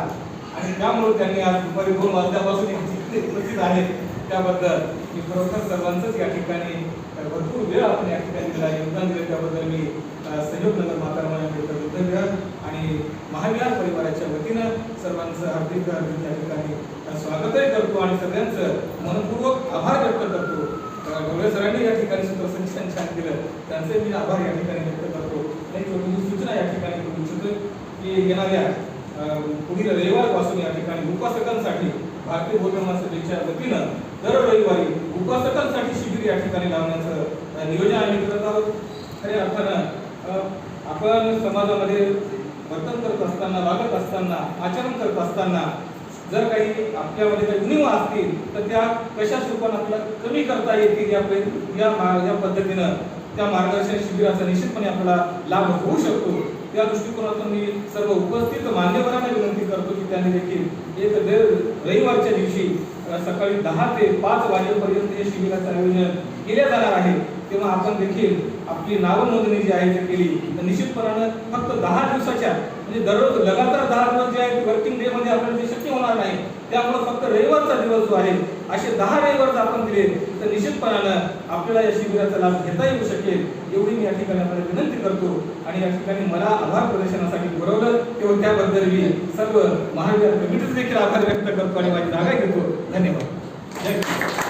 आणि त्यामुळे त्यांनी आज दुपारी 2 वाजल्यापासून उपस्थित आहेत त्याबद्दल मी खरोखर सर्वांचंच या ठिकाणी भरपूर वेळ आपण या ठिकाणी दिला, योगदान दिलं त्याबद्दल मी सहयोग नगर म्हातारा कृतज्ञ आणि महाविहार परिवाराच्या वतीनं सर्वांचं हार्दिक या ठिकाणी स्वागतही करतो आणि सगळ्यांचं मनपूर्वक आभार व्यक्त करतो. ढोळे सरांनी या ठिकाणी सूत्रसंचालन छान केलं, त्यांचे मी आभार या ठिकाणी व्यक्त करतो. आणि छोटी सूचना या ठिकाणी करू इच्छितो की येणाऱ्या पुढील रविवारपासून या ठिकाणी उपासकांसाठी भारतीय बौद्ध महासभेच्या वतीनं दर रविवारी उपासकांसाठी शिबिर या ठिकाणी लावण्याचं नियोजन आम्ही करत आहोत. खऱ्या अर्थानं आपण समाजामध्ये वर्तन करत असताना, वागत असताना, आचरण करत असताना जर काही आपल्यामध्ये काही उणीवा असतील तर त्या कशा स्वरूपात आपल्याला कमी करता येतील या पद्धतीनं त्या मार्गदर्शन शिबिराचा निश्चितपणे आपल्याला लाभ होऊ शकतो. त्या दृष्टिकोनातून मी सर्व उपस्थित मान्यवरांना विनंती करतो की त्यांनी देखील एक रविवारच्या दिवशी सकाळी 10 ते 5 वाजेपर्यंत हे शिबिराचं आयोजन केले जाणार आहे. तेव्हा आपण देखील आपली नाव नोंदणी जी आहे ती केली तर निश्चितपणानं फक्त 10 दिवसाच्या म्हणजे दररोज लगातार 10 दिवस जे आहेत वर्किंग डे मध्ये आपल्याला ते शक्य होणार नाही. त्यामुळे फक्त रविवारचा दिवस जो आहे असे 10 रविवार आपण दिले तर निश्चितपणानं आपल्याला या शिबिराचा लाभ घेता येऊ शकेल एवढी मी या ठिकाणी आपल्याला विनंती करतो. आणि या ठिकाणी मला आभार प्रदर्शनासाठी बोलवलं तेव्हा त्याबद्दल मी सर्व महाविद्यालय कमिटीचे देखील आभार व्यक्त करतो आणि माझी जागा घेतो. धन्यवाद. जय